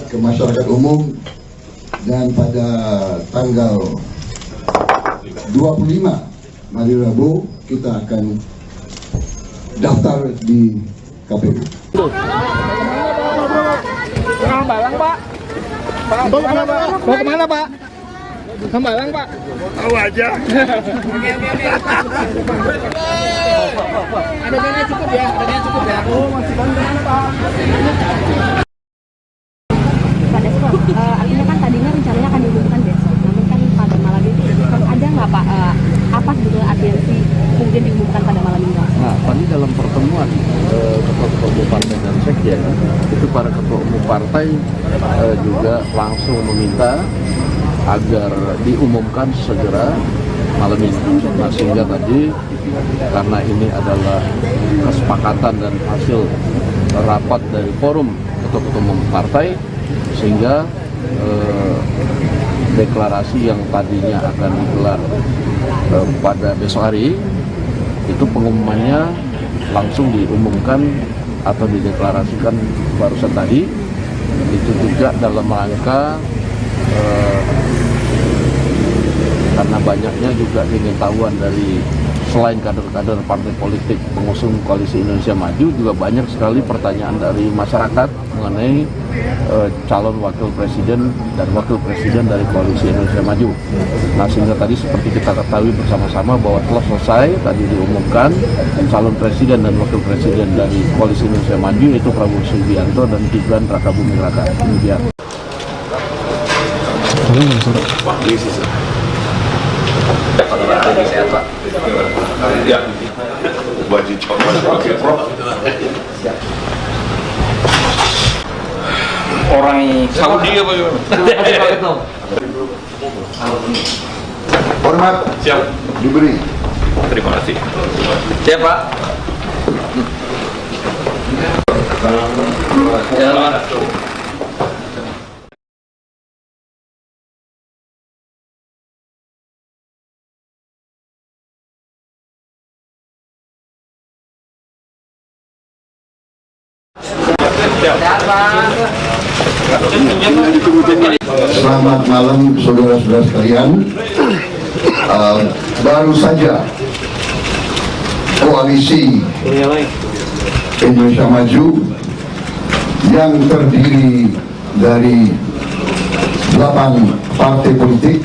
ke masyarakat umum, dan pada tanggal 25 hari Rabu kita akan daftar di KPU. Hambalang Pak. Mau kemana Pak? Hambalang Pak. Tahu aja. Ada dana cukup ya? Oh, masih banyak Pak. Artinya kan tadinya rencananya akan diumumkan besok, namun kan pada malam itu ada nggak Pak apa sebetulnya atensi kemudian diumumkan pada malam ini? Nah, tadi dalam pertemuan ketua-ketua umum partai dan sekjen itu para ketua umum partai juga langsung meminta agar diumumkan segera malam ini. Nah, sehingga tadi karena ini adalah kesepakatan dan hasil rapat dari forum ketua-ketua umum partai, sehingga deklarasi yang tadinya akan digelar pada besok hari itu pengumumannya langsung diumumkan atau dideklarasikan barusan tadi. Itu juga dalam rangka karena banyaknya juga pengetahuan dari selain kader-kader partai politik pengusung Koalisi Indonesia Maju, juga banyak sekali pertanyaan dari masyarakat mengenai calon wakil presiden dan wakil presiden dari Koalisi Indonesia Maju. Nah, sehingga tadi seperti kita ketahui bersama-sama bahwa telah selesai tadi diumumkan calon presiden dan wakil presiden dari Koalisi Indonesia Maju yaitu Prabowo Subianto dan Gibran Rakabuming Raka. Kemudian Ya. Baju coklat. Orang Saudi apa gimana? Hormat Siap. diberi. Terima kasih. Siap, Pak. Jalan. Selamat malam saudara-saudara sekalian. Baru saja Koalisi Indonesia Maju yang terdiri dari 8 partai politik,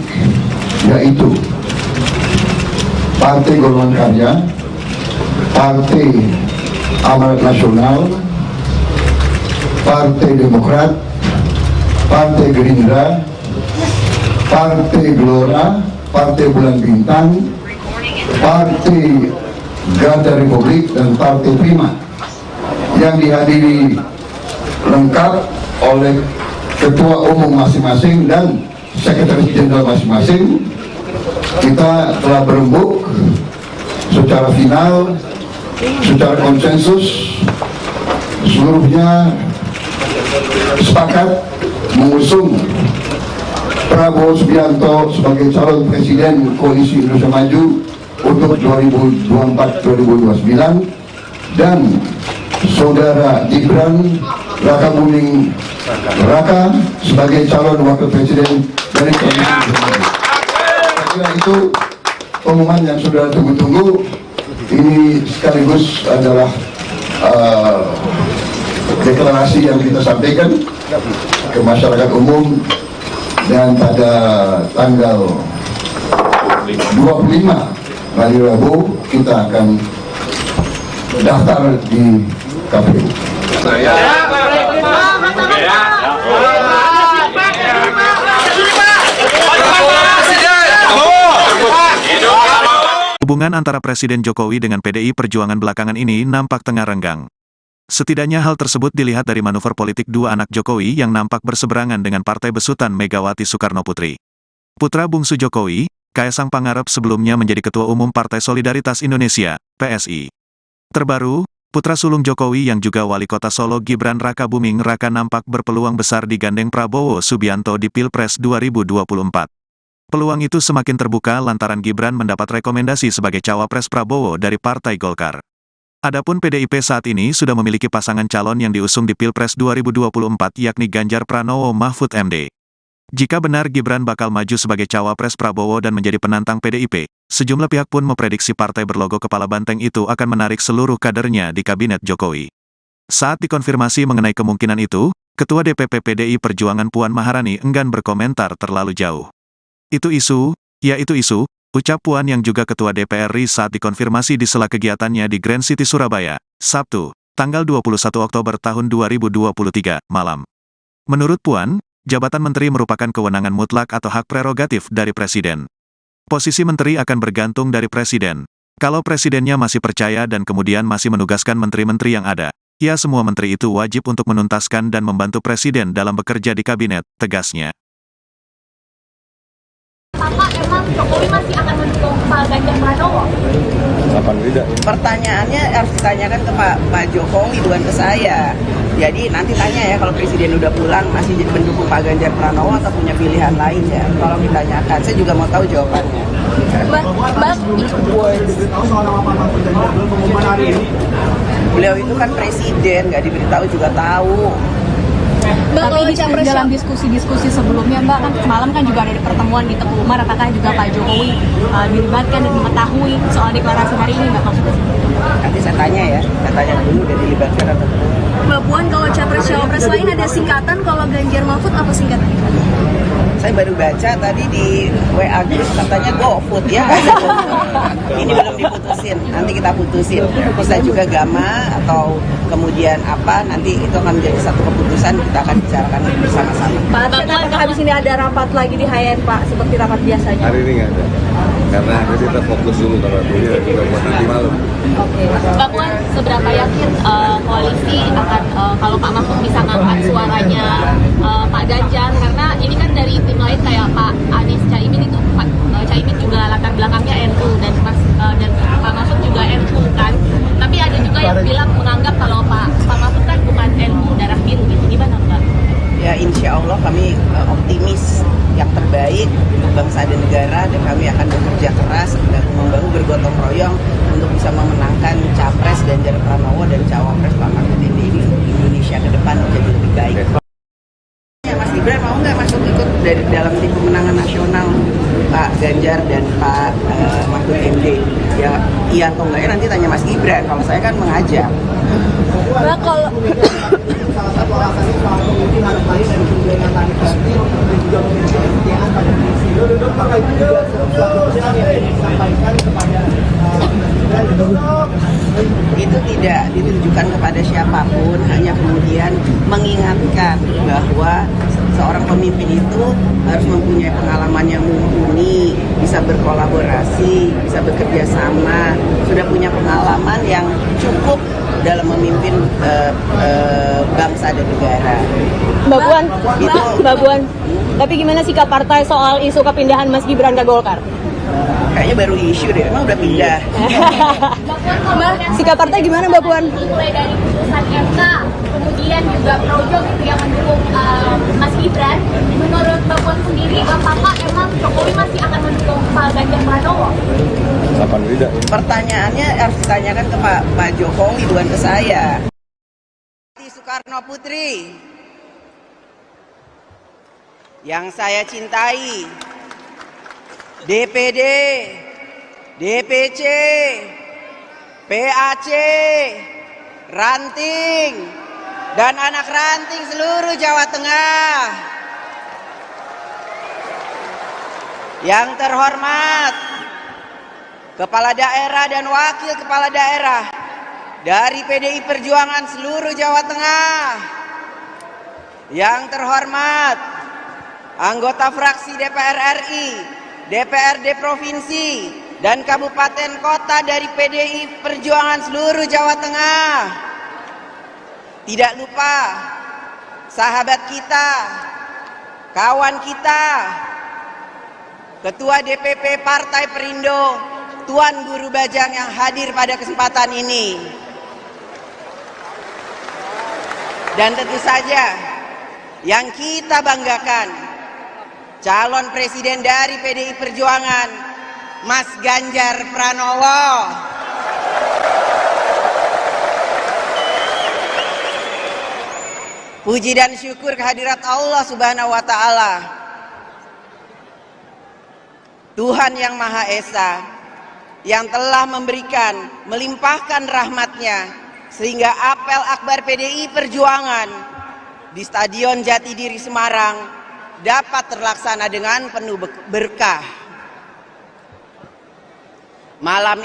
yaitu Partai Golongan Karya, Partai Amanat Nasional, Partai Demokrat, Partai Gerindra, Partai Gelora, Partai Bulan Bintang, Partai Garda Republik, dan Partai Prima, yang dihadiri lengkap oleh ketua umum masing-masing dan sekretaris jenderal masing-masing. Kita telah berembuk secara final, secara konsensus, seluruhnya sepakat mengusung Prabowo Subianto sebagai calon presiden Koalisi Indonesia Maju untuk 2024-2029 dan saudara Gibran Rakabuming Raka sebagai calon wakil presiden dari Koalisi Indonesia Maju. Saya kira itu pengumuman yang sudah tunggu-tunggu. Ini sekaligus adalah deklarasi yang kita sampaikan ke masyarakat umum, dan pada tanggal 25 hari Rabu kita akan daftar di KPU. Hubungan antara Presiden Jokowi dengan PDI Perjuangan belakangan ini nampak tengah renggang. Setidaknya hal tersebut dilihat dari manuver politik dua anak Jokowi yang nampak berseberangan dengan partai besutan Megawati Soekarnoputri. Putra bungsu Jokowi, Kaesang Pangarep, sebelumnya menjadi Ketua Umum Partai Solidaritas Indonesia, PSI. Terbaru, putra sulung Jokowi yang juga Wali Kota Solo Gibran Rakabuming Raka nampak berpeluang besar digandeng Prabowo Subianto di Pilpres 2024. Peluang itu semakin terbuka lantaran Gibran mendapat rekomendasi sebagai cawapres Prabowo dari Partai Golkar. Adapun PDIP saat ini sudah memiliki pasangan calon yang diusung di Pilpres 2024, yakni Ganjar Pranowo Mahfud MD. Jika benar Gibran bakal maju sebagai cawapres Prabowo dan menjadi penantang PDIP, sejumlah pihak pun memprediksi partai berlogo kepala banteng itu akan menarik seluruh kadernya di kabinet Jokowi. Saat dikonfirmasi mengenai kemungkinan itu, Ketua DPP PDI Perjuangan Puan Maharani enggan berkomentar terlalu jauh. Itu isu, ucap Puan yang juga Ketua DPR RI saat dikonfirmasi di sela kegiatannya di Grand City Surabaya, Sabtu, tanggal 21 Oktober tahun 2023, malam. Menurut Puan, jabatan menteri merupakan kewenangan mutlak atau hak prerogatif dari Presiden. Posisi menteri akan bergantung dari Presiden. Kalau Presidennya masih percaya dan kemudian masih menugaskan menteri-menteri yang ada, ya semua menteri itu wajib untuk menuntaskan dan membantu Presiden dalam bekerja di kabinet, tegasnya. Pak, emang Jokowi masih akan mendukung Pak Ganjar Pranowo? Kapan tidak? Pertanyaannya harus ditanyakan ke Pak Jokowi, bukan ke saya. Jadi nanti tanya ya, kalau Presiden udah pulang masih mendukung Pak Ganjar Pranowo atau punya pilihan lain ya. Tolong ditanyakan, saya juga mau tahu jawabannya. Beliau itu kan presiden, nggak diberitahu juga tahu. Mbak, kalau dalam diskusi-diskusi sebelumnya, Mbak, kan semalam kan juga ada pertemuan di Teguh Umar, apakah juga Pak Jokowi dilibatkan dan mengetahui soal deklarasi hari ini, Mbak? Nanti saya tanya ya, saya tanya dulu udah dilibatkan atau belum. Mbak Puan, kalau capres-cawapres lain ada singkatan, kalau Ganjar Mahfud apa singkatannya? Saya baru baca tadi di WA Gus katanya GoFood ya. Ini belum diputusin, nanti kita putusin. Bisa juga Gama atau kemudian apa, nanti itu akan menjadi satu keputusan, kita akan bicarakan bersama-sama. Pak Arsyad, apakah habis ini ada rapat lagi di HN Pak, seperti rapat biasanya? Hari ini nggak ada, karena kita fokus dulu karena ini juga buat nanti malam. Oke. Mbak Puan, seberapa yakin koalisi akan kalau Pak Mahfud bisa ngangkat suaranya Pak Ganjar, karena ini kan dari tim lain kayak Pak Anies Caimin itu Caimin juga latar belakangnya NU dan Pak Mahfud juga NU kan, tapi ada juga yang bilang menganggap kalau Pak Mahfud kan bukan NU darah biru gitu, gimana Mbak? Ya insya Allah kami optimis yang terbaik untuk bangsa dan negara, dan kami akan bekerja keras dan membangun bergotong royong untuk bisa memenangkan Capres Ganjar Pranowo dan Cawapres Pak Mahfud ini untuk Indonesia ke depan menjadi lebih baik. Ya, Mas Gibran mau nggak masuk ikut dari dalam tim pemenangan nasional Pak Ganjar dan Pak Mahfud MD? Ya iya atau enggak ya nanti tanya Mas Gibran, kalau saya kan mengajak. Mbak, kalau salah satu alasannya soal pemimpin harus lain dari kunjungan tani positif dan juga memiliki kesetiaan pada prinsip. Apakah itu juga suatu pesan yang disampaikan kepada Itu tidak ditujukan kepada siapapun, hanya kemudian mengingatkan bahwa seorang pemimpin itu harus mempunyai pengalaman yang mumpuni, bisa berkolaborasi, bisa bekerja sama, sudah punya pengalaman yang cukup dalam memimpin bangsa dan negara. Mbak Puan, Itu Mbak Puan, tapi gimana sikap partai soal isu kepindahan Mas Gibran ke Golkar? kayaknya baru isu deh, emang udah pindah. Mbak, sikap partai gimana Mbak Puan? Mulai dari putusan MK, kemudian juga Projo gitu yang mendukung Mas Gibran. Menurut Mbak Puan sendiri, apakah emang Jokowi masih akan mendukung Pak Ganjar Pranowo? Kapan tidak? Pertanyaannya harus ditanyakan ke Pak Jokowi, bukan ke saya. Soekarno Putri yang saya cintai, DPD, DPC, PAC, Ranting, dan anak ranting seluruh Jawa Tengah. Yang terhormat, Kepala Daerah dan Wakil Kepala Daerah dari PDI Perjuangan seluruh Jawa Tengah. Yang terhormat, anggota fraksi DPR RI, DPRD Provinsi, dan Kabupaten Kota dari PDI Perjuangan seluruh Jawa Tengah. Tidak lupa sahabat kita, kawan kita, Ketua DPP Partai Perindo, Tuan Guru Bajang yang hadir pada kesempatan ini. Dan tentu saja yang kita banggakan, calon presiden dari PDI Perjuangan, Mas Ganjar Pranowo. Puji dan syukur kehadirat Allah Subhanahu wa Ta'ala, Tuhan yang Maha Esa, yang telah memberikan, melimpahkan rahmatnya, sehingga apel akbar PDI Perjuangan di Stadion Jatidiri Semarang dapat terlaksana dengan penuh berkah. Malam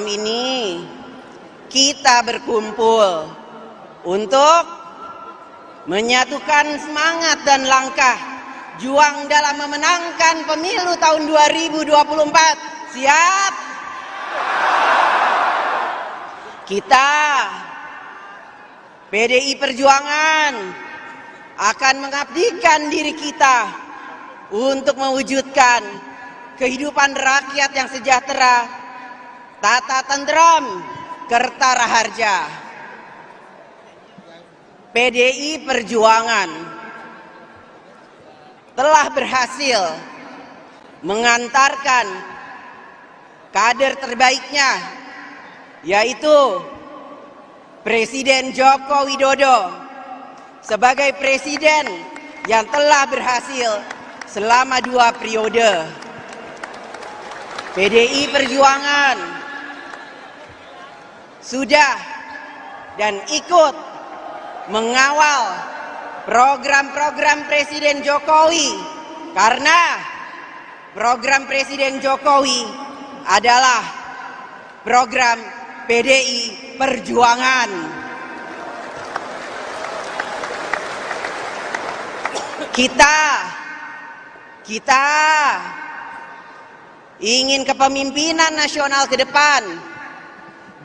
ini kita berkumpul untuk menyatukan semangat dan langkah juang dalam memenangkan pemilu tahun 2024. Siap? Kita PDI Perjuangan akan mengabdikan diri kita untuk mewujudkan kehidupan rakyat yang sejahtera, tata tenteram, kertara harja. PDI Perjuangan telah berhasil mengantarkan kader terbaiknya, yaitu Presiden Joko Widodo, sebagai presiden yang telah berhasil selama 2 periode. PDI Perjuangan sudah dan ikut mengawal program-program Presiden Jokowi, karena program Presiden Jokowi adalah program PDI Perjuangan. Kita ingin kepemimpinan nasional ke depan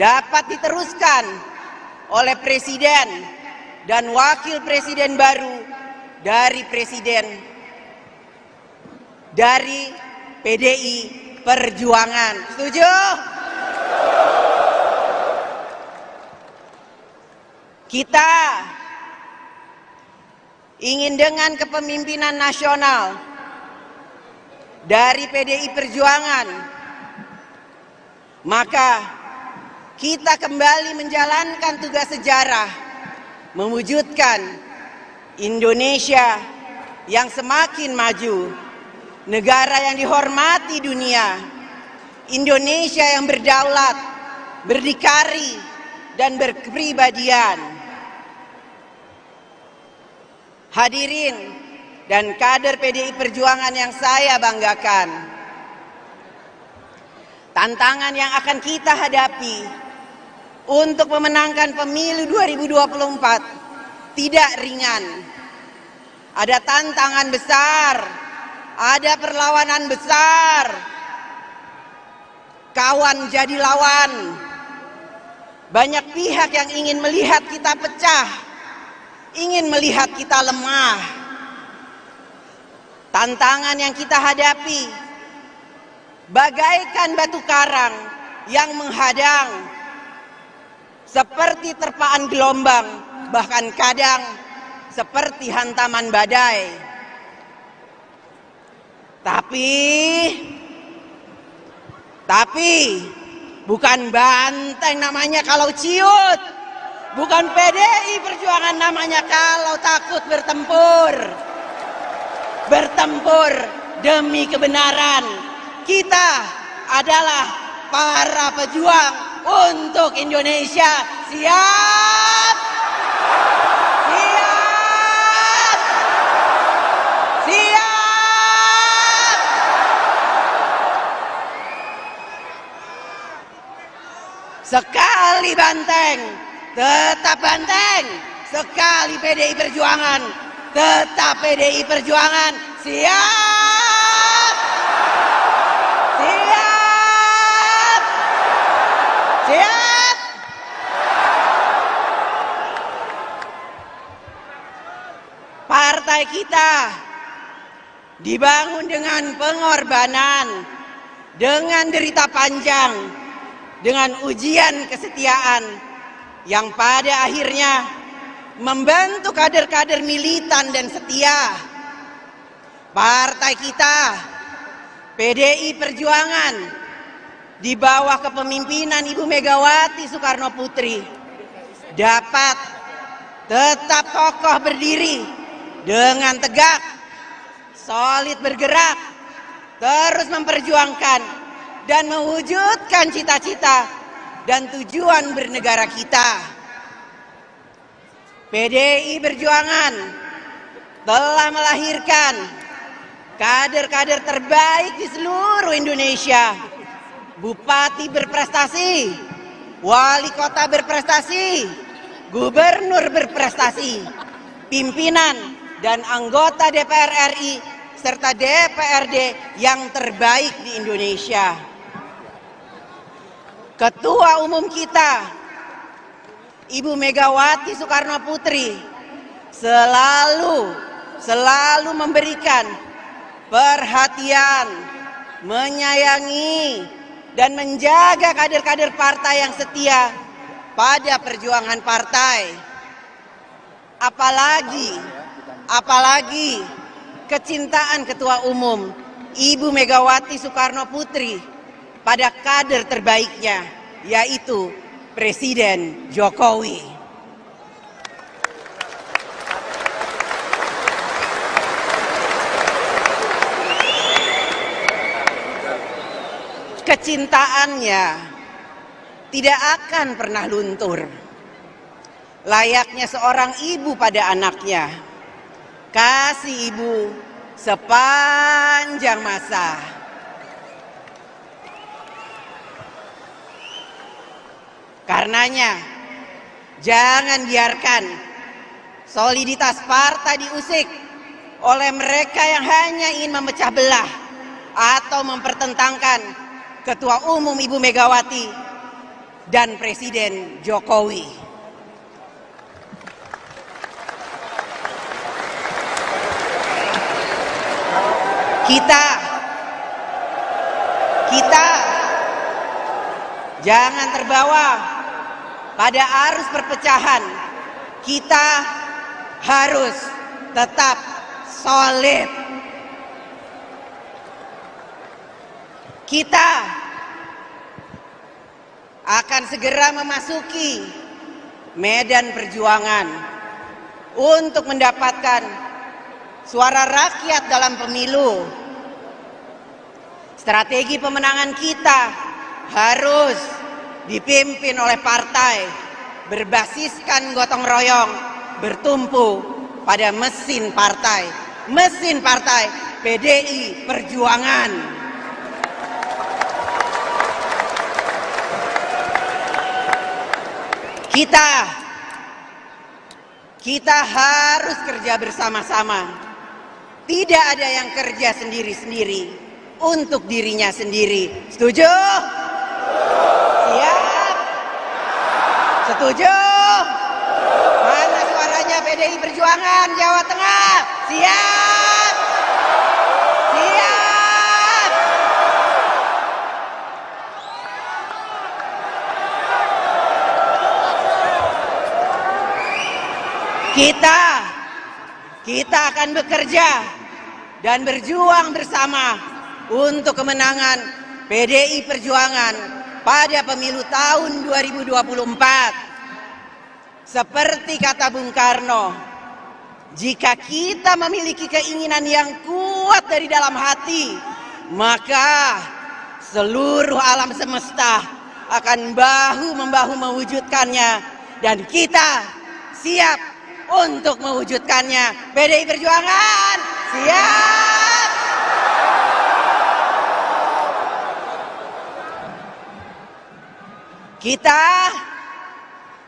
dapat diteruskan oleh Presiden dan Wakil Presiden baru dari PDI Perjuangan. Setuju? Kita ingin dengan kepemimpinan nasional dari PDI Perjuangan, maka kita kembali menjalankan tugas sejarah, mewujudkan Indonesia yang semakin maju, negara yang dihormati dunia, Indonesia yang berdaulat, berdikari, dan berkepribadian. Hadirin dan kader PDI Perjuangan yang saya banggakan, tantangan yang akan kita hadapi untuk memenangkan pemilu 2024 tidak ringan. Ada tantangan besar, ada perlawanan besar, kawan jadi lawan. Banyak pihak yang ingin melihat kita pecah, ingin melihat kita lemah. Tantangan yang kita hadapi bagaikan batu karang yang menghadang, seperti terpaan gelombang, bahkan kadang seperti hantaman badai. Tapi bukan banteng namanya kalau ciut. Bukan PDI Perjuangan namanya kalau takut bertempur. Bertempur demi kebenaran. Kita adalah para pejuang untuk Indonesia. Siap? Siap? Siap? Sekali banteng, tetap banteng. Sekali PDI Perjuangan, tetap PDI Perjuangan. Siap? Siap? Siap? Partai kita dibangun dengan pengorbanan, dengan derita panjang, dengan ujian kesetiaan yang pada akhirnya membentuk kader-kader militan dan setia. Partai kita, PDI Perjuangan, di bawah kepemimpinan Ibu Megawati Soekarno Putri, dapat tetap kokoh berdiri dengan tegak, solid bergerak, terus memperjuangkan dan mewujudkan cita-cita dan tujuan bernegara kita. PDI Perjuangan telah melahirkan kader-kader terbaik di seluruh Indonesia. Bupati berprestasi, wali kota berprestasi, gubernur berprestasi, pimpinan dan anggota DPR RI serta DPRD yang terbaik di Indonesia. Ketua Umum kita, Ibu Megawati Soekarno Putri, selalu memberikan perhatian, menyayangi, dan menjaga kader-kader partai yang setia pada perjuangan partai. Apalagi kecintaan Ketua Umum Ibu Megawati Soekarno Putri pada kader terbaiknya, yaitu Presiden Jokowi. Kecintaannya tidak akan pernah luntur. layaknya seorang ibu pada anaknya. Kasih ibu sepanjang masa. Karenanya, jangan biarkan soliditas partai diusik oleh mereka yang hanya ingin memecah belah atau mempertentangkan Ketua Umum Ibu Megawati dan Presiden Jokowi. Kita jangan terbawa pada arus perpecahan. Kita harus tetap solid. Kita akan segera memasuki medan perjuangan untuk mendapatkan suara rakyat dalam pemilu. Strategi pemenangan kita harus dipimpin oleh partai berbasiskan gotong royong, bertumpu pada mesin partai PDI Perjuangan. Kita harus kerja bersama-sama. Tidak ada yang kerja sendiri-sendiri untuk dirinya sendiri. Setuju? Siap? Setuju? Mana suaranya PDI Perjuangan Jawa Tengah? Siap? Siap? Kita akan bekerja dan berjuang bersama untuk kemenangan PDI Perjuangan pada pemilu tahun 2024. Seperti kata Bung Karno, jika kita memiliki keinginan yang kuat dari dalam hati, maka seluruh alam semesta akan bahu-membahu mewujudkannya, dan kita siap untuk mewujudkannya. PDI Perjuangan siap.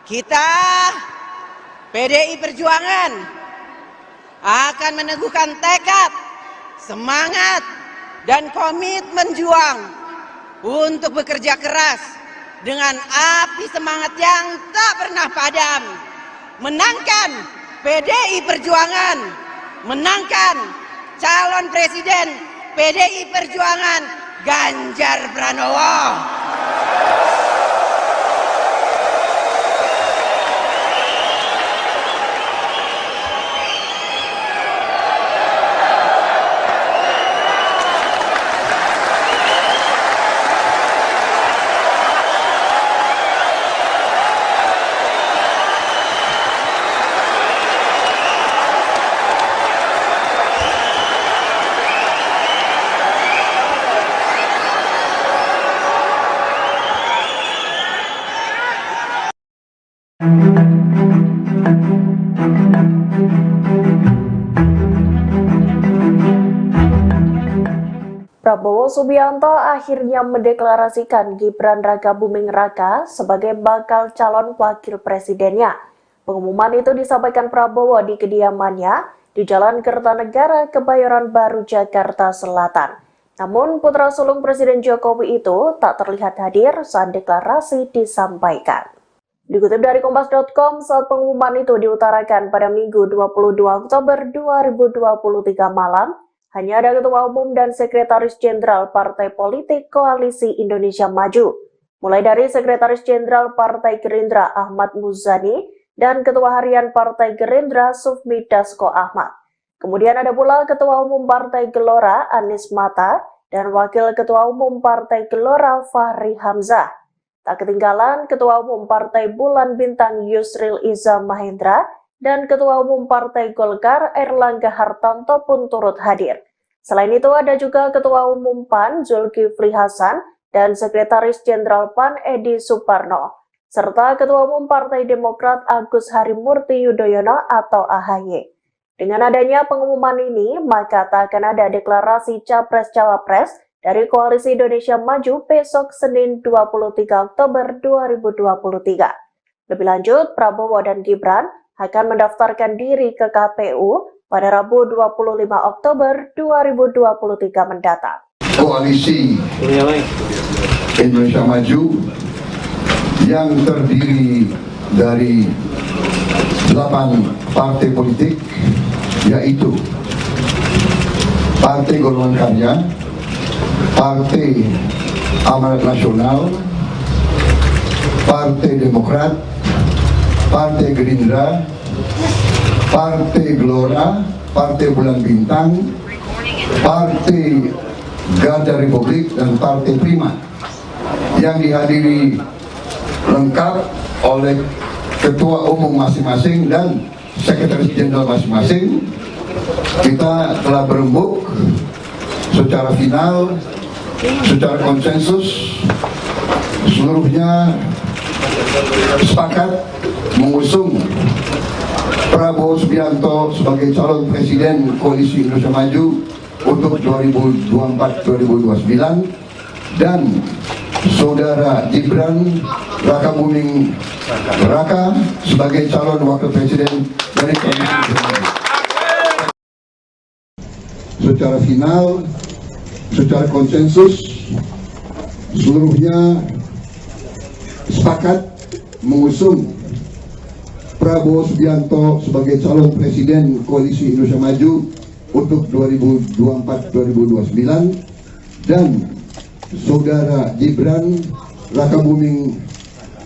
Kita PDI Perjuangan akan meneguhkan tekad, semangat, dan komitmen juang untuk bekerja keras dengan api semangat yang tak pernah padam. Menangkan PDI Perjuangan, menangkan calon presiden PDI Perjuangan Ganjar Pranowo. Prabowo Subianto akhirnya mendeklarasikan Gibran Rakabuming Raka sebagai bakal calon wakil presidennya. Pengumuman itu disampaikan Prabowo di kediamannya di Jalan Kertanegara, Kebayoran Baru, Jakarta Selatan. Namun putra sulung Presiden Jokowi itu tak terlihat hadir saat deklarasi disampaikan. Dikutip dari Kompas.com, saat pengumuman itu diutarakan pada Minggu 22 Oktober 2023 malam, hanya ada Ketua Umum dan Sekretaris Jenderal Partai Politik Koalisi Indonesia Maju, mulai dari Sekretaris Jenderal Partai Gerindra Ahmad Muzani dan Ketua Harian Partai Gerindra Sufmi Dasko Ahmad. Kemudian ada pula Ketua Umum Partai Gelora Anies Mata dan Wakil Ketua Umum Partai Gelora Fahri Hamzah. Tak ketinggalan Ketua Umum Partai Bulan Bintang Yusril Iza Mahendra dan Ketua Umum Partai Golkar Erlangga Hartanto pun turut hadir. Selain itu ada juga Ketua Umum PAN Zulkifli Hasan dan Sekretaris Jenderal PAN Edi Suparno. serta Ketua Umum Partai Demokrat Agus Harimurti Yudhoyono atau AHY. Dengan adanya pengumuman ini, maka tak akan ada deklarasi Capres-Cawapres dari Koalisi Indonesia Maju besok Senin 23 Oktober 2023. Lebih lanjut, Prabowo dan Gibran akan mendaftarkan diri ke KPU pada Rabu 25 Oktober 2023 mendatang. Koalisi Indonesia Maju yang terdiri dari 8 partai politik, yaitu Partai Golongan Karya, Partai Amanat Nasional, Partai Demokrat, Partai Gerindra, Partai Gelora, Partai Bulan Bintang, Partai Garda Republik, dan Partai Prima, yang dihadiri lengkap oleh Ketua Umum masing-masing dan Sekretaris Jenderal masing-masing. Kita telah berembuk secara final, secara konsensus, seluruhnya sepakat mengusung Prabowo Subianto sebagai calon presiden Koalisi Indonesia Maju untuk 2024-2029 dan Saudara Gibran Rakabuming Raka sebagai calon wakil presiden dari Koalisi Indonesia Maju. Secara final, secara konsensus, seluruhnya sepakat mengusung Prabowo Subianto sebagai calon presiden Koalisi Indonesia Maju untuk 2024-2029 dan Saudara Gibran Rakabuming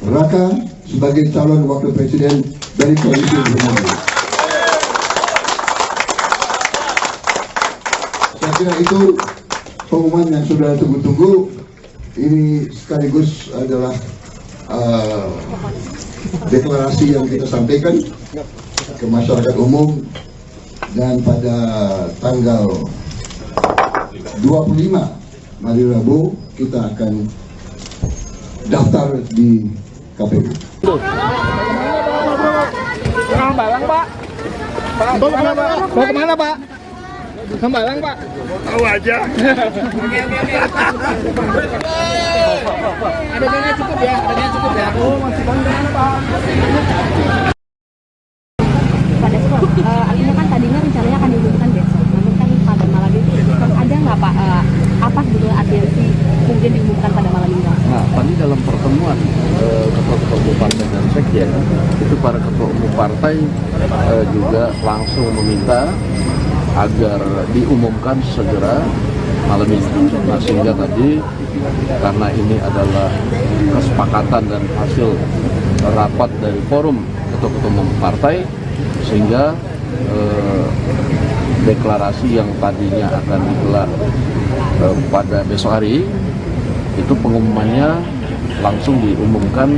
Raka sebagai calon wakil presiden dari Koalisi Indonesia Maju. Saya kira itu pengumuman yang sudah tunggu-tunggu. Ini sekaligus adalah deklarasi yang kita sampaikan ke masyarakat umum, dan pada tanggal 25 hari Rabu kita akan daftar di KPU. Hambalang, Pak. Mau kemana, Pak? Hambalang, Pak. Tahu aja. Adanya cukup ya, Oh, masih banyak, Pak. Artinya kan tadinya rencananya akan diumumkan besok, namun kan pada malam itu ada nggak Pak apa sebetulnya artinya mungkin diumumkan pada malam ini? Nah, tadi dalam pertemuan ketua-ketua umum partai dan sekjen itu para ketua umum partai juga langsung meminta agar diumumkan segera malam ini. Nah, sehingga tadi karena ini adalah kesepakatan dan hasil rapat dari forum ketua-ketua umum partai, sehingga deklarasi yang tadinya akan digelar pada besok hari itu pengumumannya langsung diumumkan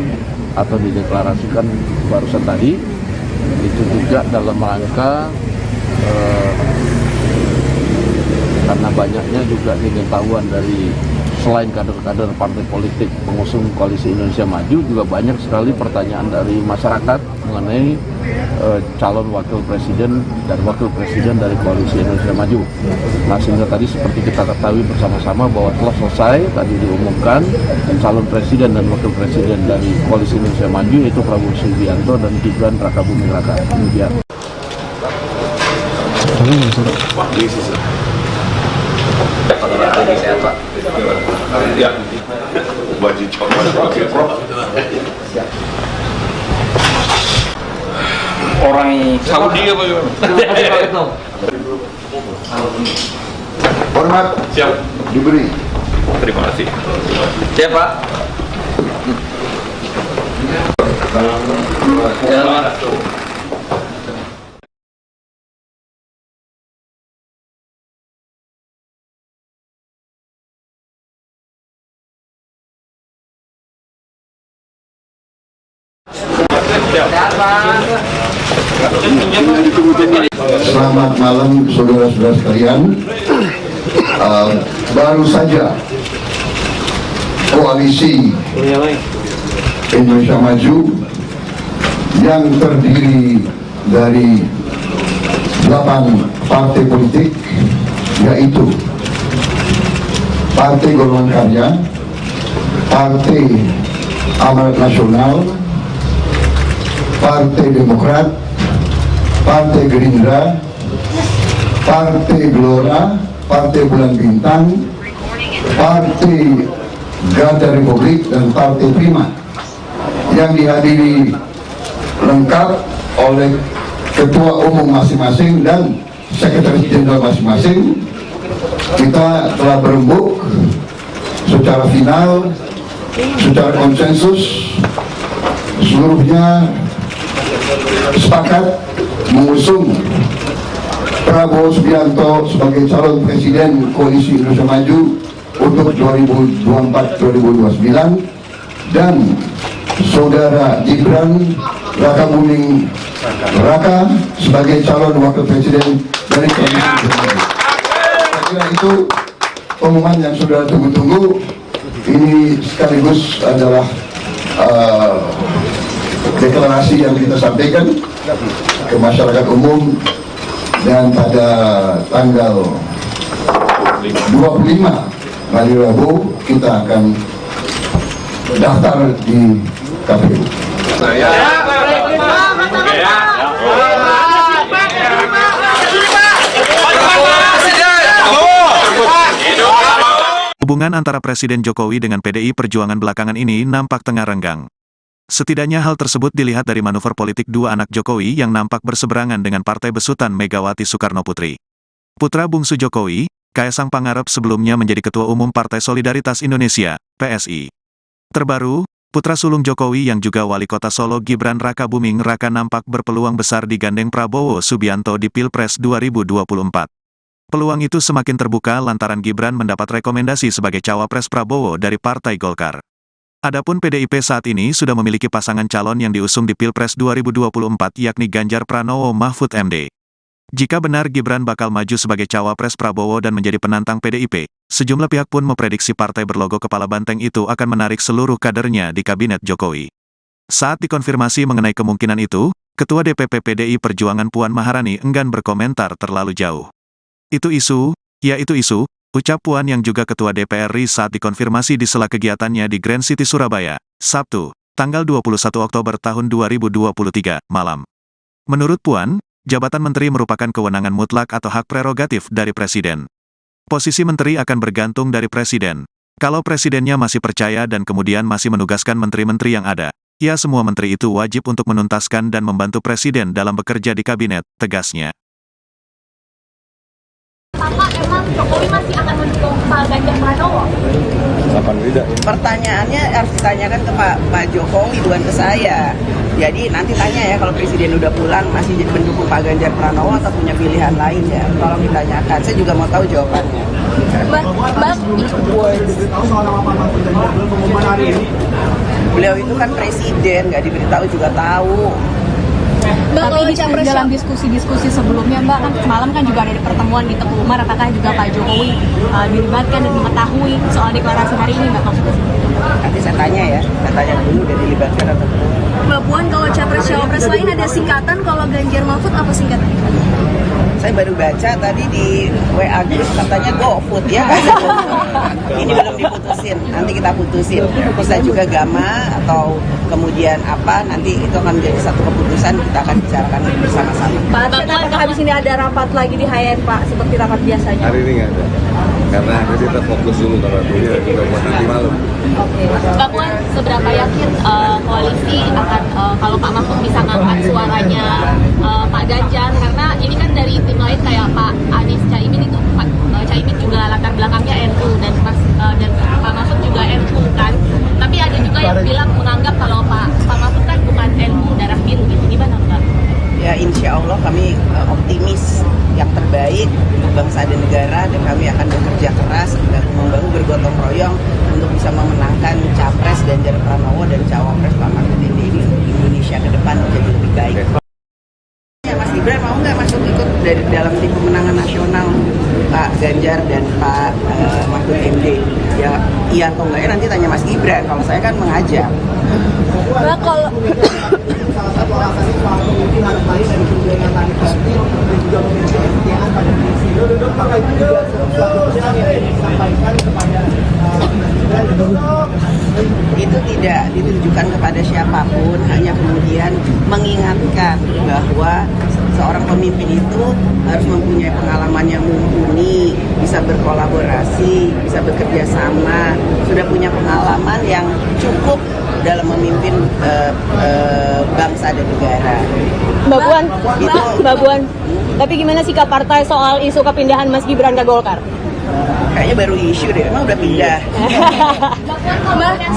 atau dideklarasikan barusan tadi. Itu juga dalam rangka karena banyaknya juga pengetahuan dari selain kader-kader partai politik pengusung Koalisi Indonesia Maju, juga banyak sekali pertanyaan dari masyarakat mengenai calon wakil presiden dan wakil presiden dari Koalisi Indonesia Maju. Nah, sehingga tadi seperti kita ketahui bersama-sama bahwa telah selesai tadi diumumkan calon presiden dan wakil presiden dari Koalisi Indonesia Maju, yaitu Prabowo Subianto dan Gibran Rakabuming Raka. Kemudian Ya, baju coklat. Orang Saudi apa gimana? Hormat Siap. diberi. Terima kasih. Siap, Pak. Ya. Selamat malam saudara-saudara sekalian. Baru saja Koalisi Indonesia Maju yang terdiri dari 8 partai politik, yaitu Partai Golongan Karya, Partai Amanat Nasional, Partai Demokrat, Partai Gerindra, Partai Gelora, Partai Bulan Bintang, Partai Garda Republik, dan Partai Prima, yang dihadiri lengkap oleh ketua umum masing-masing dan sekretaris jenderal masing-masing. Kita telah berembuk secara final, secara konsensus, seluruhnya sepakat mengusung Prabowo Subianto sebagai calon presiden Koalisi Indonesia Maju untuk 2024-2029 dan Saudara Gibran Rakabuming Raka sebagai calon wakil presiden dari Koalisi Indonesia Maju. Saya kira itu pengumuman yang sudah tunggu-tunggu. Ini sekaligus adalah deklarasi yang kita sampaikan ke masyarakat umum, dan pada tanggal 25 hari Rabu kita akan daftar di KPU. Hubungan antara Presiden Jokowi dengan PDI Perjuangan belakangan ini nampak tengah renggang. Setidaknya hal tersebut dilihat dari manuver politik dua anak Jokowi yang nampak berseberangan dengan partai besutan Megawati Soekarnoputri. Putra bungsu Jokowi, Kaesang Pangarep, sebelumnya menjadi Ketua Umum Partai Solidaritas Indonesia, PSI. Terbaru, putra sulung Jokowi yang juga Wali Kota Solo Gibran Rakabuming Raka nampak berpeluang besar digandeng Prabowo Subianto di Pilpres 2024. Peluang itu semakin terbuka lantaran Gibran mendapat rekomendasi sebagai cawapres Prabowo dari Partai Golkar. Adapun PDIP saat ini sudah memiliki pasangan calon yang diusung di Pilpres 2024, yakni Ganjar Pranowo Mahfud MD. Jika benar Gibran bakal maju sebagai cawapres Prabowo dan menjadi penantang PDIP, sejumlah pihak pun memprediksi partai berlogo kepala banteng itu akan menarik seluruh kadernya di kabinet Jokowi. Saat dikonfirmasi mengenai kemungkinan itu, Ketua DPP PDI Perjuangan Puan Maharani enggan berkomentar terlalu jauh. Itu isu, ucap Puan yang juga Ketua DPR RI saat dikonfirmasi di sela kegiatannya di Grand City Surabaya, Sabtu, tanggal 21 Oktober tahun 2023, malam. Menurut Puan, jabatan menteri merupakan kewenangan mutlak atau hak prerogatif dari Presiden. Posisi menteri akan bergantung dari Presiden. Kalau Presidennya masih percaya dan kemudian masih menugaskan menteri-menteri yang ada, ya semua menteri itu wajib untuk menuntaskan dan membantu Presiden dalam bekerja di kabinet, tegasnya. Pak, emang Jokowi masih akan mendukung Pak Ganjar Pranowo? Kapan tidak? Pertanyaannya harus ditanyakan ke Pak Jokowi, bukan ke saya. Jadi nanti tanya ya, kalau Presiden udah pulang masih mendukung Pak Ganjar Pranowo atau punya pilihan lain ya. Tolong ditanyakan, saya juga mau tahu jawabannya. Beliau itu kan presiden, nggak diberitahu juga tahu. Tapi dalam diskusi-diskusi sebelumnya Mbak, kan semalam kan juga ada pertemuan di Teguh Umar, apakah juga Pak Jokowi dilibatkan dan mengetahui soal deklarasi hari ini Mbak? Nanti saya tanya ya, saya tanya dulu udah dilibatkan atau belum. Mbak Puan, kalau capres-cawapres lain ada singkatan, kalau Ganjar Mahfud apa singkatannya? Saya baru baca tadi di WA Gus katanya GoFood ya kan? Ini belum diputusin, nanti kita putusin. Bisa juga Gama atau kemudian apa, nanti itu akan menjadi satu keputusan, kita akan bicarakan bersama-sama. Pak, apakah habis ini ada rapat lagi di HN Pak, seperti rapat biasanya? Hari ini nggak ada. Karena kita fokus dulu kalau ini juga buat nanti malam. Oke. Mbak Puan, seberapa yakin koalisi akan kalau Pak Mahfud bisa ngangkat suaranya Pak Ganjar, karena ini kan dari tim lain kayak Pak Anies Caimin itu, Pak Caimin juga latar belakangnya NU dan Pak Mahfud juga NU kan. Tapi ada juga yang bilang menganggap kalau Pak Mahfud kan bukan NU darah biru gitu, gimana Mbak? Ya insya Allah kami optimis yang terbaik untuk bangsa dan negara, dan kami akan bekerja keras dan membangun bergotong royong untuk bisa memenangkan Capres Ganjar Pranowo dan Cawapres Pak Mahfud MD ini untuk Indonesia ke depan menjadi lebih baik. Ya, Mas Gibran mau nggak masuk ikut dari dalam tim pemenangan nasional Pak Ganjar dan Pak Mahfud MD? Ya iya atau enggak ya nanti tanya Mas Gibran, kalau saya kan mengajak. Mbak, kalau salah satu alasannya soal pemimpin harus lahir dari perjuangan tani politik dan juga memiliki kesetiaan pada prinsip. Apakah itu juga suatu pesan yang ingin disampaikan kepada Itu tidak ditujukan kepada siapapun, hanya kemudian mengingatkan bahwa seorang pemimpin itu harus mempunyai pengalaman yang mumpuni, bisa berkolaborasi, bisa bekerja sama, sudah punya pengalaman yang cukup dalam memimpin bangsa dan negara. Mbak Puan, tapi gimana sikap partai soal isu kepindahan Mas Gibran ke Golkar? Kayaknya baru isu deh, emang udah pindah.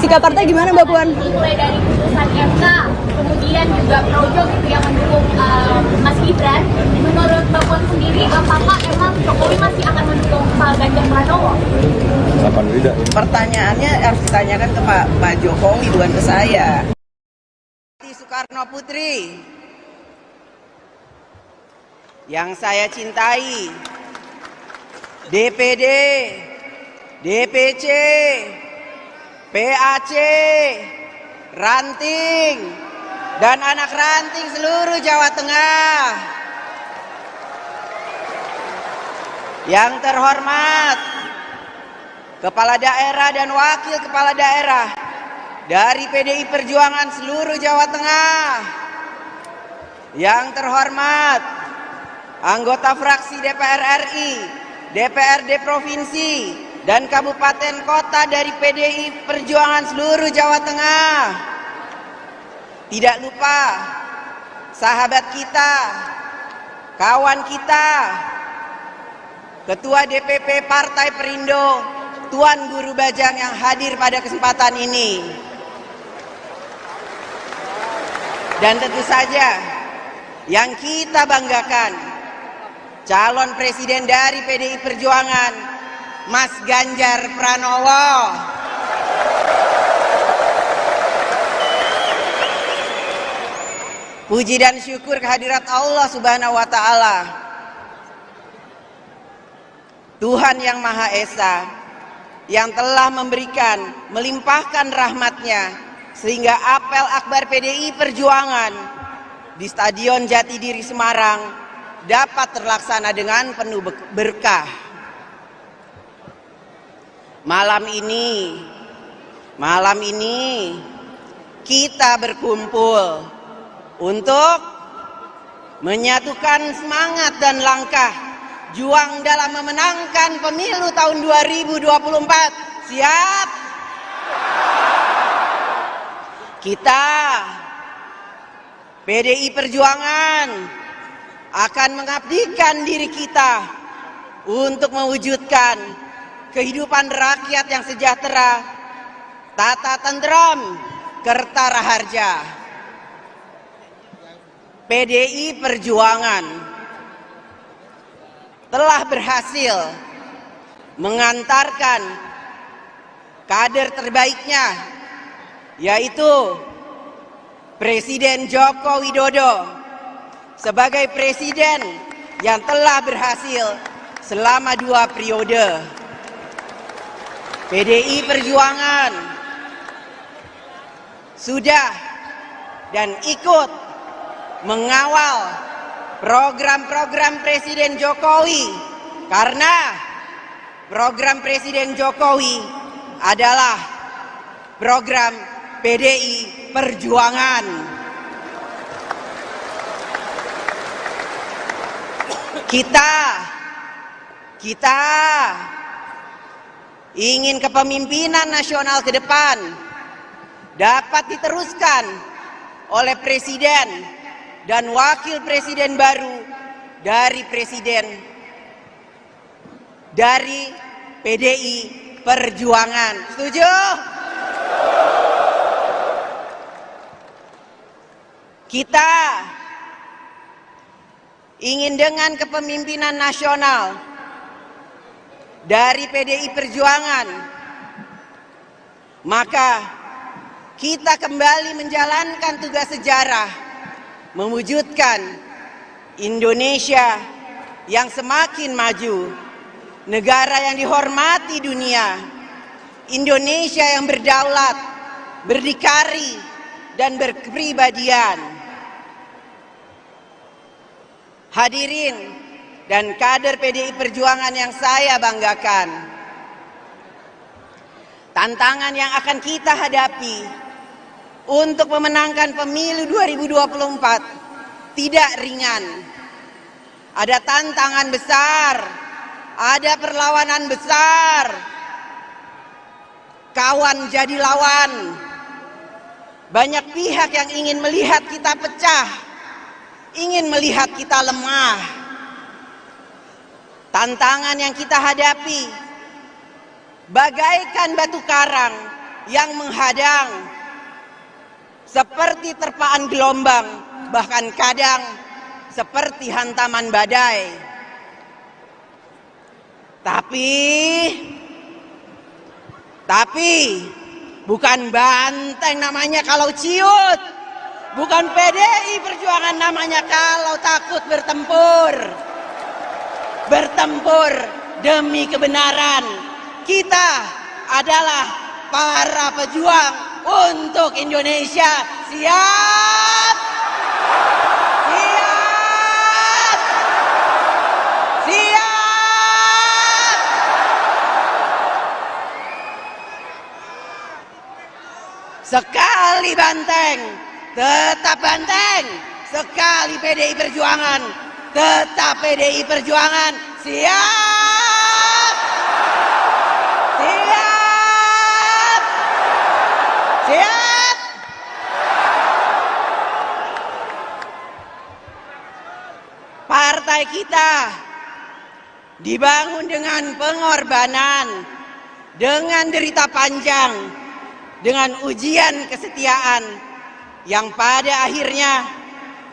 Sikap partai gimana Mbak Puan? Mulai dari putusan MK, kemudian juga projo gitu yang mendukung Mas Gibran. Menurut Mbak Puan sendiri, apakah emang Jokowi masih akan mendukung Pak Ganjar Pranowo? Kapan tidak? Pertanyaannya harus ditanyakan ke Pak Jokowi, bukan ke saya. Soekarno Putri yang saya cintai, DPD, DPC, PAC, Ranting, dan anak ranting seluruh Jawa Tengah. Yang terhormat, Kepala Daerah dan Wakil Kepala Daerah dari PDI Perjuangan seluruh Jawa Tengah. Yang terhormat, anggota fraksi DPR RI, DPRD Provinsi, dan Kabupaten Kota dari PDI Perjuangan seluruh Jawa Tengah. Tidak lupa sahabat kita, kawan kita, Ketua DPP Partai Perindo, Tuan Guru Bajang yang hadir pada kesempatan ini. Dan tentu saja yang kita banggakan, calon presiden dari PDI Perjuangan, Mas Ganjar Pranowo. Puji dan syukur kehadirat Allah Subhanahu wa Ta'ala, Tuhan yang Maha Esa, yang telah memberikan, melimpahkan rahmatnya, sehingga apel akbar PDI Perjuangan di Stadion Jatidiri Semarang dapat terlaksana dengan penuh berkah. Malam ini kita berkumpul untuk menyatukan semangat dan langkah juang dalam memenangkan pemilu tahun 2024. Siap? Kita PDI Perjuangan akan mengabdikan diri kita untuk mewujudkan kehidupan rakyat yang sejahtera, tata tentram, kertara harja. PDI Perjuangan telah berhasil mengantarkan kader terbaiknya, yaitu Presiden Joko Widodo, sebagai presiden yang telah berhasil selama 2 periode. PDI Perjuangan sudah dan ikut mengawal program-program Presiden Jokowi, karena program Presiden Jokowi adalah program PDI Perjuangan. Kita ingin kepemimpinan nasional ke depan dapat diteruskan oleh presiden dan wakil presiden baru dari PDI Perjuangan. Setuju? Kita ingin dengan kepemimpinan nasional dari PDI Perjuangan, maka kita kembali menjalankan tugas sejarah, mewujudkan Indonesia yang semakin maju, negara yang dihormati dunia, Indonesia yang berdaulat, berdikari, dan berkepribadian. Hadirin dan kader PDI Perjuangan yang saya banggakan, tantangan yang akan kita hadapi untuk memenangkan pemilu 2024 tidak ringan. Ada tantangan besar, ada perlawanan besar. Kawan jadi lawan. Banyak pihak yang ingin melihat kita pecah, ingin melihat kita lemah. Tantangan yang kita hadapi bagaikan batu karang yang menghadang, seperti terpaan gelombang, bahkan kadang seperti hantaman badai. Tapi bukan banteng namanya kalau ciut, bukan PDI Perjuangan namanya kalau takut bertempur. Bertempur demi kebenaran. Kita adalah para pejuang untuk Indonesia. Siap? Siap? Siap? Sekali banteng, tetap banteng. Sekali PDI Perjuangan, tetap PDI Perjuangan. Siap? Siap? Siap? Partai kita dibangun dengan pengorbanan, dengan derita panjang, dengan ujian kesetiaan yang pada akhirnya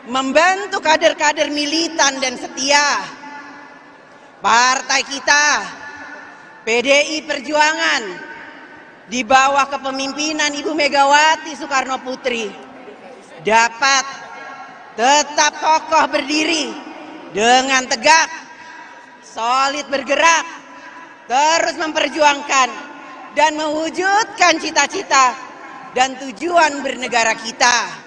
membentuk kader-kader militan dan setia. Partai kita, PDI Perjuangan, di bawah kepemimpinan Ibu Megawati Soekarno Putri, dapat tetap kokoh berdiri dengan tegak, solid bergerak, terus memperjuangkan dan mewujudkan cita-cita dan tujuan bernegara kita.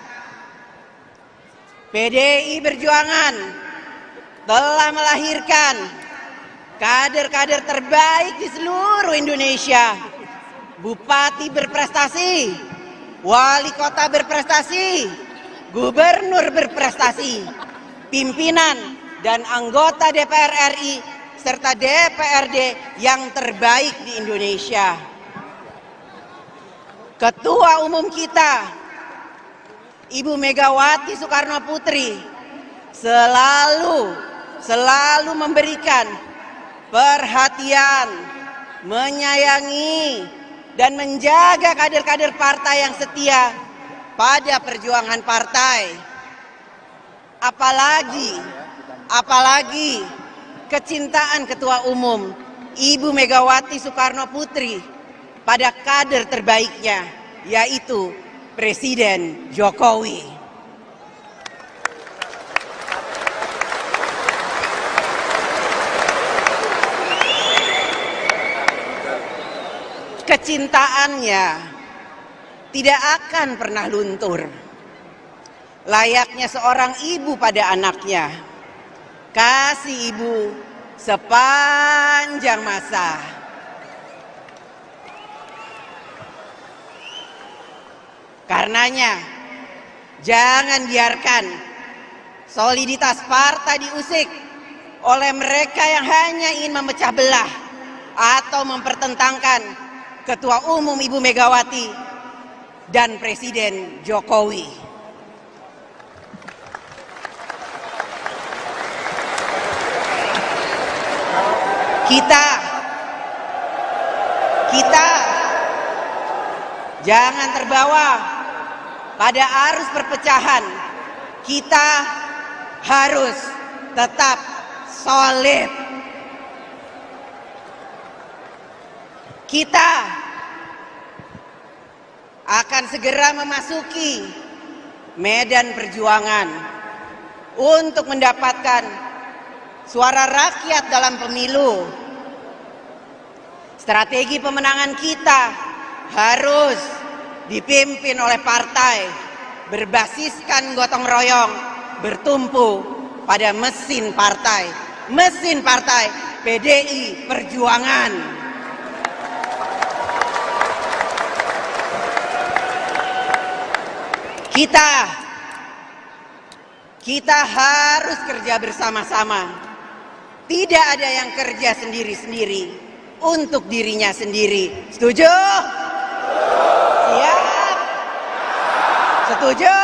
PDI Perjuangan telah melahirkan kader-kader terbaik di seluruh Indonesia. Bupati berprestasi, wali kota berprestasi, gubernur berprestasi, pimpinan dan anggota DPR RI serta DPRD yang terbaik di Indonesia. Ketua Umum kita, Ibu Megawati Soekarno Putri, selalu memberikan perhatian, menyayangi, dan menjaga kader-kader partai yang setia pada perjuangan partai. Apalagi kecintaan Ketua Umum Ibu Megawati Soekarno Putri pada kader terbaiknya, yaitu Presiden Jokowi. Kecintaannya tidak akan pernah luntur. Layaknya seorang ibu pada anaknya, kasih ibu sepanjang masa. Karenanya, jangan biarkan soliditas partai diusik oleh mereka yang hanya ingin memecah belah atau mempertentangkan Ketua Umum Ibu Megawati dan Presiden Jokowi. Kita jangan terbawa pada arus perpecahan. Kita harus tetap solid. Kita akan segera memasuki medan perjuangan untuk mendapatkan suara rakyat dalam pemilu. Strategi pemenangan kita harus dipimpin oleh partai berbasiskan gotong royong bertumpu pada mesin partai PDI Perjuangan. Kita harus kerja bersama-sama. Tidak ada yang kerja sendiri-sendiri untuk dirinya sendiri. Setuju? Siap? Setuju?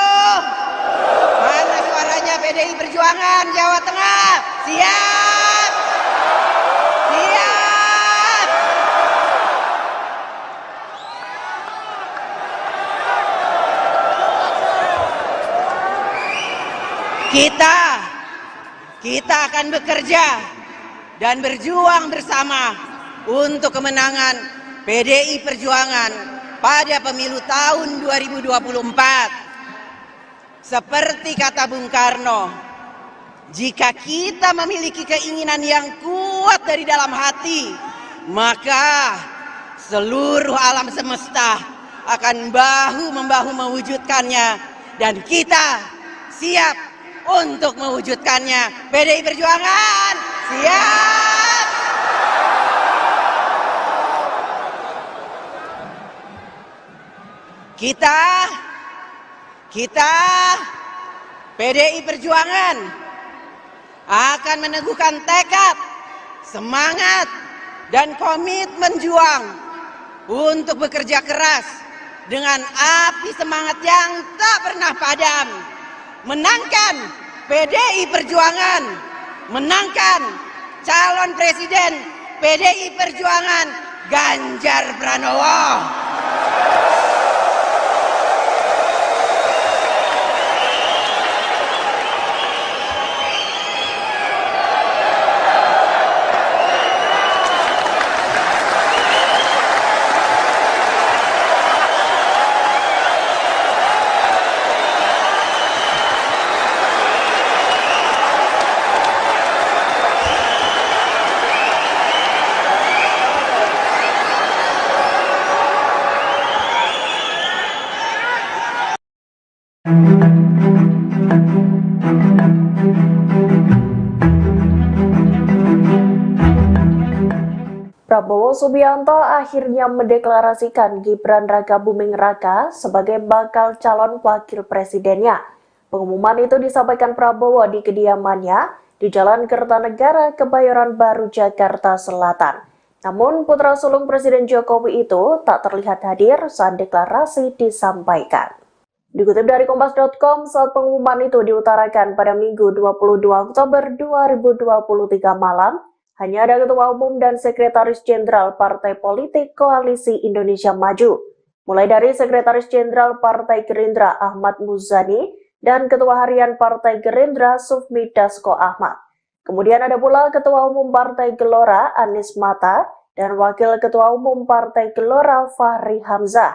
Mana suaranya PDI Perjuangan Jawa Tengah? Siap? Siap? Kita akan bekerja dan berjuang bersama untuk kemenangan PDI Perjuangan pada pemilu tahun 2024. Seperti kata Bung Karno, jika kita memiliki keinginan yang kuat dari dalam hati, maka seluruh alam semesta akan bahu-membahu mewujudkannya, dan kita siap untuk mewujudkannya. PDI Perjuangan siap. Kita PDI Perjuangan akan meneguhkan tekad, semangat, dan komitmen juang untuk bekerja keras dengan api semangat yang tak pernah padam. Menangkan PDI Perjuangan, menangkan calon presiden PDI Perjuangan Ganjar Pranowo. Prabowo Subianto akhirnya mendeklarasikan Gibran Rakabuming Raka sebagai bakal calon wakil presidennya. Pengumuman itu disampaikan Prabowo di kediamannya di Jalan Kertanegara, Kebayoran Baru, Jakarta Selatan. Namun putra sulung Presiden Jokowi itu tak terlihat hadir saat deklarasi disampaikan. Dikutip dari Kompas.com, saat pengumuman itu diutarakan pada Minggu 22 Oktober 2023 malam, hanya ada Ketua Umum dan Sekretaris Jenderal Partai Politik Koalisi Indonesia Maju, mulai dari Sekretaris Jenderal Partai Gerindra Ahmad Muzani dan Ketua Harian Partai Gerindra Sufmi Dasko Ahmad. Kemudian ada pula Ketua Umum Partai Gelora Anies Mata dan Wakil Ketua Umum Partai Gelora Fahri Hamzah.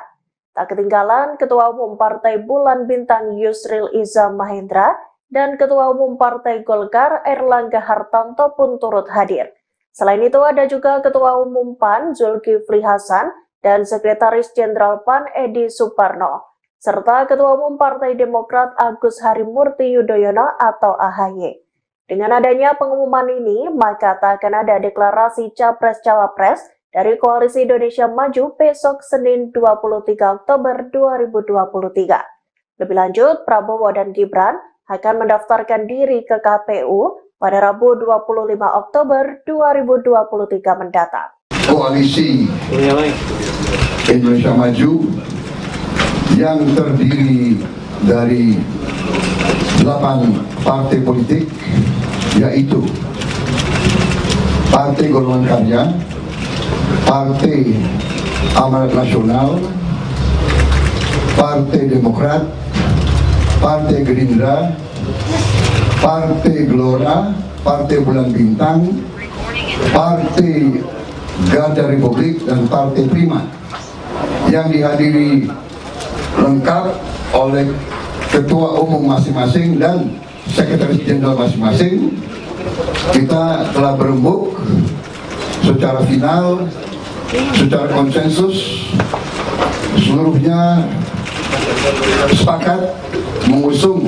Tak ketinggalan Ketua Umum Partai Bulan Bintang Yusril Iza Mahendra dan Ketua Umum Partai Golkar Erlangga Hartanto pun turut hadir. Selain itu ada juga Ketua Umum PAN Zulkifli Hasan dan Sekretaris Jenderal PAN Edi Suparno, serta Ketua Umum Partai Demokrat Agus Harimurti Yudhoyono atau AHY. Dengan adanya pengumuman ini, maka tak akan ada deklarasi Capres-Cawapres dari Koalisi Indonesia Maju besok Senin 23 Oktober 2023. Lebih lanjut, Prabowo dan Gibran akan mendaftarkan diri ke KPU pada Rabu 25 Oktober 2023 mendatang. Koalisi Indonesia Maju yang terdiri dari 8 partai politik, yaitu Partai Golongan Karya, Partai Amanat Nasional, Partai Demokrat, Partai Gerindra, Partai Gelora, Partai Bulan Bintang, Partai Garda Republik, dan Partai Prima, yang dihadiri lengkap oleh Ketua Umum masing-masing dan Sekretaris Jenderal masing-masing. Kita telah berembuk secara final, secara konsensus, seluruhnya sepakat mengusung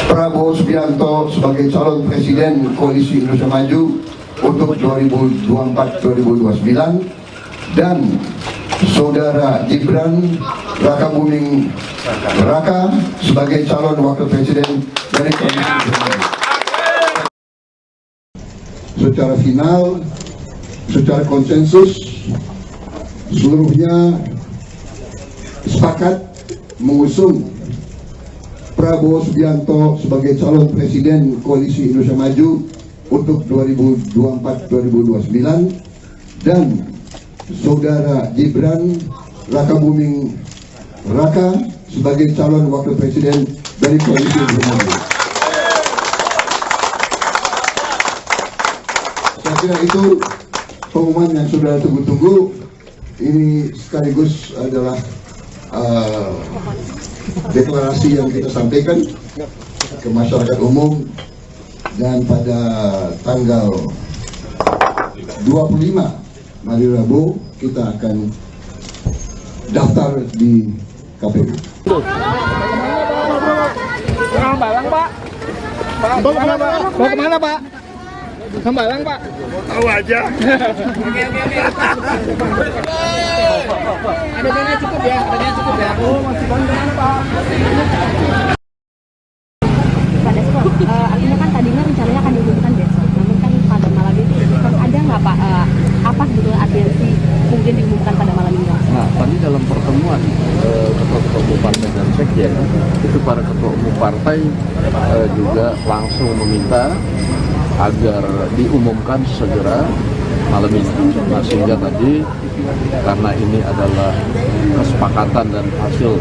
Prabowo Subianto sebagai calon presiden Koalisi Indonesia Maju untuk 2024-2029 dan Saudara Gibran Rakabuming Raka sebagai calon wakil presiden dari Koalisi Indonesia Maju. Secara final, secara konsensus, seluruhnya sepakat mengusung Prabowo Subianto sebagai calon presiden Koalisi Indonesia Maju untuk 2024-2029 dan Saudara Gibran Rakabuming Raka sebagai calon wakil presiden dari Koalisi Indonesia Maju. Saya kira itu pengumuman yang sudah tunggu-tunggu. Ini sekaligus adalah deklarasi yang kita sampaikan ke masyarakat umum, dan pada tanggal 25 hari Rabu kita akan daftar di KPU. Hambalang, Pak. Mau kemana, Pak? Hambalang, Pak. Tahu aja. Adanya cukup ya, Oh, masih banyak, Pak. Artinya kan tadinya rencananya akan diumumkan besok, namun kan pada malam itu kan ada nggak Pak apa sebetulnya atensi mungkin diumumkan pada malam ini? Nah, tadi dalam pertemuan ketua-ketua umum partai dan sekjen itu para ketua umum partai juga langsung meminta agar diumumkan segera malam ini. Nah, sehingga tadi karena ini adalah kesepakatan dan hasil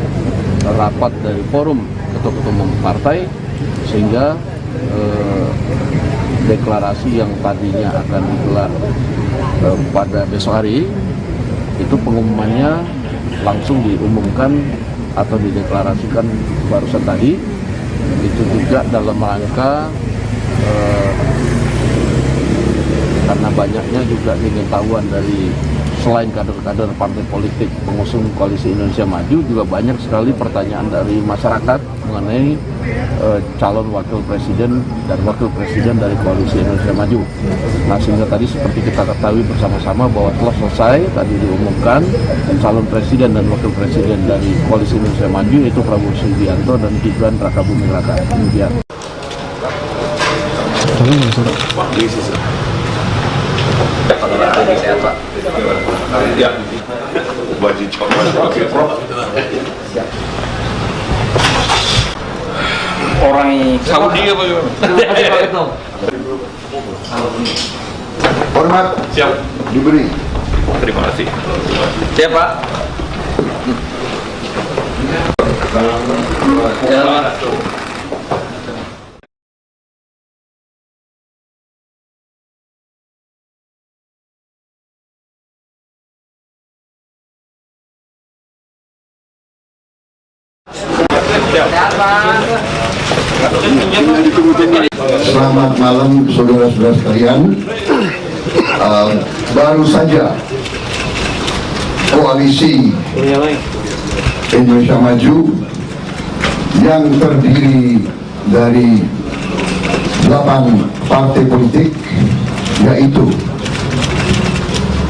rapat dari forum ketua-ketua umum partai, sehingga deklarasi yang tadinya akan digelar pada besok hari itu pengumumannya langsung diumumkan atau dideklarasikan barusan tadi. Itu juga dalam rangka karena banyaknya juga pengetahuan dari selain kader-kader partai politik pengusung Koalisi Indonesia Maju, juga banyak sekali pertanyaan dari masyarakat mengenai calon wakil presiden dan wakil presiden dari Koalisi Indonesia Maju. Nah, sehingga tadi seperti kita ketahui bersama-sama bahwa telah selesai tadi diumumkan calon presiden dan wakil presiden dari Koalisi Indonesia Maju, yaitu Prabowo Subianto dan Gibran Rakabuming Raka. Demikian. Sehat, Pak. Ya. Baju coklat. Orang Saudi apa gimana? Hormat Siap. diberi. Terima kasih. Siap, Pak. Jalan. Selamat malam saudara-saudara sekalian. Baru saja Koalisi Indonesia Maju yang terdiri dari 8 partai politik, yaitu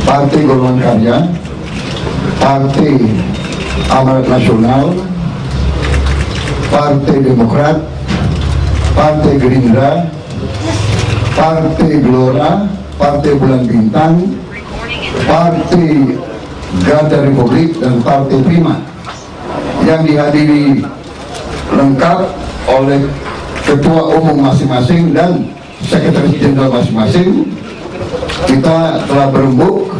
Partai Golongan Karya, Partai Amanat Nasional, Partai Demokrat, Partai Gerindra, Partai Gelora, Partai Bulan Bintang, Partai Garda Republik, dan Partai Prima, yang dihadiri lengkap oleh ketua umum masing-masing dan sekretaris jenderal masing-masing. Kita telah berembuk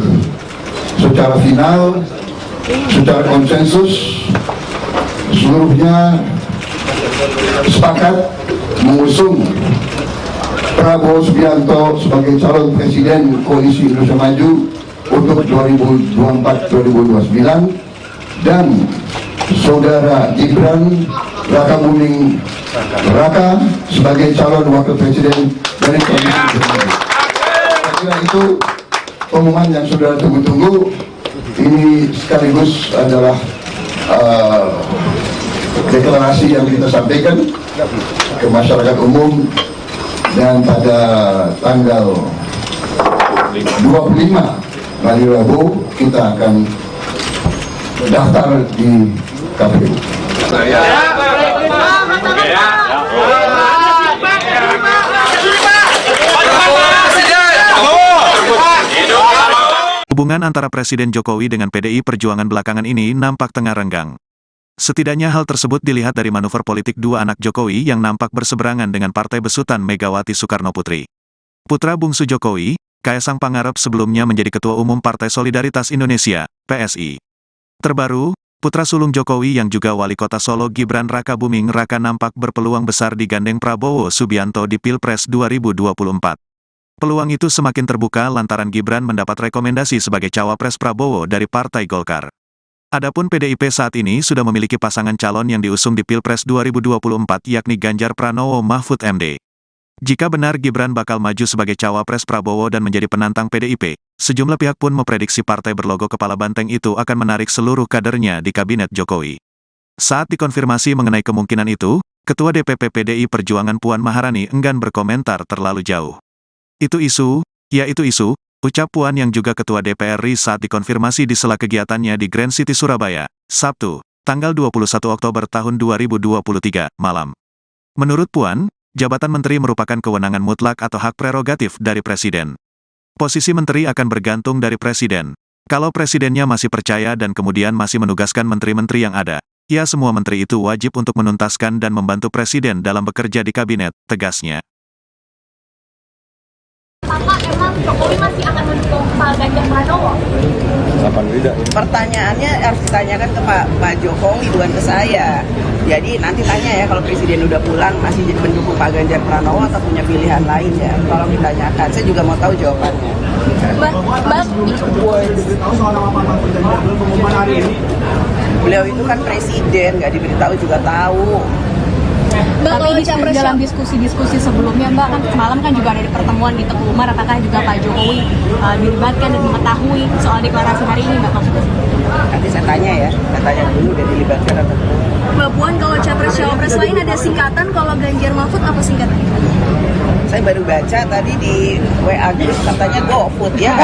secara final, secara konsensus, seluruhnya sepakat mengusung Prabowo Subianto sebagai calon presiden Koalisi Indonesia Maju untuk 2024-2029 dan Saudara Gibran Rakabuming Raka sebagai calon wakil presiden dari Koalisi Indonesia Maju. Saya kira itu pengumuman yang sudah tunggu-tunggu. Ini sekaligus adalah deklarasi yang kita sampaikan ke masyarakat umum, dan pada tanggal 25 hari Rabu kita akan daftar di KPU. Hubungan antara Presiden Jokowi dengan PDI Perjuangan belakangan ini nampak tengah renggang. Setidaknya hal tersebut dilihat dari manuver politik dua anak Jokowi yang nampak berseberangan dengan partai besutan Megawati Soekarnoputri. Putra bungsu Jokowi, Kaesang Pangarep, sebelumnya menjadi Ketua Umum Partai Solidaritas Indonesia, PSI. Terbaru, putra sulung Jokowi yang juga Wali Kota Solo Gibran Rakabuming Raka nampak berpeluang besar digandeng Prabowo Subianto di Pilpres 2024. Peluang itu semakin terbuka lantaran Gibran mendapat rekomendasi sebagai cawapres Prabowo dari Partai Golkar. Adapun PDIP saat ini sudah memiliki pasangan calon yang diusung di Pilpres 2024 yakni Ganjar Pranowo Mahfud MD. Jika benar Gibran bakal maju sebagai cawapres Prabowo dan menjadi penantang PDIP, sejumlah pihak pun memprediksi partai berlogo kepala banteng itu akan menarik seluruh kadernya di kabinet Jokowi. Saat dikonfirmasi mengenai kemungkinan itu, Ketua DPP PDI Perjuangan Puan Maharani enggan berkomentar terlalu jauh. Itu isu, ucap Puan yang juga Ketua DPR RI saat dikonfirmasi di sela kegiatannya di Grand City Surabaya, Sabtu, tanggal 21 Oktober tahun 2023, malam. Menurut Puan, jabatan menteri merupakan kewenangan mutlak atau hak prerogatif dari Presiden. Posisi menteri akan bergantung dari Presiden. Kalau Presidennya masih percaya dan kemudian masih menugaskan menteri-menteri yang ada, ya semua menteri itu wajib untuk menuntaskan dan membantu Presiden dalam bekerja di kabinet, tegasnya. Apakah emang Jokowi masih akan mendukung Pak Ganjar Pranowo? Kapan tidak? Pertanyaannya harus ditanyakan ke Pak Jokowi, bukan ke saya. Jadi nanti tanya ya, kalau Presiden udah pulang masih mendukung Pak Ganjar Pranowo atau punya pilihan lain ya. Tolong ditanyakan, saya juga mau tahu jawabannya. Beliau itu kan presiden, nggak diberitahu juga tahu. Tapi dalam diskusi-diskusi sebelumnya Mbak, kan semalam kan juga ada di pertemuan di Teguh Umar, apakah juga Pak Jokowi dilibatkan dan mengetahui soal deklarasi hari ini Mbak? Nanti saya tanya ya, saya tanya dulu udah dilibatkan atau belum. Mbak Puan, kalau capres-cawapres lain ada singkatan, kalau Ganjar Mahfud apa singkatannya? Saya baru baca tadi di WA Group katanya GoFood ya.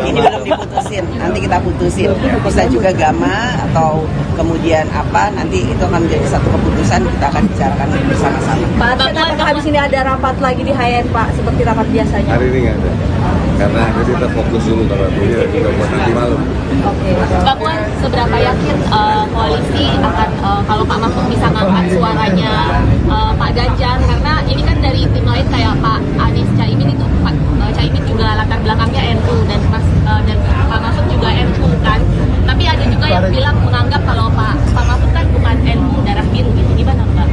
Ini belum diputusin, nanti kita putusin. Bisa juga Gama atau kemudian apa, nanti itu akan menjadi satu keputusan, kita akan bicarakan bersama-sama. Pak, apakah habis ini ada rapat lagi di HN Pak, seperti rapat biasanya? Hari ini nggak ada. Karena kita fokus dulu kalau ini juga buat nanti malam. Mbak Puan, seberapa yakin koalisi akan kalau Pak Mahfud bisa ngangkat suaranya Pak Ganjar, karena ini kan dari tim lain kayak Pak Anies Caimin itu Pak Caimin juga latar belakangnya NU dan Pak Mahfud juga NU kan, tapi ada juga yang bilang menganggap kalau Pak Mahfud kan bukan NU darah biru gitu, gimana Mbak?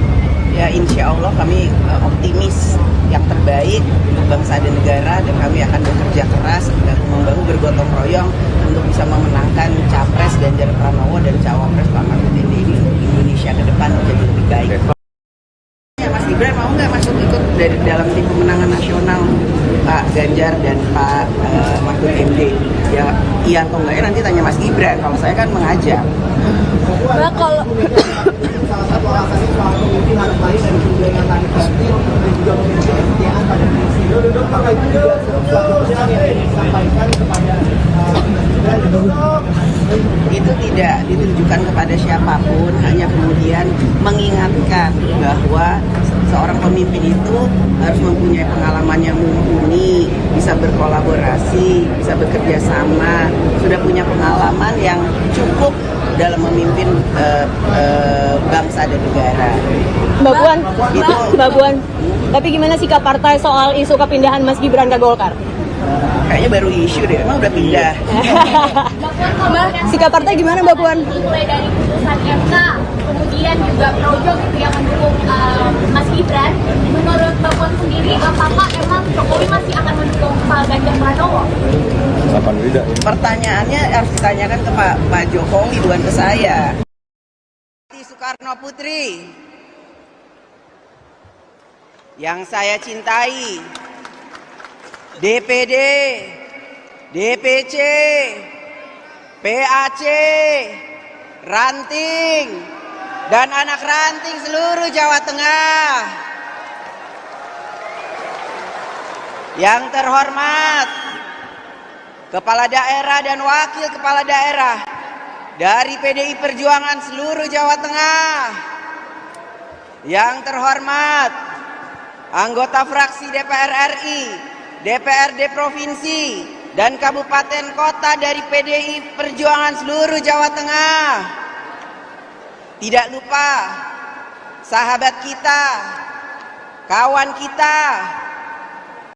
Ya insya Allah kami optimis yang terbaik untuk bangsa dan negara, dan kami akan bekerja keras dan membahu bergotong royong untuk bisa memenangkan Capres Ganjar Pranowo dan Cawapres Pak Mahfud ini untuk Indonesia ke depan menjadi lebih baik. Ya, Mas Gibran mau nggak masuk ikut dari dalam tim pemenangan nasional Pak Ganjar dan Pak Mahfud MD? Ya iya atau enggak ya nanti tanya Mas Gibran, kalau saya kan mengajak. Mbak, kalau satu alasannya soal kemungkinan lain dari kunjungan tadi tersebut dan juga memiliki kesetiaan pada prinsip. Apakah itu juga sesuatu yang disampaikan kepada itu tidak ditujukan kepada siapapun, hanya kemudian mengingatkan bahwa seorang pemimpin itu harus mempunyai pengalaman yang mumpuni, bisa berkolaborasi, bisa bekerja sama, sudah punya pengalaman yang cukup dalam memimpin bangsa dan negara. Mbak Puan, tapi gimana sikap partai soal isu kepindahan Mas Gibran ke Golkar? Kayaknya baru isu deh, emang udah pindah. Sikap partai gimana Mbak Puan? Mulai dari putusan MK, kemudian juga Projo gitu yang mendukung Mas Gibran. Menurut Mbak Puan sendiri, apakah emang Jokowi masih akan mendukung Pak Ganjar Pranowo? Kapan tidak? Pertanyaannya harus ditanyakan ke Pak Jokowi, bukan ke saya. Soekarnoputri yang saya cintai, DPD, DPC, PAC, Ranting, dan anak ranting seluruh Jawa Tengah. Yang terhormat Kepala Daerah dan Wakil Kepala Daerah dari PDI Perjuangan seluruh Jawa Tengah. Yang terhormat anggota fraksi DPR RI, DPRD Provinsi, dan Kabupaten Kota dari PDI Perjuangan seluruh Jawa Tengah. Tidak lupa sahabat kita, kawan kita,